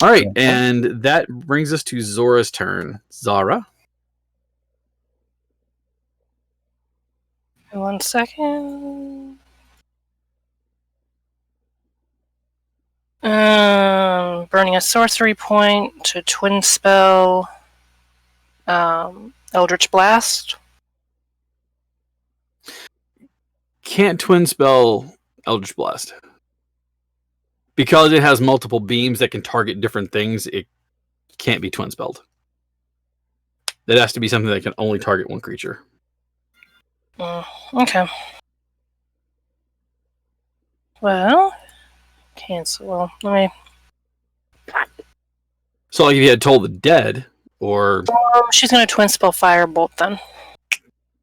F: All right, and that brings us to Zora's turn. Zara?
D: 1 second. Burning a sorcery point to twin spell Eldritch Blast.
A: can't twin spell Eldritch Blast. Because it has multiple beams that can target different things, it can't be twin spelled. It has to be something that can only target one creature.
D: Okay. Well, cancel. Well, let me.
A: So, like, if you had Toll the Dead, or
D: She's going to twin spell Firebolt then.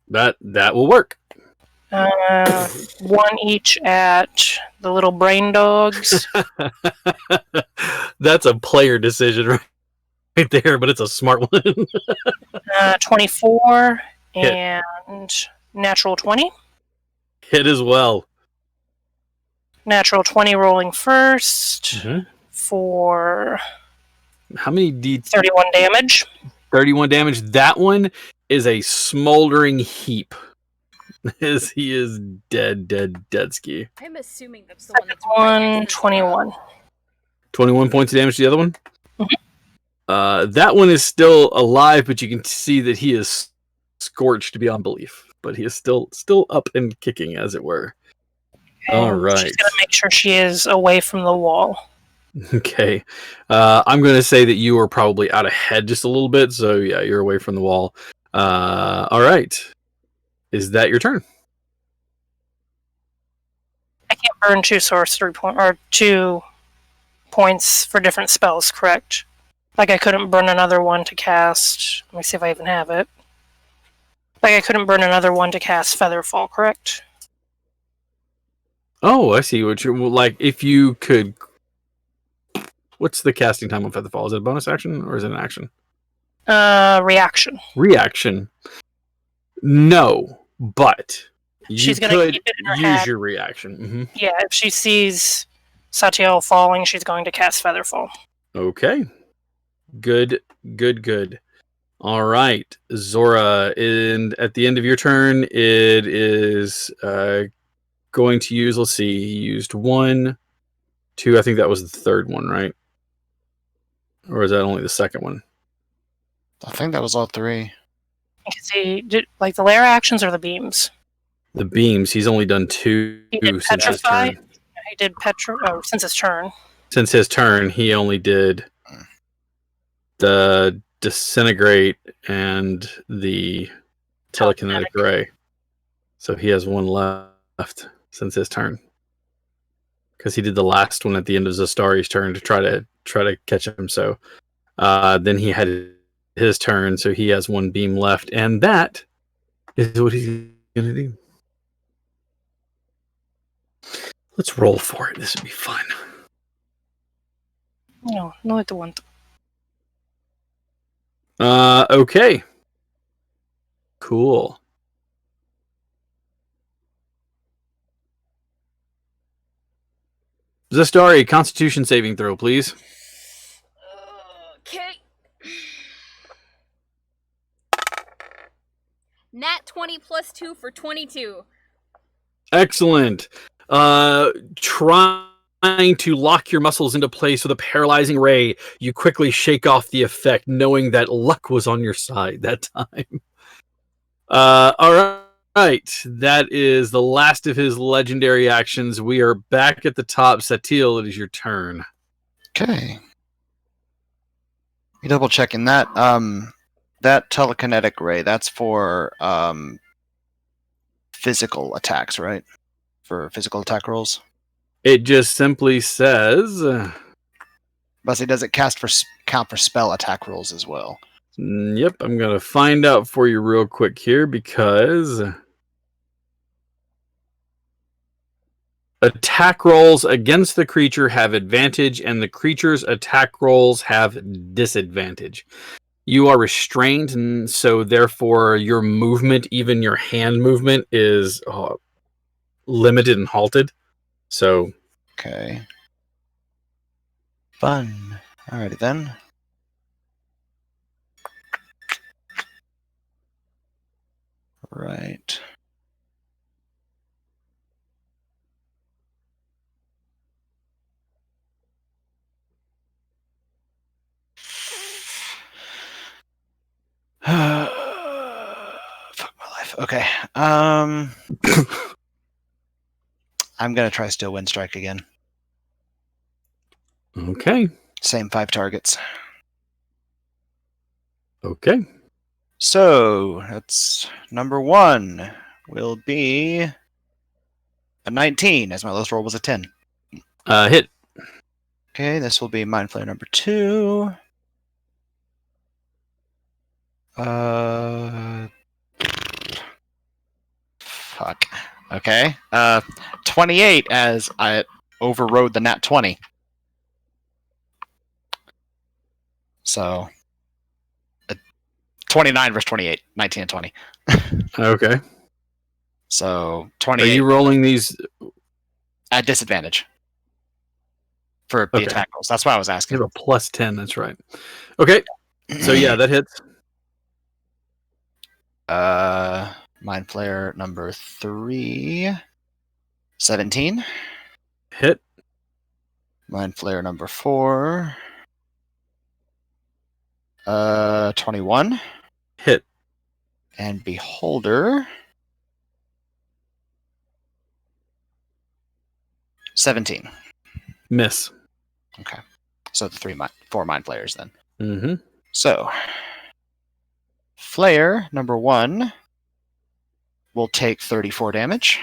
A: that will work.
D: One each at the little brain dogs.
A: That's a player decision right there, but it's a smart one.
D: 24
A: Hit.
D: and natural 20.
A: Hit as well.
D: Natural 20 rolling first for
A: How many D?
D: 31 damage.
A: 31 damage. That one is a smoldering heap. He is dead ski.
B: I'm assuming that's the one that's right next to
D: 21.
A: 21 points of damage to the other one. That one is still alive, but you can see that he is scorched beyond belief. But he is still up and kicking, as it were. All right.
D: She's going to make sure she is away from the wall.
A: Okay. I'm going to say that you are probably out ahead just a little bit. So, yeah, you're away from the wall. All right. Is that your turn?
D: I can't burn 2 sorcery points, or 2 points for different spells, correct? Like I couldn't burn another one to cast. Let me see if I even have it. Like I couldn't burn another one to cast Featherfall, correct?
A: Oh, I see what you're like. If you could, what's the casting time on Featherfall? Is it a bonus action or is it an action?
D: Reaction.
A: Reaction. No, but
D: She's
A: you
D: gonna
A: could
D: keep it in her
A: use
D: head.
A: your reaction.
D: Yeah, if she sees Satiel falling, she's going to cast Featherfall.
A: Okay. Good. All right, Zora. And at the end of your turn, it is going to use. Let's see. He used 1, 2. I think that was the third one, right? Or is that only the second one?
E: I think that was all 3.
D: You can see, like the lair actions or the beams.
A: The beams. He's only done 2
D: He did
A: since his
D: Petrify.
A: turn.
D: He did since his turn.
A: Since his turn, he only did the disintegrate and the telekinetic ray. So he has 1 left since his turn. Because he did the last one at the end of Zastari's turn to try to catch him. So then he had his turn, so he has 1 beam left, and that is what he's gonna do. Let's roll for it. This would be fun.
D: No, it won't.
A: Okay. Cool. Zastari, Constitution saving throw, please.
B: Okay. Nat 20 plus 2 for 22.
A: Excellent. Trying to lock your muscles into place with a paralyzing ray, you quickly shake off the effect, knowing that luck was on your side that time. All right. That is the last of his legendary actions. We are back at the top. Satil, it is your turn.
E: Okay. You double checking that. That telekinetic ray, that's for physical attacks, right? For physical attack rolls.
A: It just simply says...
E: But does it count for spell attack rolls as well?
A: Yep, I'm going to find out for you real quick here because... Attack rolls against the creature have advantage, and the creature's attack rolls have disadvantage. You are restrained, and so therefore your movement, even your hand movement, is limited and halted. So,
E: okay. Fun. Alrighty then. Right. Fuck my life. Okay. I'm going to try Steel Wind Strike again.
F: Okay.
E: Same 5 targets.
F: Okay.
E: So, that's number 1 will be a 19, as my lowest roll was a 10.
F: Hit.
E: Okay, this will be Mind Flayer number 2. Fuck. Okay. 28 as I overrode the nat 20. So, 29 versus 28. 19 and 20.
F: Okay.
E: So,
F: Are
E: 28
F: you rolling these?
E: at disadvantage for the
F: Okay.
E: attack rolls. That's why I was
F: You
E: asking.
F: have a plus 10. That's right. Okay. So yeah, that hits.
E: Mind Flayer number 3. 17.
F: Hit.
E: Mind Flayer number 4. 21.
F: Hit.
E: And Beholder. 17.
F: Miss.
E: Okay. So the 4 Mind Flayers then.
F: Mm-hmm.
E: So, Flayer number 1 will take 34 damage.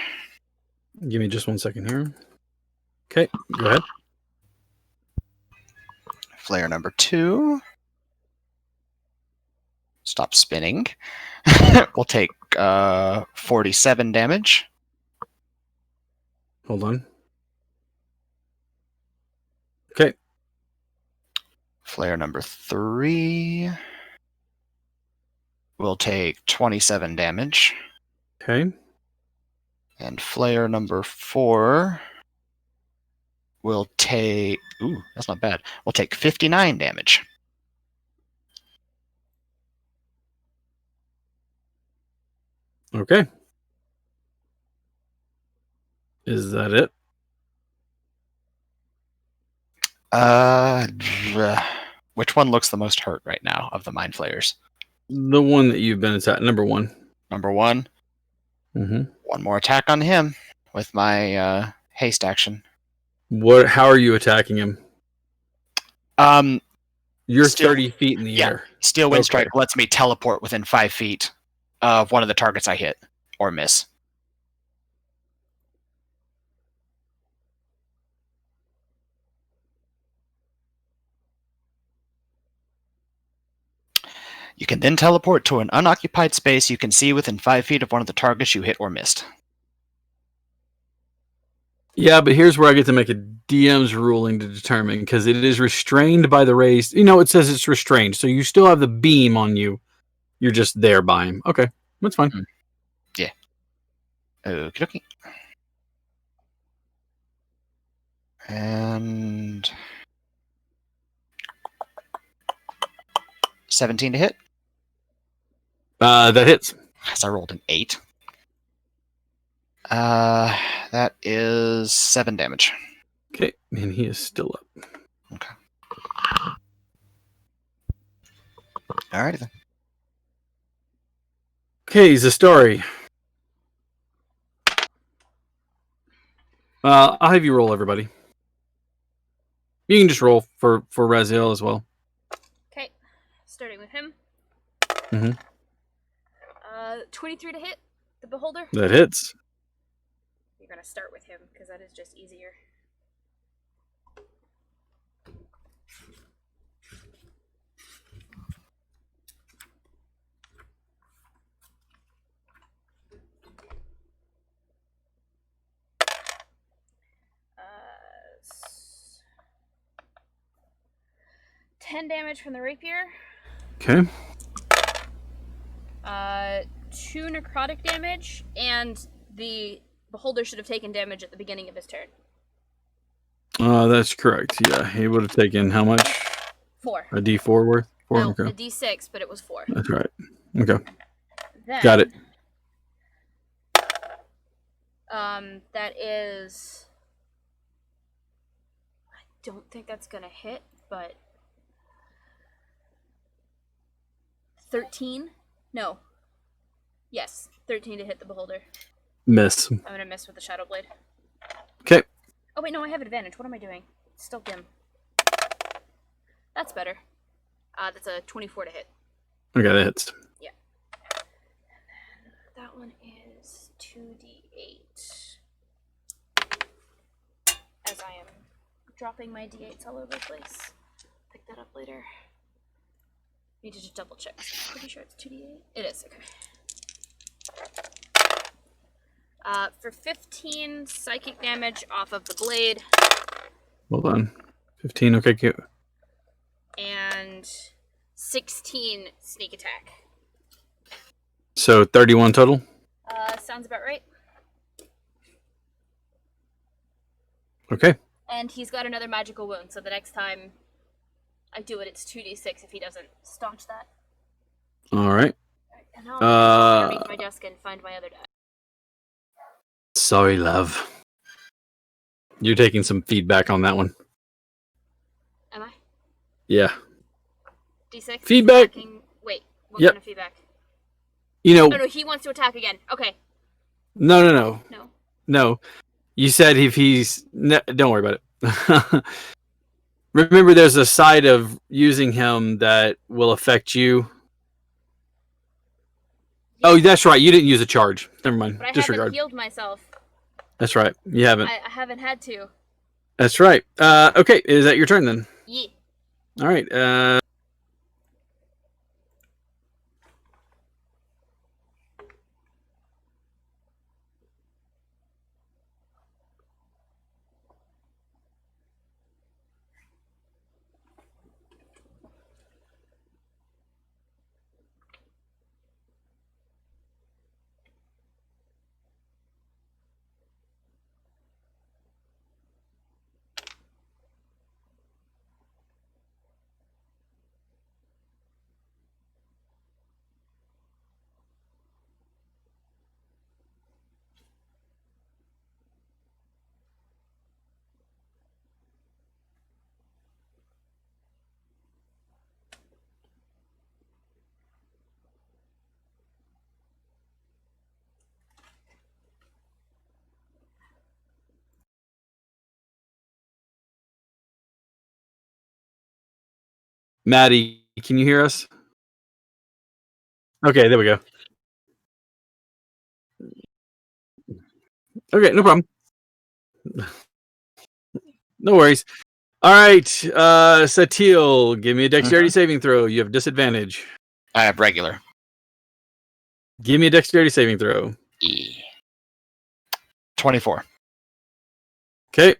F: Give me just 1 second here. Okay. Go ahead.
E: Flayer number 2. Stop spinning. Will take 47 damage.
F: Hold on. Okay.
E: Flayer number 3 will take 27 damage.
F: Okay.
E: And Flayer number 4 will take... Ooh, that's not bad. Will take 59 damage.
F: Okay. Is that it?
E: Which one looks the most hurt right now of the Mind Flayers?
F: The one that you've been attacked. Number 1.
E: Number 1.
F: Mm-hmm.
E: One more attack on him with my haste action.
F: What? How are you attacking him? You're
E: Still-
F: 30 feet in the
E: yeah.
F: air.
E: Steel Wind
F: Okay.
E: Strike lets me teleport within 5 feet of one of the targets I hit or miss. You can then teleport to an unoccupied space you can see within 5 feet of one of the targets you hit or missed.
F: Yeah, but here's where I get to make a DM's ruling to determine, because it is restrained by the rays. You know, it says it's restrained, so you still have the beam on you. You're just there by him. Okay, that's fine.
E: Yeah. Okie dokie. And 17 to hit.
F: That hits.
E: As I rolled an 8. That is 7 damage.
F: Okay, and he is still up.
E: Alrighty then.
F: Okay, the story. I'll have you roll, everybody. You can just roll for Raziel as well.
B: Okay, starting with him.
F: Mhm.
B: 23 to hit the beholder.
F: That hits.
B: You're gonna start with him because that is just easier. S- 10 damage from the rapier.
F: Okay.
B: 2 necrotic damage, and the beholder should have taken damage at the beginning of his turn.
F: That's correct. Yeah, he would have taken how much?
B: 4.
F: A D4 worth? 4?
B: No,
F: Okay.
B: a D6, but it was 4.
F: That's right. Okay.
B: Then,
F: Got it.
B: That is... I don't think that's gonna hit, but... 13? No. Yes, 13 to hit the beholder.
F: Miss.
B: I'm gonna miss with the Shadow Blade. Oh wait, no, I have advantage. What am I doing? It's still dim. That's better. That's a 24 to hit.
A: Okay, that hits.
B: Yeah. That one is 2d8. As I am dropping my d8s all over the place. Pick that up later. Need to just double check. I'm pretty sure it's 2d8. It is, okay. For 15 psychic damage off of the blade.
A: Hold on. 15, okay, cute.
B: And 16 sneak attack.
A: So 31 total?
B: Sounds about right.
A: Okay.
B: And he's got another magical wound, so the next time I do it, it's 2d6 if he doesn't staunch that.
A: Alright.
B: And now I'm going to my desk and find my other die.
A: Sorry, love. You're taking some feedback on that one.
B: Am I?
A: Yeah.
B: D6?
A: Feedback!
B: Wait, what
A: Yep.
B: kind of feedback?
A: You know...
B: Oh no, he wants to attack again. Okay.
A: No.
B: No.
A: No. You said if he's... No, don't worry about it. Remember, there's a side of using him that will affect you. Oh, that's right. You didn't use a charge. Never mind.
B: But I
A: Disregard.
B: haven't healed myself.
A: That's right. You haven't.
B: I haven't had to.
A: That's right. Okay. Is that your turn then?
B: Yeah.
A: All right. Maddie, can you hear us? Okay, there we go. Okay, no problem. No worries. All right, Satil, give me a dexterity saving throw. You have disadvantage.
E: I have regular.
A: Give me a dexterity saving throw.
E: 24.
A: Okay.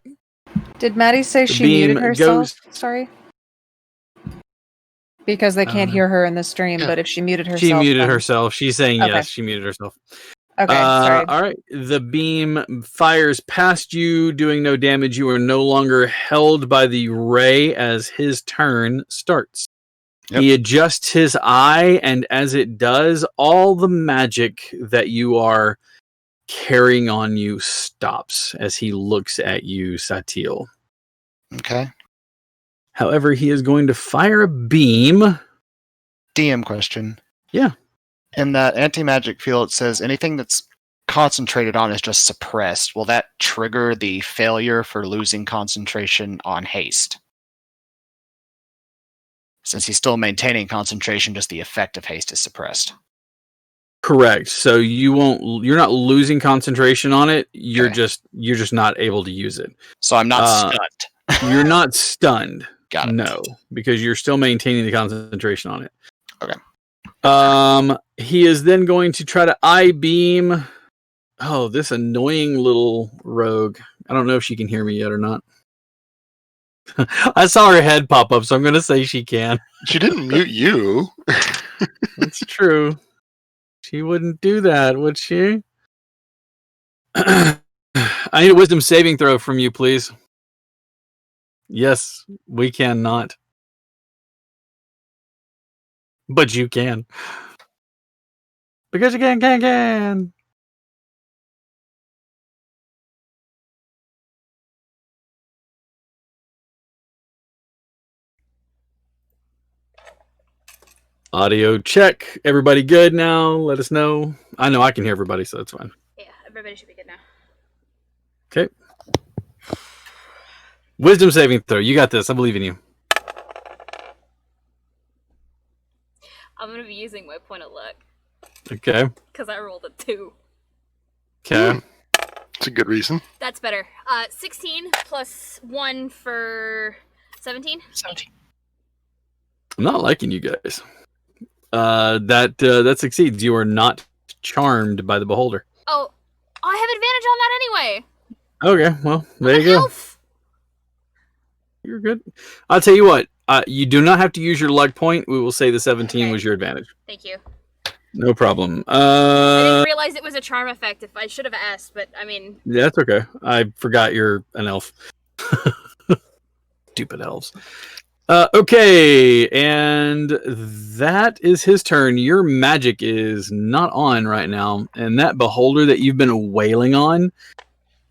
G: Did Maddie say
A: The
G: she muted
A: beam
G: herself?
A: goes-
G: Sorry. Because they can't hear her in the stream,
C: yeah.
G: but if she muted herself,
A: She muted
G: then-
A: herself. She's saying
G: Okay.
A: yes. She muted herself.
G: Okay, sorry.
A: All right. The beam fires past you, doing no damage. You are no longer held by the ray as his turn starts.
E: Yep.
A: He adjusts his eye, and as it does, all the magic that you are carrying on you stops as he looks at you, Satil.
E: Okay.
A: However, he is going to fire a beam.
E: DM question.
A: Yeah.
E: In that anti-magic field, it says anything that's concentrated on is just suppressed. Will that trigger the failure for losing concentration on haste? Since he's still maintaining concentration, just the effect of haste is suppressed.
A: Correct. So you're not losing concentration on it. You're
E: Okay.
A: just not able to use it.
E: So I'm not
A: Uh,
E: stunned.
A: You're not stunned.
E: Got it.
A: No, because you're still maintaining the concentration on it.
E: Okay.
A: He is then going to try to eye beam. Oh, this annoying little rogue. I don't know if she can hear me yet or not. I saw her head pop up, so I'm going to say she can.
C: She didn't mute you.
A: That's true. She wouldn't do that, would she? I need a wisdom saving throw from you, please. Yes, we cannot. But you can. Because you can. Audio Check. Everybody good now? Let us know. I know I can hear everybody, so that's fine.
B: Yeah, everybody should be good now.
A: Okay.
F: Wisdom saving throw. You got this. I believe in you.
B: I'm gonna be using my point of luck
F: Okay.
B: because I rolled a 2.
F: Okay.
C: It's a good reason.
B: That's better. 16 plus 1 for 17.
D: 17.
F: I'm not liking you guys. That succeeds. You are not charmed by the beholder.
B: Oh, I have advantage on that anyway.
F: Okay, well, there
B: I'm
F: you
B: an
F: go.
B: elf.
F: You're good. I'll tell you what. You do not have to use your luck point. We will say the 17
B: Okay.
F: was your advantage.
B: Thank you.
F: No problem.
B: I didn't realize it was a charm effect. If I should have asked, but I mean,
F: Yeah, that's okay. I forgot you're an elf. Stupid elves. Okay, and that is his turn. Your magic is not on right now, and that beholder that you've been wailing on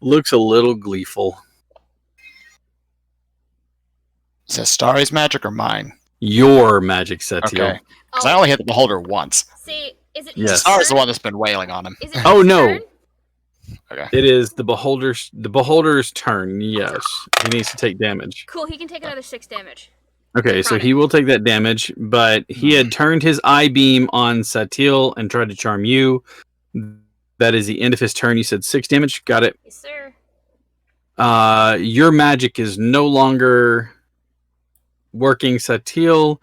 F: looks a little gleeful.
E: Is that Starry's magic or mine?
F: Your magic, Setiel.
E: Okay. Because I only hit the beholder once.
B: see, is it
F: Yes.
B: his
E: Starry's the
B: turn?
E: one that's been wailing on him.
B: Is it
F: Oh,
B: his
F: no.
B: turn?
E: Okay.
F: It is the beholder's turn. Yes, he needs to take damage.
B: Cool. He can take another 6 damage.
F: Okay, so
B: Chronic.
F: he will take that damage, but he had turned his eye beam on Satiel and tried to charm you. That is the end of his turn. You said 6 damage. Got it.
B: Yes, sir.
F: Your magic is no longer working, Satiel.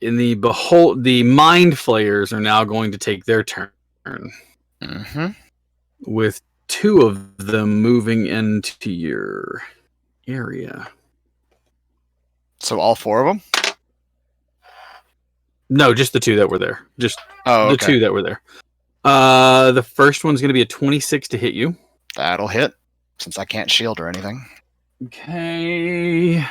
F: The mind flayers are now going to take their turn,
E: Mm-hmm.
F: with 2 of them moving into your area.
E: So all 4 of them?
F: No, just the 2 that were there. Just
E: Oh,
F: the
E: okay.
F: 2 that were there. The first one's going to be a 26 to hit you.
E: That'll hit, since I can't shield or anything.
F: Okay.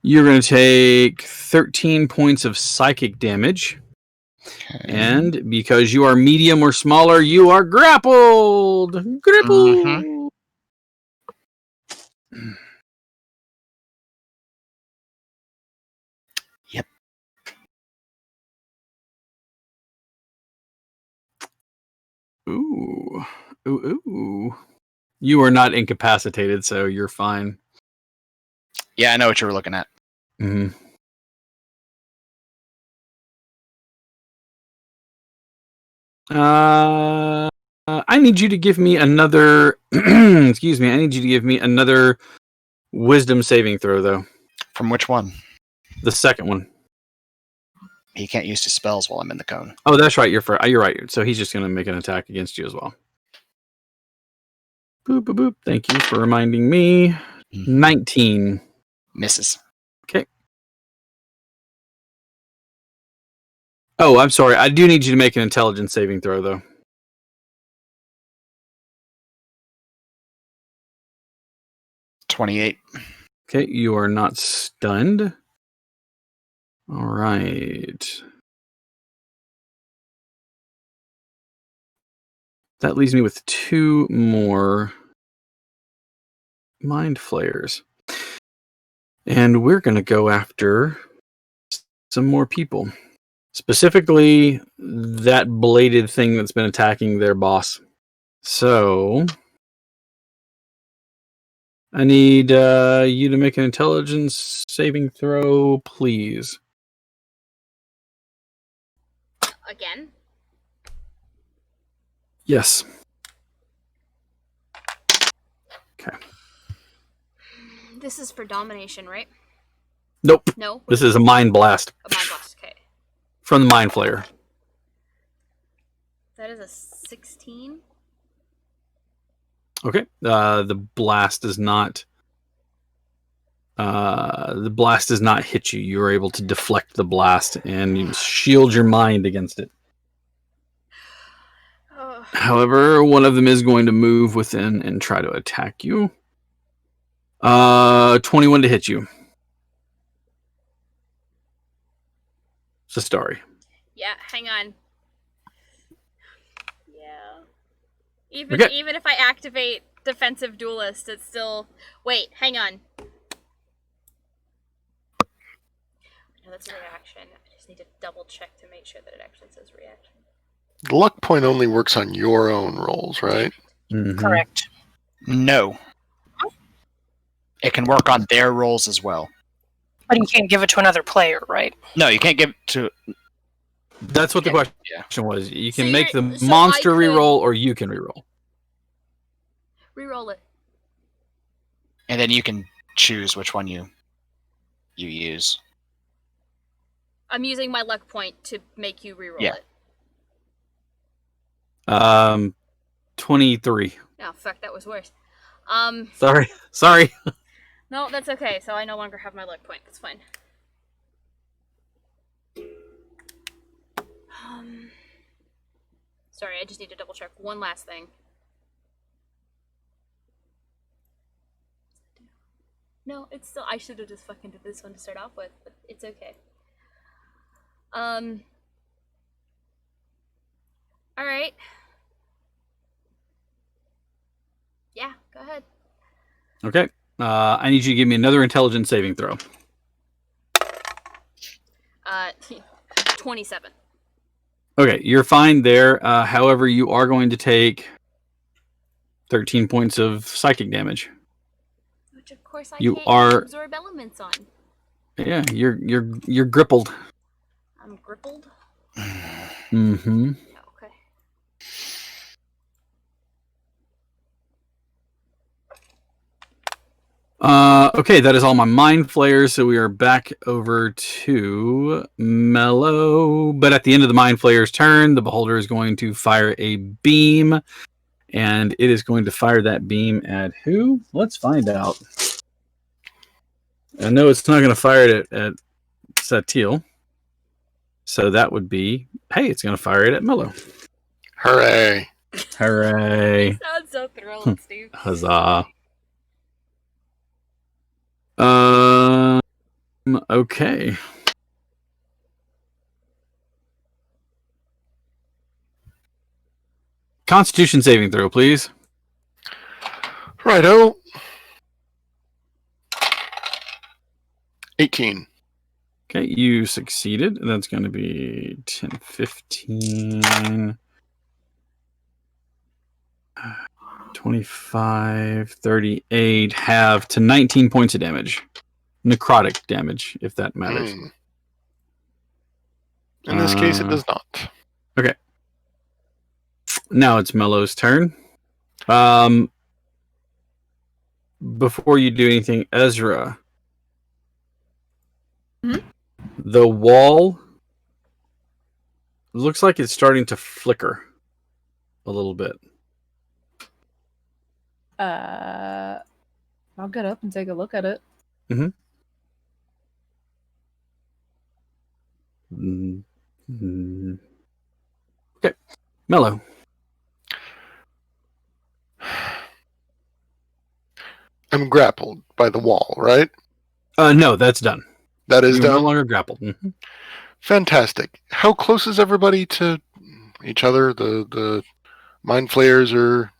F: You're going to take 13 points of psychic damage.
E: Okay.
F: And because you are medium or smaller, you are grappled. Grappled.
E: Yep.
F: Ooh. Ooh, ooh. You are not incapacitated, so you're fine.
E: Yeah, I know what you were looking at.
F: Mm-hmm. I need you to give me another. Excuse me. I need you to give me another wisdom saving throw, though.
E: From which one?
F: The second one.
E: He can't use his spells while I'm in the cone.
F: Oh, that's right. You're right. So he's just going to make an attack against you as well. Boop, boop, boop. Thank you for reminding me. 19.
E: Misses.
F: Okay. Oh, I'm sorry. I do need you to make an intelligence saving throw, though.
E: 28.
F: Okay, you are not stunned. All right. That leaves me with 2 more mind flayers. And we're going to go after some more people. Specifically, that bladed thing that's been attacking their boss. So, I need you to make an intelligence saving throw, please.
B: Again.
F: Yes. Okay.
B: This is for domination, right?
F: Nope.
B: No.
F: This is a mind blast
B: A mind blast. Okay.
F: from the mind flayer.
B: That is a 16.
F: Okay. The blast does not. The blast does not hit you. You are able to deflect the blast and you shield your mind against it.
B: Oh.
F: However, one of them is going to move within and try to attack you. 21 to hit you. Sestari.
B: Yeah, hang on. Yeah.
F: Okay.
B: Even if I activate defensive duelist, it's still. Wait, hang on. No, that's a reaction. I just need to double check to make sure that it actually says reaction.
C: The luck point only works on your own rolls, right?
A: Mhm.
D: Correct.
E: No. It can work on their rolls as well.
D: But you can't give it to another player, right?
E: No, you can't give it to.
A: That's what the
E: Yeah.
A: question was. You
B: So
A: can make the
B: you're- so
A: monster
B: I could-
A: reroll, or you can reroll.
B: Reroll it.
E: And then you can choose which one you use.
B: I'm using my luck point to make you reroll
E: Yeah.
B: it.
A: 23.
B: Oh, fuck, that was worse.
A: Sorry.
B: No, that's okay. So I no longer have my luck point. That's fine. Sorry, I just need to double check one last thing. No, it's still. I should have just fucking did this one to start off with, but it's okay. All right. Yeah, go ahead.
A: Okay. I need you to give me another intelligence saving throw.
B: 27.
A: Okay, you're fine there. However, you are going to take 13 points of psychic damage.
B: Which of course I
A: You
B: can't
A: are-
B: absorb elements on.
A: Yeah, you're grippled.
B: I'm grippled.
A: Mm-hmm.
B: Okay.
A: Okay, that is all my mind flayers, so we are back over to Mellow. But at the end of the mind flayer's turn, the beholder is going to fire a beam, and it is going to fire that beam at who? Let's find out. I know it's not going to fire it at Satil. So that would be, hey, it's going to fire it at Mellow.
C: Hooray!
A: Hooray.
B: You sound so thrilled, Steve.
A: Huzzah. Okay. Constitution saving throw, please.
C: Righto. 18.
A: Okay, you succeeded. That's going to be 10, 15, 25, 38, half to 19 points of damage. Necrotic damage, if that matters.
C: In this case, it does not.
A: Okay. Now it's Mellow's turn. Before you do anything, Ezra. The wall looks like it's starting to flicker a little bit.
G: I'll get up and take a look at it. Okay. Mellow.
C: I'm grappled by the wall, right?
A: No, that's done.
C: That is
A: You're no
C: done.
A: longer grappled. Mhm.
C: Fantastic. How close is everybody to each other? The mind flayers are.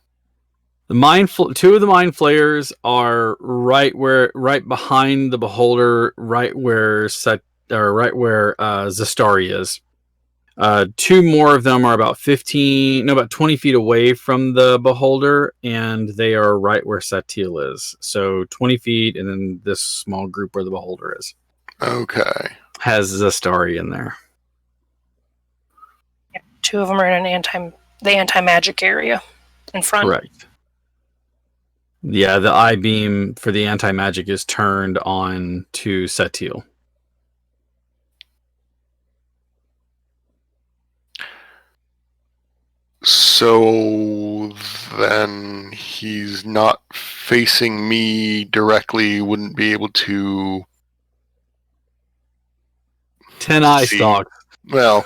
A: Two of the mind flayers are right behind the beholder, right where Zastari is. Two more of them are about 20 feet away from the beholder, and they are right where Satil is. So 20 feet, and then this small group where the beholder is
C: Okay.
A: has Zastari in there.
D: Two of them are in the anti-magic area in front.
A: Correct. Yeah, the eye beam for the anti-magic is turned on to Satil.
C: So then he's not facing me directly, wouldn't be able to.
A: 10 eye
C: See.
A: stalks.
C: Well,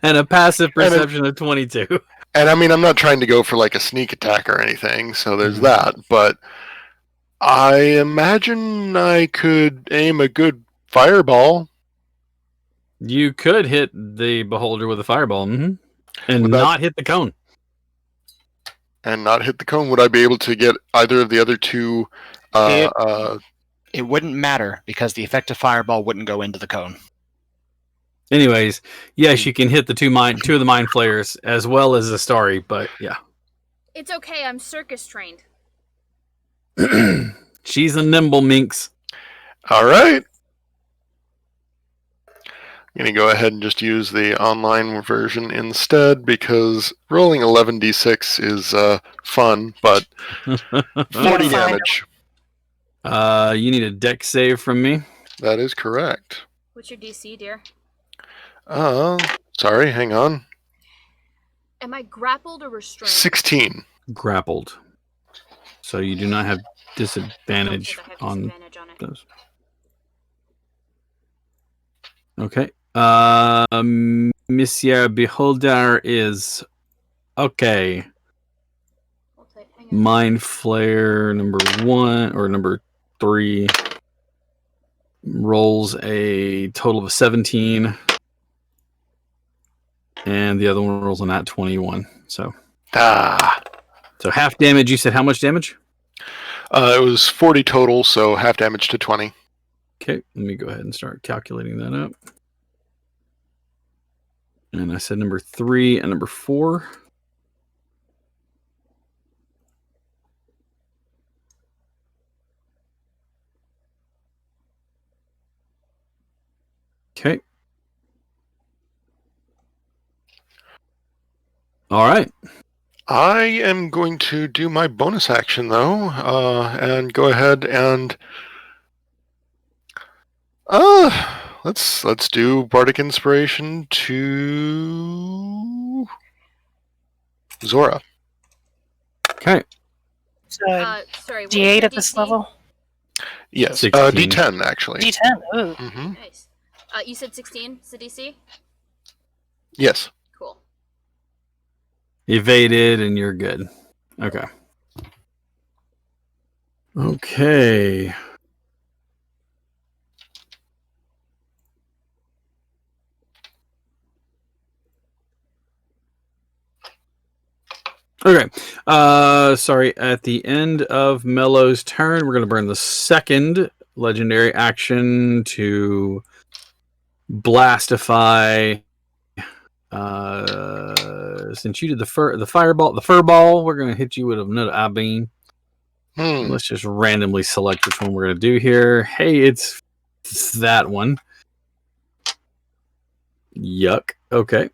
A: and a passive perception of 22.
C: and I mean, I'm not trying to go for like a sneak attack or anything, so there's that, but I imagine I could aim a good fireball.
A: You could hit the beholder with a fireball, and
C: Would that-
A: not hit the cone.
C: And not hit the cone. Would I be able to get either of the other two
E: It wouldn't matter because the effective fireball wouldn't go into the cone.
A: Anyways, yes, you can hit the two of the mind flayers as well as the starry, but yeah.
B: It's okay, I'm circus trained.
A: She's a nimble minx.
C: All right. I'm going to go ahead and just use the online version instead because rolling 11d6 is fun, but 40 damage.
A: You need a deck save from me.
C: That is correct.
B: What's your DC, dear?
C: Sorry, hang on.
B: Am I grappled or restrained?
C: 16.
A: Grappled. So you do not have disadvantage
B: I have
A: on
B: disadvantage on it.
A: those. Okay. Monsieur Beholder is okay.
B: Hang on.
A: Mind Flayer number 1 or number 3 rolls a total of 17, and the other one rolls a nat 21. So half damage. You said how much damage?
C: It was 40 total, so half damage to 20.
A: Okay, let me go ahead and start calculating that up. And I said number 3 and number 4. Okay. All right.
C: I am going to do my bonus action though, and go ahead and let's do Bardic Inspiration to Zora.
A: Okay.
D: So,
B: Sorry, what
D: D8
B: was
D: at
B: your
D: this
B: DC?
D: level?
C: Yes,
A: 16.
C: D10 actually.
D: D10. Ooh.
C: Mm-hmm.
B: Nice. You said 16 is the DC?
C: Yes.
B: Cool.
A: Evaded, and you're good. Okay. Okay. Okay. Sorry. At the end of Mello's turn, we're going to burn the second legendary action to Blastify. Since you did the furball, we're going to hit you with another eye beam. Let's just randomly select which one we're going to do here. Hey, it's that one. Yuck. Okay.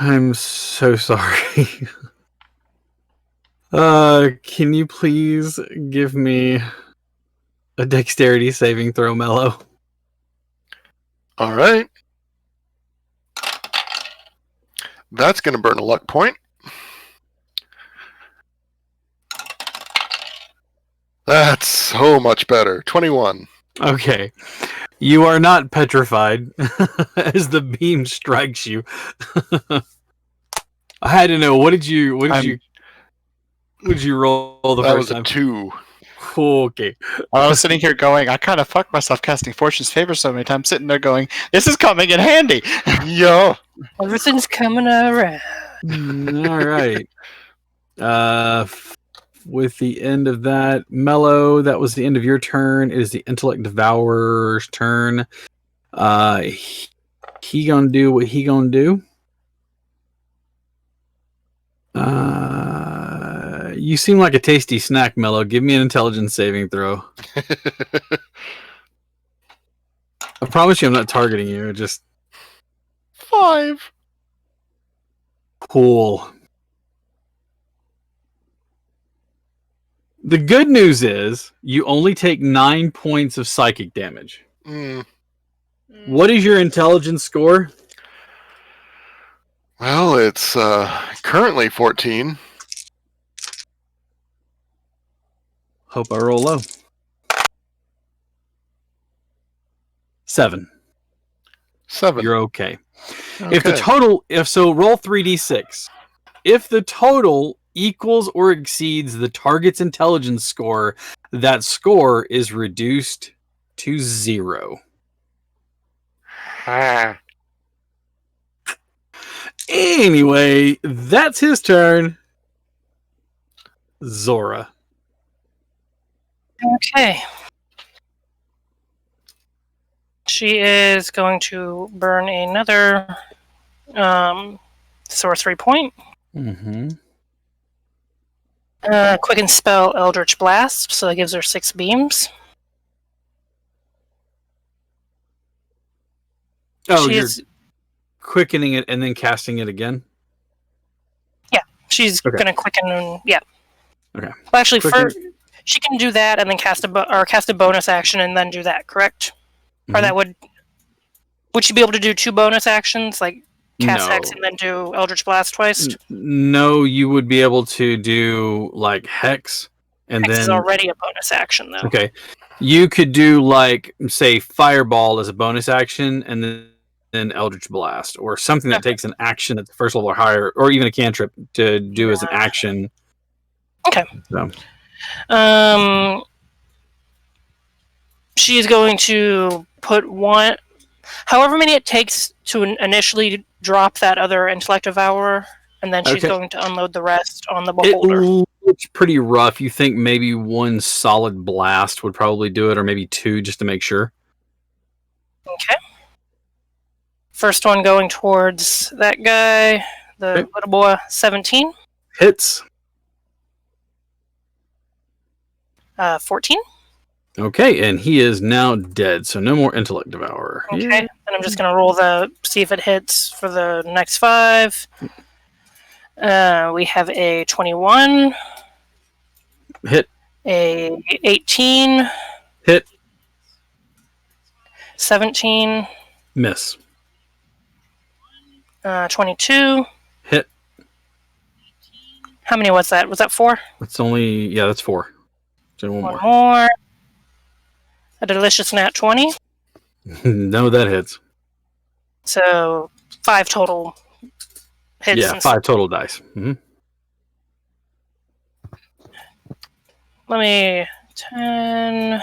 A: I'm so sorry. Can you please give me a dexterity saving throw, Mello?
C: All right. That's going to burn a luck point. That's so much better. 21.
A: Okay. You are not petrified as the beam strikes you. I had to know, what did you roll the
C: That
A: first
C: was a
A: time?
C: 2.
A: Okay.
E: I was sitting here going, I kind of fucked myself casting Fortune's Favor so many times, sitting there going, this is coming in handy.
C: Yeah.
D: Everything's coming around.
A: All right. With the end of that, Mello, that was the end of your turn. It is the Intellect Devourer's turn. He gonna do what he gonna do. You seem like a tasty snack, Mello. Give me an intelligence saving throw. I promise you I'm not targeting you. Just
C: 5.
A: cool. The good news is you only take 9 points of psychic damage. What is your intelligence score?
C: Well, it's currently 14.
A: Hope I roll low. 7.
C: 7.
A: You're okay.
C: Okay.
A: If the total, roll 3d6. If the total equals or exceeds the target's intelligence score, that score is reduced to 0. Anyway, that's his turn. Zora.
D: Okay. She is going to burn another sorcery point.
F: Mm-hmm.
D: Quicken spell Eldritch Blast, so that gives her 6 beams.
A: Oh,
D: She
A: you're
D: is,
A: quickening it and then casting it again?
D: she's
A: Okay.
D: going to quicken and yeah.
A: Okay.
D: Well, actually,
A: Quicken-
D: she can do that and then cast a bonus action and then do that, correct? Or
A: Mhm.
D: that would she be able to do 2 bonus actions, like cast
A: No.
D: Hex and then do Eldritch Blast twice?
A: No, you would be able to do like Hex and
D: Hex is
A: then
D: already a bonus action, though.
A: okay. You could do like say Fireball as a bonus action and then Eldritch Blast or something that takes an action at the first level or higher, or even a cantrip to do as an action.
D: Okay.
A: So.
D: She's going to put one, however many it takes to initially drop that other intellect devourer, and then she's
A: Okay.
D: going to unload the rest on the
A: It
D: beholder.
A: looks pretty rough. You think maybe one solid blast would probably do it, or maybe 2 just to make sure.
D: Okay. First one going towards that guy, the
A: Okay.
D: little boy, 17.
A: Hits.
D: 14.
A: Okay, and he is now dead, so no more intellect devourer.
D: Okay.
A: Yeah.
D: And I'm just going to roll see if it hits for the next 5. We have a 21.
A: Hit.
D: A 18.
A: Hit.
D: 17.
A: Miss.
D: 22.
A: Hit.
D: How many was that? Was that 4?
A: That's only that's 4. So one
D: One
A: more.
D: more. A delicious nat 20.
A: No, that hits.
D: So 5 total hits.
A: Yeah, 5 total dice. Mm-hmm.
D: Let me 10,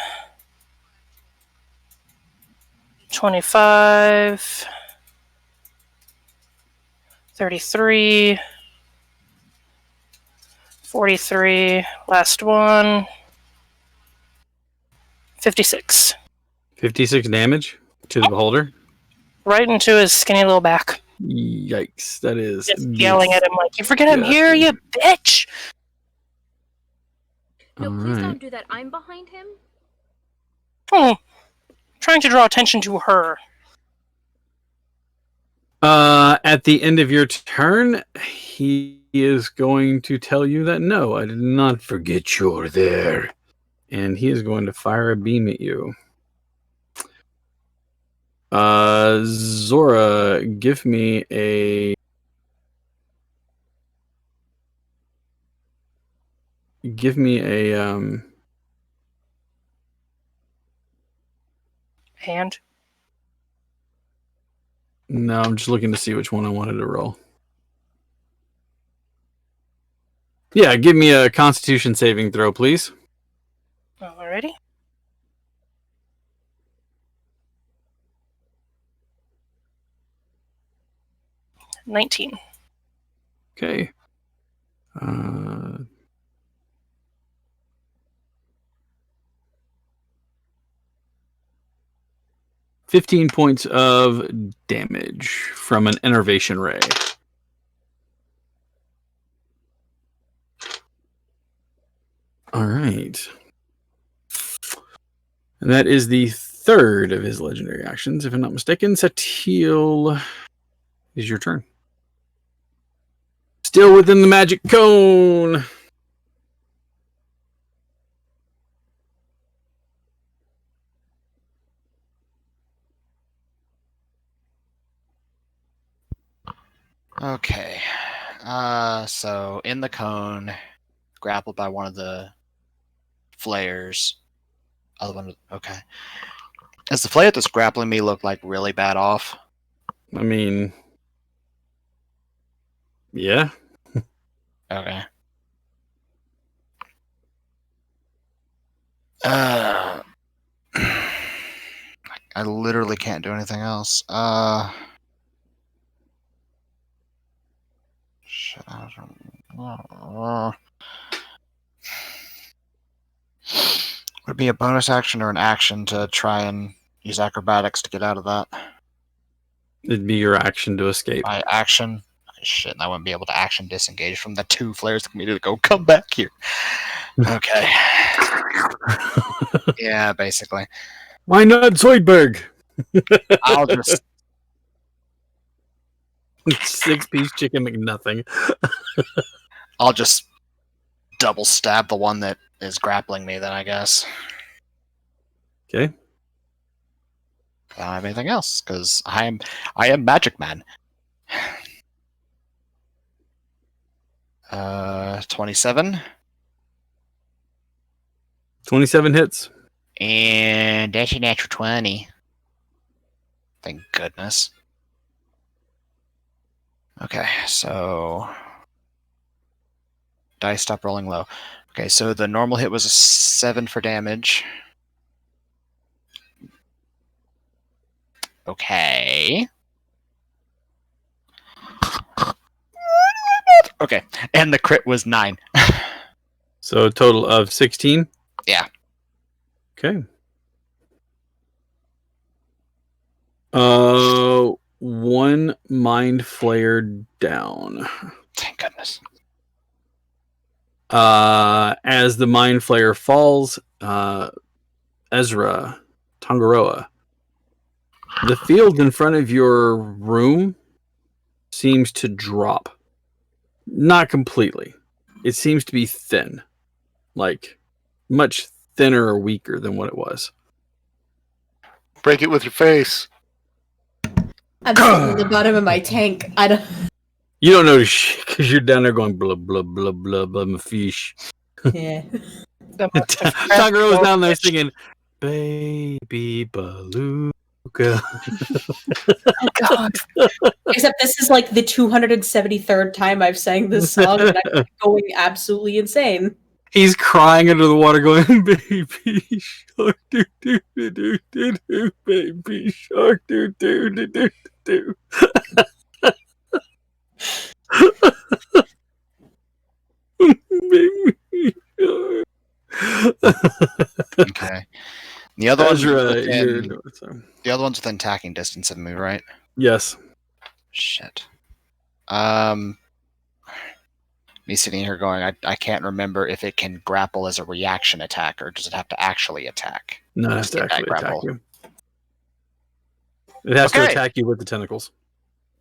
D: 25, 33, 43, last one, 56.
A: 56 damage to the beholder.
D: Right into his skinny little back.
A: Yikes! That is
D: Just yelling at him like, "You forget I'm here, you bitch!"
B: No, please
A: Alright.
B: don't do that. I'm behind him.
D: Trying to draw attention to her.
A: At the end of your turn, he is going to tell you that no, I did not forget you're there. And he is going to fire a beam at you. Zora, give me a
D: And
A: no, I'm just looking to see which one I wanted to roll. Yeah, give me a Constitution saving throw, please.
D: alrighty. $19.
A: Okay. 15 points of damage from an enervation ray. All right. And that is the third of his legendary actions, if I'm not mistaken. Satil, is your turn. Still within the magic cone.
E: Okay. So in the cone, grappled by one of the flayers. Other one. Okay. Does the flayer that's grappling me look like really bad off?
A: I mean, yeah.
E: Okay. I literally can't do anything else. Would it be a bonus action or an action to try and use acrobatics to get out of that?
A: It'd be your action to escape.
E: By action? Shit, I wouldn't be able to action disengage from the two flares that immediately go, come back here. Okay. Yeah, basically.
A: Why not Zoidberg?
E: I'll just
A: 6-piece chicken McNothing.
E: I'll just double stab the one that is grappling me then, I guess.
A: Okay.
E: I don't have anything else, because I am Magic Man. 27.
A: 27 hits.
E: And that's a natural 20. Thank goodness. Okay, so dice stop rolling low. Okay, so the normal hit was a 7 for damage. Okay. Okay, and the crit was 9.
A: So a total of 16?
E: Yeah.
A: Okay. One mind flare down.
E: Thank goodness.
A: As the mind flare falls, Ezra, Tangaroa, the field in front of your room seems to drop. Not completely. It seems to be thin. Like, much thinner or weaker than what it was.
C: Break it with your face.
H: I'm sitting at the bottom of my tank. I don't.
A: You don't know shit because you're down there going blah blah blah blah blah my fish.
H: Yeah.
A: Tangaroa's down there singing Baby Beluga.
D: Oh God.
H: Except this is like the 273rd time I've sang this song, and I'm going absolutely insane.
A: He's crying under the water going, Baby shark doo doo doo doo doo doo, baby shark doo doo doo doo doo. Baby shark.
E: Okay. The other one's
A: Ezra,
E: within,
A: sorry.
E: the other one's within attacking distance of me, right?
A: Yes.
E: Shit. Me sitting here going, I can't remember if it can grapple as a reaction attack, or does it have to actually attack?
A: No, it has to
E: Get that
A: actually attack
E: grapple.
A: you. It has to
E: Okay.
A: attack you with the tentacles.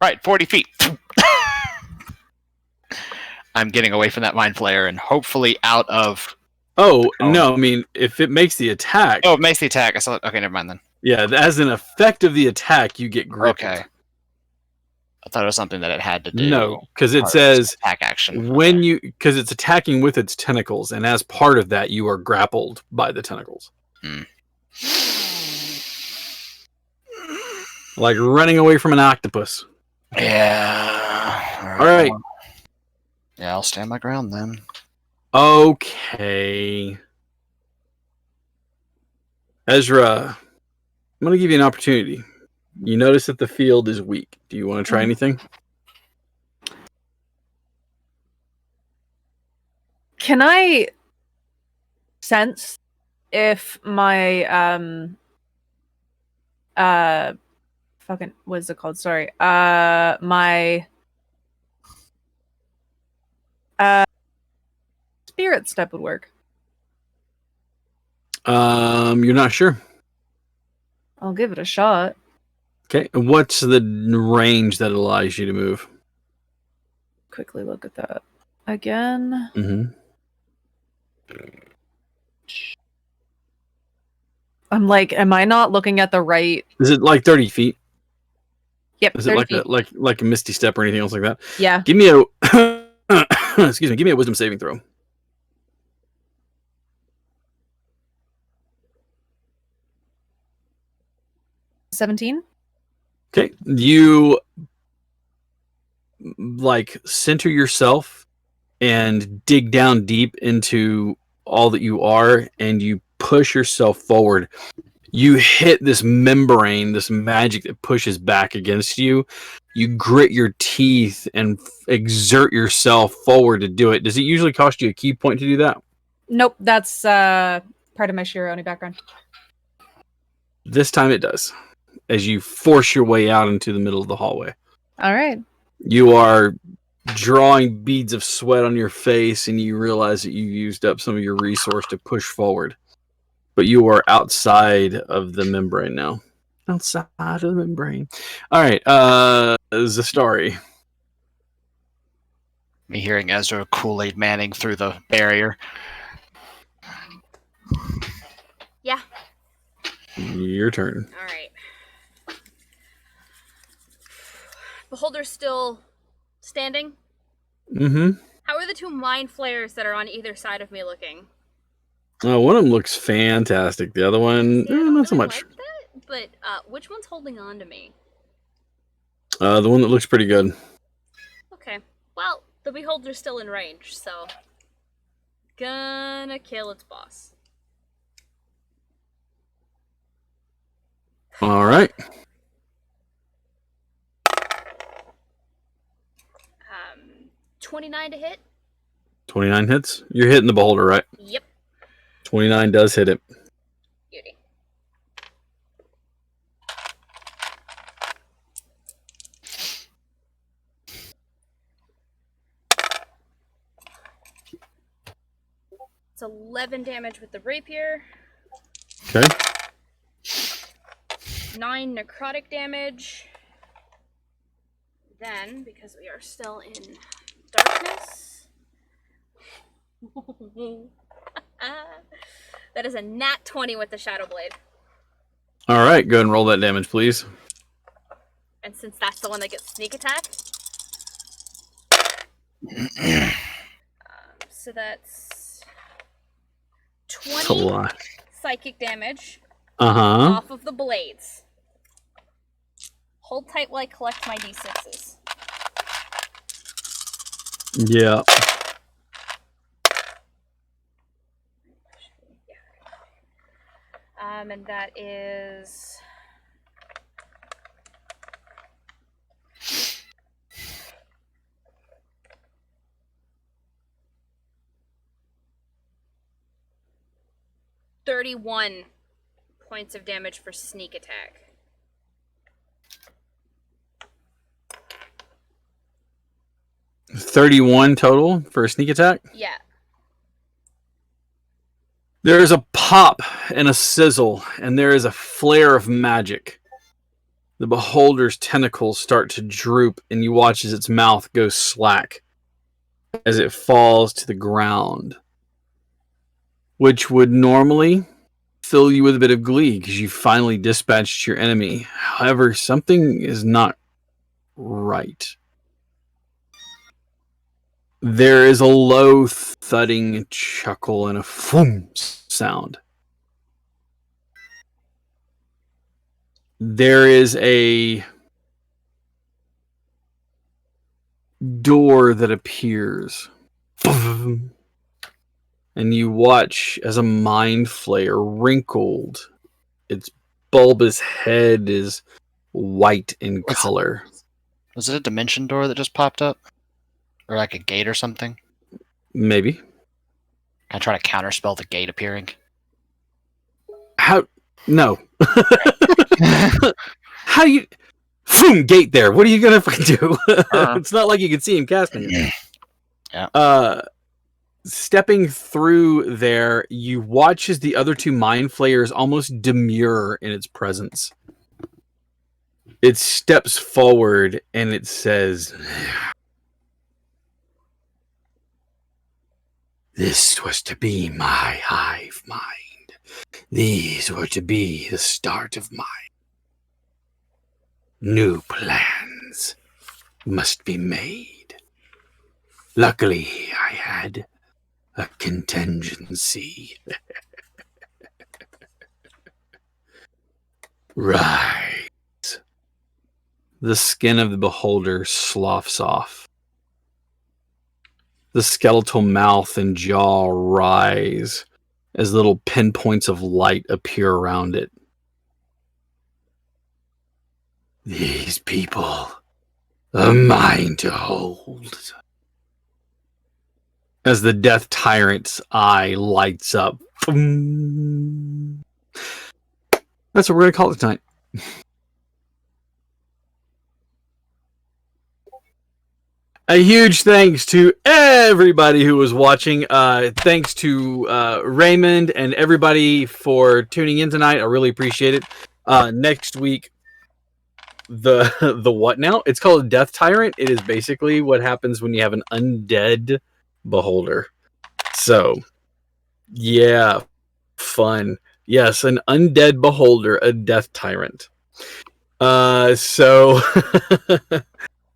E: Right, 40 feet. I'm getting away from that mind flayer and hopefully out of...
A: Oh, no, I mean, if it makes the attack...
E: Oh, it makes the attack. I saw. Okay, never mind then.
A: Yeah, as an effect of the attack, you get gripped.
E: Okay. I thought it was something that it had to do.
A: No, because it
E: part of its
A: says
E: attack action.
A: when you... Because it's attacking with its tentacles, and as part of that, you are grappled by the tentacles. Like running away from an octopus.
E: Yeah.
A: All right.
E: Yeah, I'll stand my ground then.
A: Okay. Ezra, I'm going to give you an opportunity. You notice that the field is weak. Do you want to try anything?
G: Can I sense if my fucking what's it called? Sorry. My spirit step would work.
A: You're not sure.
G: I'll give it a shot.
A: Okay. And what's the range that allows you to move?
G: Quickly look at that again.
A: Mm-hmm.
G: I'm like, am I not looking at the right?
A: Is it like 30 feet?
G: Yep,
A: Is it
G: 30
A: like
G: feet.
A: like a misty step or anything else like that?
G: Yeah.
A: Give me a excuse me. Give me a wisdom saving throw.
G: 17?
A: Okay. You like center yourself and dig down deep into all that you are, and you push yourself forward. You hit this membrane, this magic that pushes back against you. you grit your teeth and exert yourself forward to do it. Does it usually cost you a key point to do that?
G: Nope, that's part of my Shironi background.
A: This time it does, as you force your way out into the middle of the hallway.
G: All right.
A: You are drawing beads of sweat on your face, and you realize that you've used up some of your resource to push forward. But you are outside of the membrane now. Outside of the membrane. All right, Zastari.
E: Me hearing Ezra Kool-Aid Manning through the barrier.
B: Yeah.
A: Your turn.
B: All right. Beholder's still standing.
A: Mm-hmm.
B: How are the two mind flayers that are on either side of me looking?
A: One of them looks fantastic. The other one,
B: See, I don't
A: not so
B: really
A: much.
B: like that, but which one's holding on to me?
A: The one that looks pretty good.
B: Okay. Well, the beholder's still in range, so gonna kill its boss.
A: All right.
B: 29 to hit.
A: 29 hits. You're hitting the beholder, right?
B: Yep.
A: 29 does hit it.
B: Beauty. It's 11 damage with the rapier.
A: Okay.
B: 9 necrotic damage. Then, because we are still in darkness, that is a nat 20 with the Shadow Blade.
A: All right. Go ahead and roll that damage, please.
B: And since that's the one that gets sneak attack, so that's 20 psychic damage off of the blades. Hold tight while I collect my d6s.
A: Yeah.
B: And that is 31 points of damage for sneak attack.
A: $31 total for a sneak attack?
B: Yeah.
A: There is a pop and a sizzle, and there is a flare of magic. The beholder's tentacles start to droop, and you watch as its mouth goes slack as it falls to the ground, which would normally fill you with a bit of glee because you finally dispatched your enemy. However, something is not right. There is a low thudding chuckle and a foom sound. There is a door that appears. And you watch as a mind flayer, wrinkled, its bulbous head is white in color.
E: Was it a dimension door that just popped up? Or like a gate or something?
A: Maybe.
E: Can I try to counterspell the gate appearing?
A: How? No. How do you... Boom, gate there. What are you going to do? It's not like you can see him casting it.
E: Yeah.
A: Stepping through there, you watch as the other two mind flayers almost demur in its presence. It steps forward and it says, "This was to be my hive mind. These were to be the start of my new plans must be made. Luckily, I had a contingency." Rise. The skin of the beholder sloughs off. The skeletal mouth and jaw rise as little pinpoints of light appear around it. These people
F: A mind to hold. As the Death Tyrant's eye lights up. Boom. That's what we're going to call it tonight. A huge thanks to everybody who was watching. Thanks to Raymond and everybody for tuning in tonight. I really appreciate it. Next week, the what now? It's called Death Tyrant. It is basically what happens when you have an undead beholder. So, yeah, fun. Yes, an undead beholder, a Death Tyrant. So...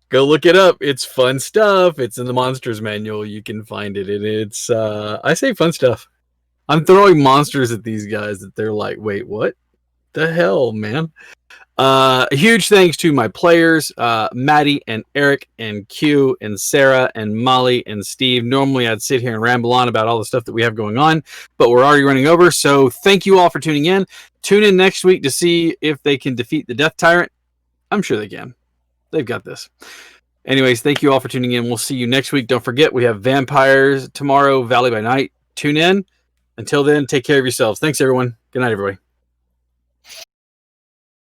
F: Go look it up. It's fun stuff. It's in the Monsters Manual. You can find it. And it's, I say fun stuff. I'm throwing monsters at these guys that they're like, wait, what the hell, man? A huge thanks to my players, Maddie and Eric and Q and Sarah and Molly and Steve. Normally I'd sit here and ramble on about all the stuff that we have going on, but we're already running over. So thank you all for tuning in. Tune in next week to see if they can defeat the Death Tyrant. I'm sure they can. They've got this. Anyways, thank you all for tuning in. We'll see you next week. Don't forget, we have Vampires tomorrow, Valley by Night. Tune in. Until then, take care of yourselves. Thanks, everyone. Good night, everybody.